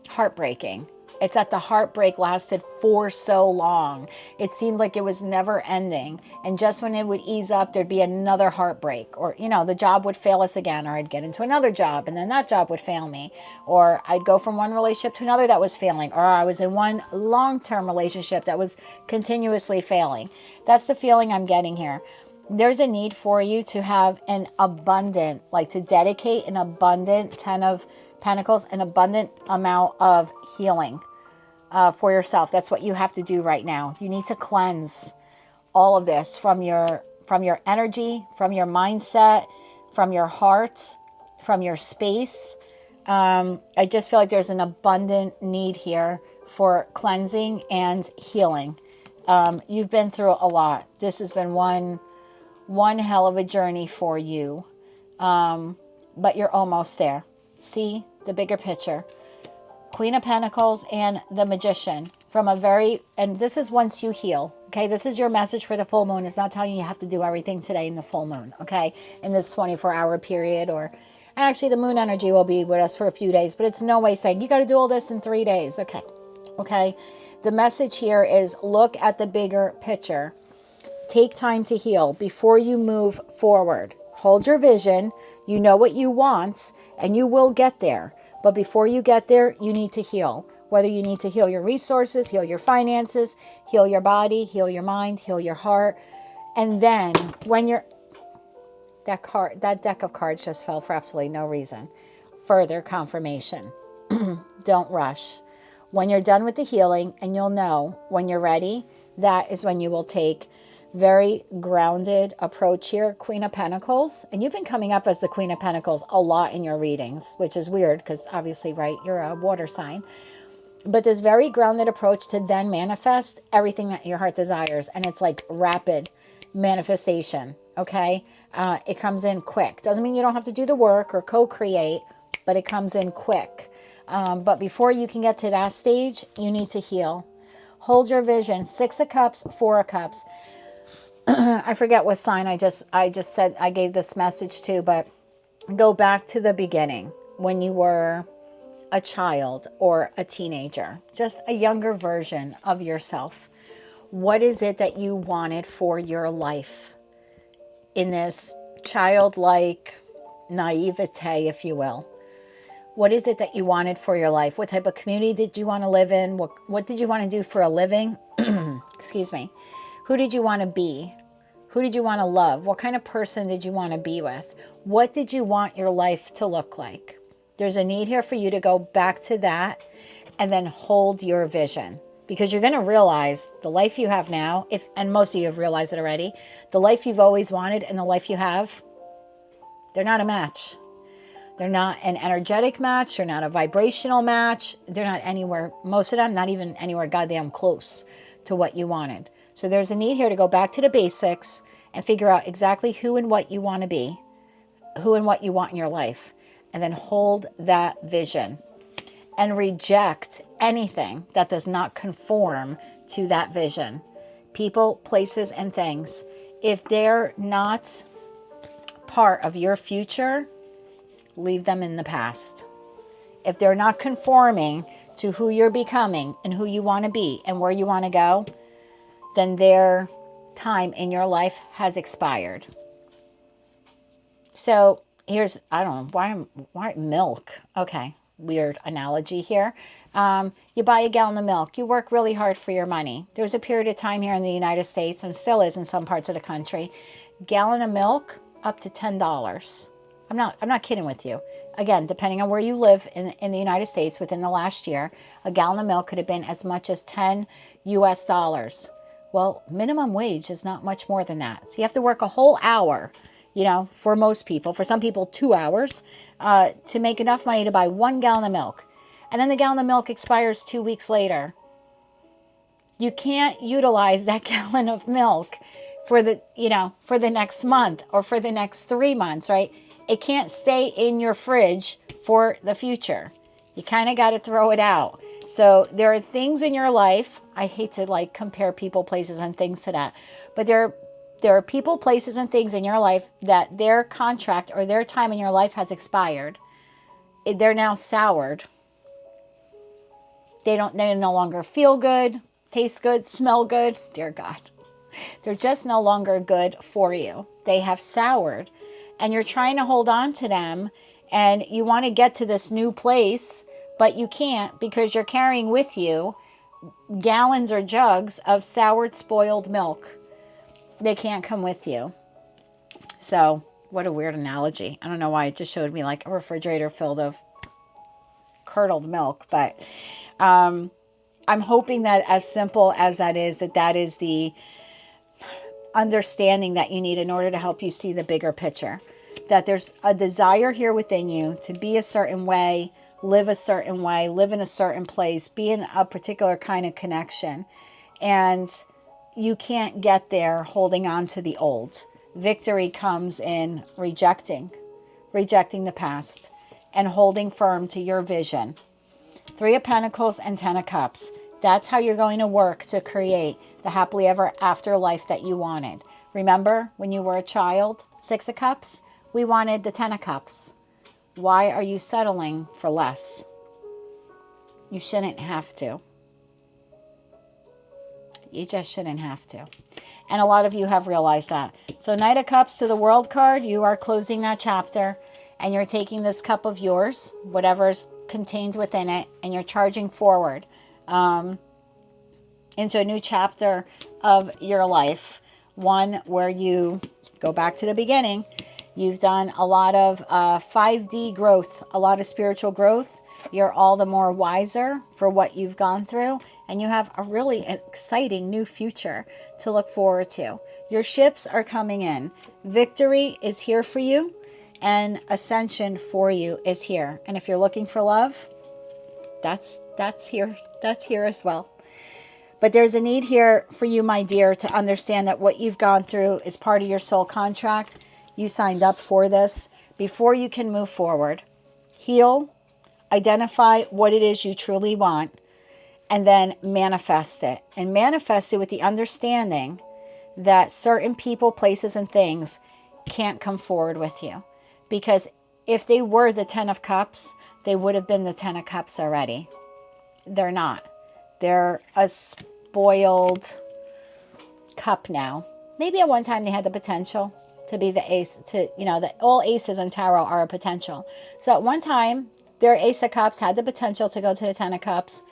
[SPEAKER 1] heartbreaking. It's that the heartbreak lasted for so long. It seemed like it was never ending. And just when it would ease up, there'd be another heartbreak. Or, you know, the job would fail us again. Or I'd get into another job and then that job would fail me. Or I'd go from one relationship to another that was failing. Or I was in one long-term relationship that was continuously failing. That's the feeling I'm getting here. There's a need for you to have an abundant, like to dedicate an abundant 10 of Pentacles, an abundant amount of healing for yourself. That's what you have to do right now. You need to cleanse all of this from your energy, from your mindset, from your heart, from your space. I just feel like there's an abundant need here for cleansing and healing. You've been through a lot. This has been one hell of a journey for you. But you're almost there. See the bigger picture. Queen of Pentacles and the Magician from and this is once you heal. Okay, this is your message for the full moon. It's not telling you have to do everything today in the full moon. Okay, in this 24-hour period, and actually the moon energy will be with us for a few days, but it's no way saying you got to do all this in 3 days. Okay. The message here is look at the bigger picture. Take time to heal before you move forward. Hold your vision. You know what you want, and you will get there. But before you get there, you need to heal. Whether you need to heal your resources, heal your finances, heal your body, heal your mind, heal your heart. And then when that deck of cards just fell for absolutely no reason. Further confirmation. Don't rush. When you're done with the healing, and you'll know when you're ready, that is when you will take very grounded approach here. Queen of Pentacles. And you've been coming up as the Queen of Pentacles a lot in your readings, which is weird because obviously, right, you're a water sign. But this very grounded approach to then manifest everything that your heart desires. And it's like rapid manifestation, okay? It comes in quick. Doesn't mean you don't have to do the work or co-create, but it comes in quick. But before you can get to that stage, you need to heal. Hold your vision. 6 of Cups, 4 of Cups. I forget what sign I just said I gave this message to, but go back to the beginning when you were a child or a teenager, just a younger version of yourself. What is it that you wanted for your life in this childlike naivete, if you will? What is it that you wanted for your life? What type of community did you want to live in? What did you want to do for a living? Excuse me. Who did you want to be? Who did you want to love? What kind of person did you want to be with? What did you want your life to look like? There's a need here for you to go back to that and then hold your vision, because you're going to realize the life you have now, and most of you have realized it already, the life you've always wanted and the life you have, they're not a match. They're not an energetic match. They're not a vibrational match. They're not anywhere, most of them, not even anywhere goddamn close to what you wanted. So there's a need here to go back to the basics and figure out exactly who and what you want to be, who and what you want in your life, and then hold that vision and reject anything that does not conform to that vision. People, places, and things. If they're not part of your future, leave them in the past. If they're not conforming to who you're becoming and who you want to be and where you want to go, then their time in your life has expired. So here's, I don't know, why milk? Okay, weird analogy here. You buy a gallon of milk. You work really hard for your money. There's a period of time here in the United States, and still is in some parts of the country, gallon of milk up to $10. I'm not kidding with you. Again, depending on where you live in the United States within the last year, a gallon of milk could have been as much as $10 US. Well, minimum wage is not much more than that. So you have to work a whole hour, for most people, for some people 2 hours, to make enough money to buy 1 gallon of milk. And then the gallon of milk expires 2 weeks later. You can't utilize that gallon of milk for the next month or for the next 3 months, right? It can't stay in your fridge for the future. You kind of got to throw it out. So there are things in your life, I hate to compare people, places, and things to that, but there are people, places, and things in your life that their contract or their time in your life has expired. They're now soured. They no longer feel good, taste good, smell good. Dear God. They're just no longer good for you. They have soured. And you're trying to hold on to them, and you want to get to this new place, but you can't because you're carrying with you gallons or jugs of soured, spoiled milk. They can't come with you. So, what a weird analogy. I don't know why it just showed me like a refrigerator filled of curdled milk. But I'm hoping that, as simple as that is the understanding that you need in order to help you see the bigger picture. That there's a desire here within you to be a certain way, live a certain way, live in a certain place, be in a particular kind of connection. And you can't get there holding on to the old. Victory comes in rejecting the past and holding firm to your vision. 3 of Pentacles and 10 of Cups. That's how you're going to work to create the happily ever after life that you wanted. Remember when you were a child, 6 of Cups? We wanted the 10 of Cups. Why are you settling for less? You shouldn't have to. You just shouldn't have to. And a lot of you have realized that. So Knight of Cups to the World card, you are closing that chapter and you're taking this cup of yours, whatever's contained within it, and you're charging forward into a new chapter of your life. One where you go back to the beginning. You've done a lot of 5D growth, a lot of spiritual growth. You're all the more wiser for what you've gone through. And you have a really exciting new future to look forward to. Your ships are coming in. Victory is here for you. And ascension for you is here. And if you're looking for love, that's here. That's here as well. But there's a need here for you, my dear, to understand that what you've gone through is part of your soul contract. You signed up for this. Before you can move forward, heal, identify what it is you truly want, and then manifest it. And manifest it with the understanding that certain people, places, and things can't come forward with you. Because if they were the 10 of Cups, they would have been the 10 of Cups already. They're not. They're a spoiled cup now. Maybe at one time they had the potential to be the ace, that all aces in tarot are a potential. So at one time, their Ace of Cups had the potential to go to the 10 of Cups,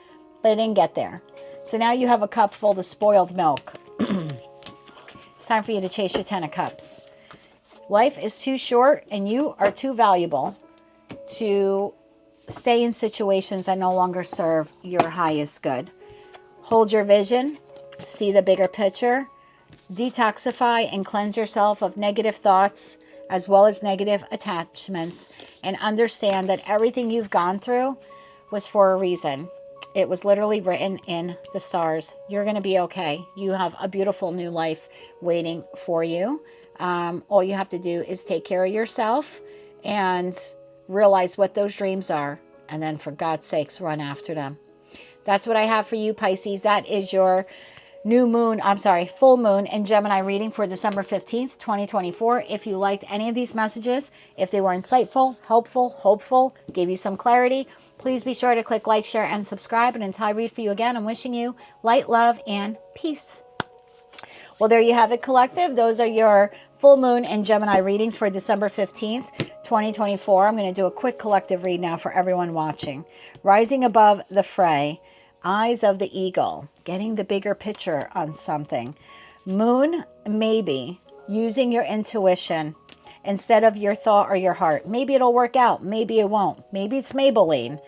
[SPEAKER 1] but it didn't get there. So now you have a cup full of spoiled milk. It's time for you to chase your 10 of Cups. Life is too short and you are too valuable to stay in situations that no longer serve your highest good. Hold your vision, see the bigger picture, detoxify and cleanse yourself of negative thoughts as well as negative attachments, and understand that everything you've gone through was for a reason. It was literally written in the stars. You're going to be okay. You have a beautiful new life waiting for you. All you have to do is take care of yourself and realize what those dreams are. And then for God's sakes, run after them. That's what I have for you, Pisces. That is your full moon in Gemini reading for December 15th, 2024. If you liked any of these messages, if they were insightful, helpful, hopeful, gave you some clarity, please be sure to click like, share, and subscribe. And until I read for you again, I'm wishing you light, love, and peace. Well, there you have it, collective. Those are your full moon and Gemini readings for December 15th, 2024. I'm going to do a quick collective read now for everyone watching. Rising above the fray, eyes of the eagle, getting the bigger picture on something. Moon, maybe using your intuition instead of your thought or your heart. Maybe it'll work out. Maybe it won't. Maybe it's Maybelline.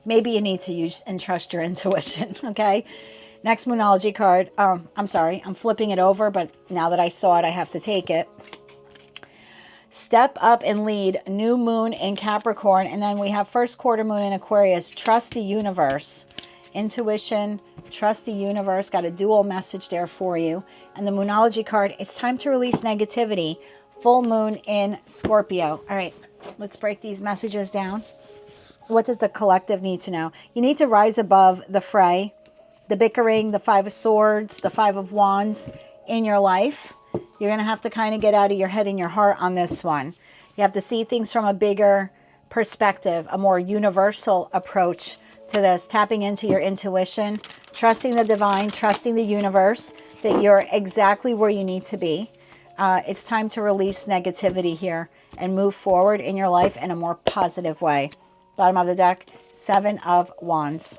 [SPEAKER 1] Maybe you need to use and trust your intuition. Okay. Next Moonology card. I'm sorry. I'm flipping it over, but now that I saw it, I have to take it. Step up and lead. New moon in Capricorn. And then we have first quarter moon in Aquarius. Trust the universe. Intuition. Trust the universe. Got a dual message there for you. And the Moonology card. It's time to release negativity. Full moon in Scorpio. All right. Let's break these messages down. What does the collective need to know? You need to rise above the fray. The bickering, the 5 of Swords, the 5 of Wands in your life. You're going to have to kind of get out of your head and your heart on this one. You have to see things from a bigger perspective, a more universal approach to this. Tapping into your intuition, trusting the divine, trusting the universe, that you're exactly where you need to be. It's time to release negativity here and move forward in your life in a more positive way. Bottom of the deck, 7 of Wands.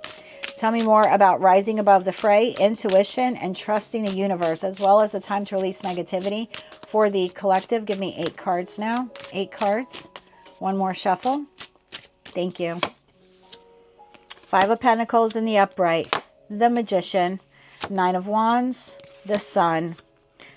[SPEAKER 1] Tell me more about rising above the fray, intuition, and trusting the universe, as well as the time to release negativity. For the collective, give me 8 cards now. 8 cards. One more shuffle. Thank you. Five of Pentacles in the upright, the Magician, Nine of Wands, the Sun,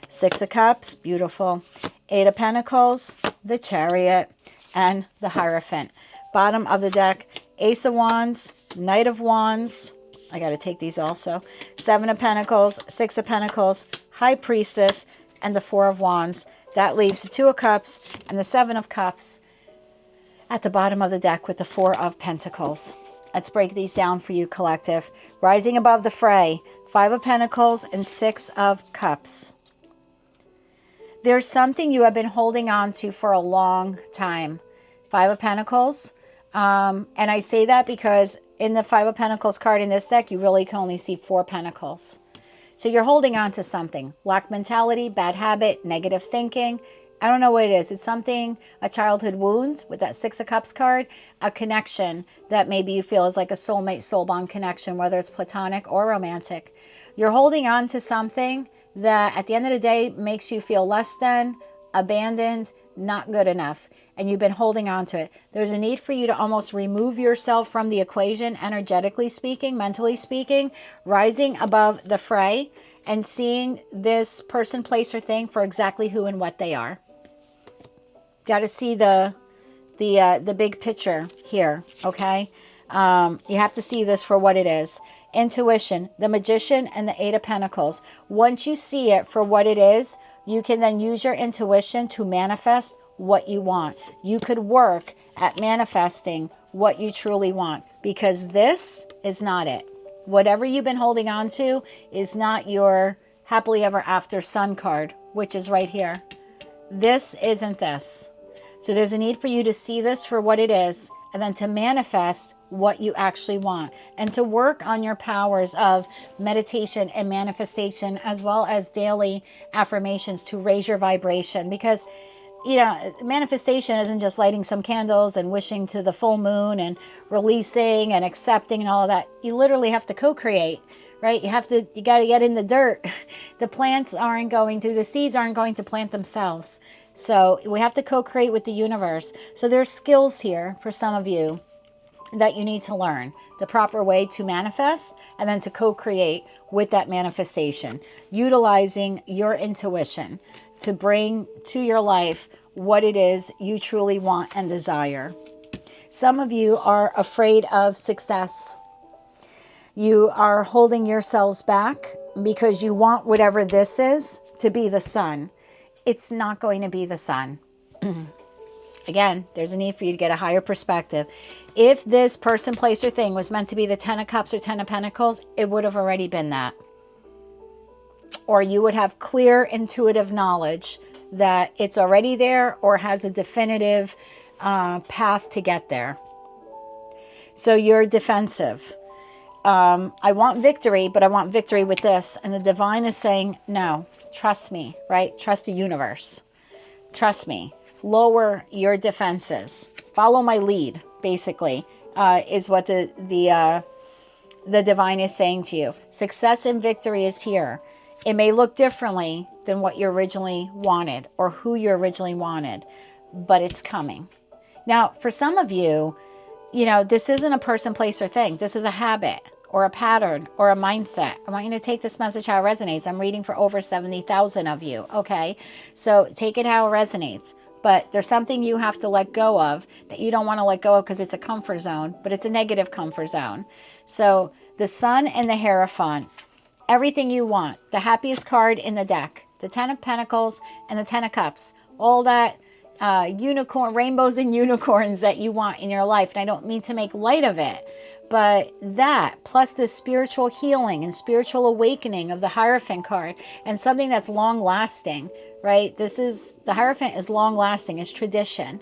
[SPEAKER 1] Six of Cups, beautiful, Eight of Pentacles, the Chariot, and the Hierophant. Bottom of the deck, Ace of Wands, Knight of Wands, I got to take these also, Seven of Pentacles, Six of Pentacles, High Priestess, and the Four of Wands. That leaves the Two of Cups and the Seven of Cups at the bottom of the deck with the Four of Pentacles. Let's break these down for you, collective. Rising above the fray, Five of Pentacles and Six of Cups. There's something you have been holding on to for a long time. Five of Pentacles. And I say that because in the Five of Pentacles card in this deck, you really can only see Four Pentacles. So you're holding on to something. Lack mentality, bad habit, negative thinking. I don't know what it is. It's something, a childhood wound with that Six of Cups card, a connection that maybe you feel is like a soulmate, soul bond connection, whether it's platonic or romantic. You're holding on to something that at the end of the day makes you feel less than, abandoned, not good enough. And you've been holding on to it. There's a need for you to almost remove yourself from the equation, energetically speaking, mentally speaking, rising above the fray and seeing this person, place, or thing for exactly who and what they are. Got to see the big picture here, okay? You have to see this for what it is. Intuition, the Magician, and the Eight of Pentacles. Once you see it for what it is, you can then use your intuition to manifest what you want. You could work at manifesting what you truly want, because this is not it. Whatever you've been holding on to is not your happily ever after sun card, which is right here. This isn't this. So there's a need for you to see this for what it is, and then to manifest what you actually want, and to work on your powers of meditation and manifestation, as well as daily affirmations to raise your vibration. Because, you know, manifestation isn't just lighting some candles and wishing to the full moon and releasing and accepting and all of that. You literally have to co-create, right? You got to get in the dirt. The plants aren't going to, the seeds aren't going to plant themselves. So we have to co-create with the universe. So there's skills here for some of you that you need to learn the proper way to manifest, and then to co-create with that manifestation, utilizing your intuition to bring to your life what it is you truly want and desire. Some of you are afraid of success. You are holding yourselves back because you want whatever this is to be the sun. It's not going to be the sun. Again, there's a need for you to get a higher perspective. If this person, place, or thing was meant to be the Ten of Cups or Ten of Pentacles, it would have already been that. Or you would have clear intuitive knowledge that it's already there, or has a definitive path to get there. So you're defensive. I want victory, but I want victory with this. And the divine is saying, no, trust me, right? Trust the universe. Trust me. Lower your defenses. Follow my lead, basically, is what the divine is saying to you. Success and victory is here. It may look differently than what you originally wanted or who you originally wanted, but it's coming. Now, for some of you, you know, this isn't a person, place, or thing. This is a habit or a pattern or a mindset. I want you to take this message how it resonates. I'm reading for over 70,000 of you, okay? So take it how it resonates. But there's something you have to let go of that you don't want to let go of because it's a comfort zone, but it's a negative comfort zone. So the Sun and the Hierophant, everything you want, the happiest card in the deck, the Ten of Pentacles and the Ten of Cups, all that unicorn, rainbows and unicorns that you want in your life. And I don't mean to make light of it, but that plus the spiritual healing and spiritual awakening of the Hierophant card, and something that's long lasting, right? The Hierophant is long lasting, it's tradition.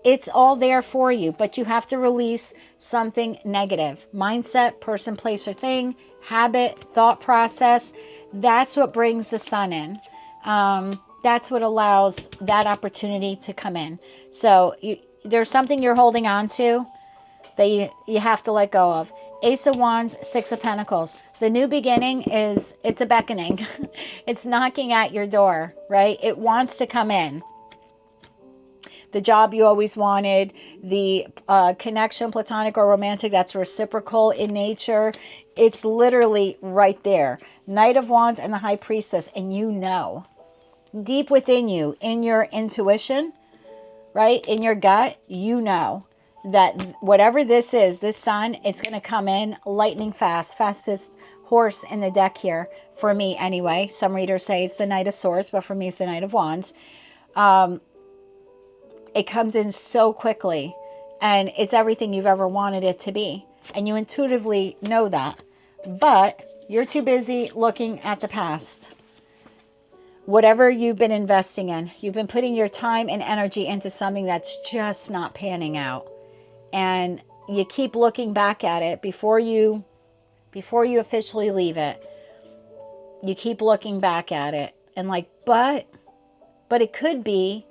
[SPEAKER 1] It's all there for you, but you have to release something negative. Mindset, person, place, or thing, habit, thought process. That's what brings the Sun in. That's what allows that opportunity to come in. So there's something you're holding on to that you have to let go of. Ace of Wands, Six of Pentacles. The new beginning it's a beckoning. It's knocking at your door, right? It wants to come in. the job you always wanted, the connection, platonic or romantic, that's reciprocal in nature. It's literally right there. Knight of Wands and the High Priestess. And you know, deep within you, in your intuition, right, in your gut, you know that whatever this is, this sun, it's going to come in lightning fast, fastest horse in the deck here, for me anyway. Some readers say it's the Knight of Swords, but for me it's the Knight of Wands. It comes in so quickly, and it's everything you've ever wanted it to be, and you intuitively know that, but you're too busy looking at the past. Whatever you've been investing in, you've been putting your time and energy into something that's just not panning out, and you keep looking back at it before you officially leave it. You keep looking back at it and like, but it could be,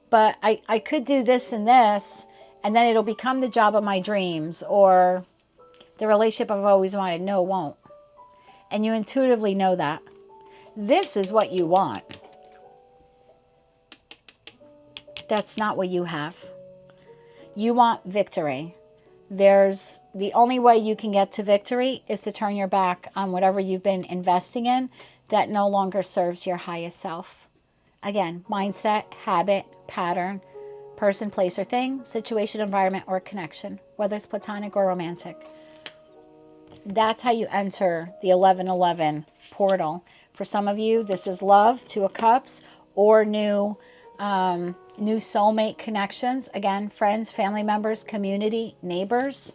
[SPEAKER 1] but I could do this and this, and then it'll become the job of my dreams or the relationship I've always wanted. No, it won't. And you intuitively know that. This is what you want. That's not what you have. You want victory. The only way you can get to victory is to turn your back on whatever you've been investing in that no longer serves your highest self. Again, mindset, habit, pattern, person, place, or thing, situation, environment, or connection, whether it's platonic or romantic. That's how you enter the 1111 portal. For some of you, this is love, Two of Cups, or new soulmate connections. Again, friends, family members, community, neighbors.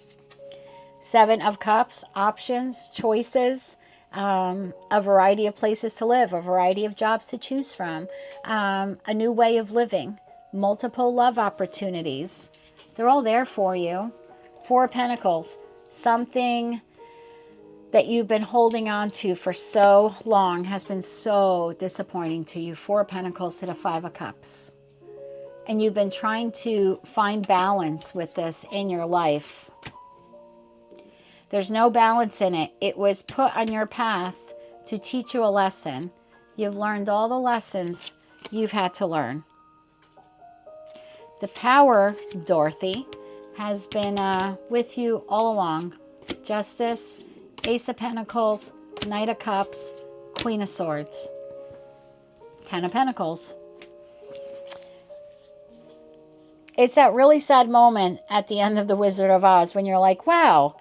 [SPEAKER 1] Seven of Cups, options, choices, a variety of places to live, a variety of jobs to choose from, a new way of living, multiple love opportunities. They're all there for you. Four of Pentacles, something that you've been holding on to for so long has been so disappointing to you. Four of Pentacles to the Five of Cups. And you've been trying to find balance with this in your life. There's no balance in it. It was put on your path to teach you a lesson. You've learned all the lessons you've had to learn. The Power, Dorothy, has been with you all along. Justice, Ace of Pentacles, Knight of Cups, Queen of Swords, Ten of Pentacles. It's that really sad moment at the end of The Wizard of Oz when you're like, wow,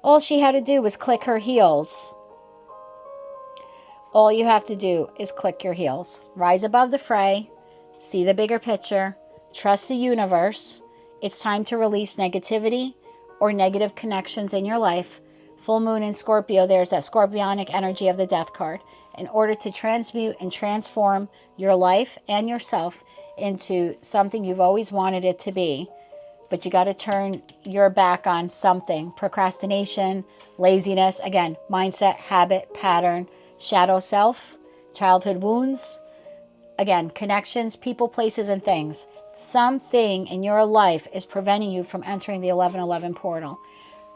[SPEAKER 1] all she had to do was click her heels. All you have to do is click your heels. Rise above the fray. See the bigger picture. Trust the universe. It's time to release negativity or negative connections in your life. Full moon in Scorpio, there's that scorpionic energy of the death card. In order to transmute and transform your life and yourself into something you've always wanted it to be. But you got to turn your back on something. Procrastination, laziness, again, mindset, habit, pattern, shadow self, childhood wounds, again, connections, people, places, and things. Something in your life is preventing you from entering the 1111 portal.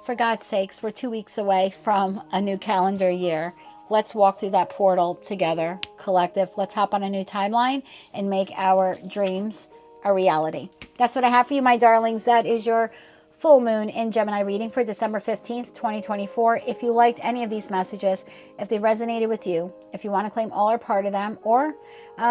[SPEAKER 1] For God's sakes, we're 2 weeks away from a new calendar year. Let's walk through that portal together, collective. Let's hop on a new timeline and make our dreams a reality. That's what I have for you, my darlings. That is your full moon in Gemini reading for December 15th, 2024. If you liked any of these messages, if they resonated with you, if you want to claim all or part of them, or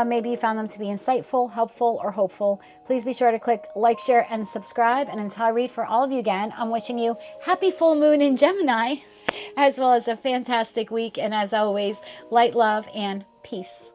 [SPEAKER 1] maybe you found them to be insightful, helpful, or hopeful, please be sure to click like, share, and subscribe. And until I read for all of you again, I'm wishing you happy full moon in Gemini, as well as a fantastic week. And as always, light, love, and peace.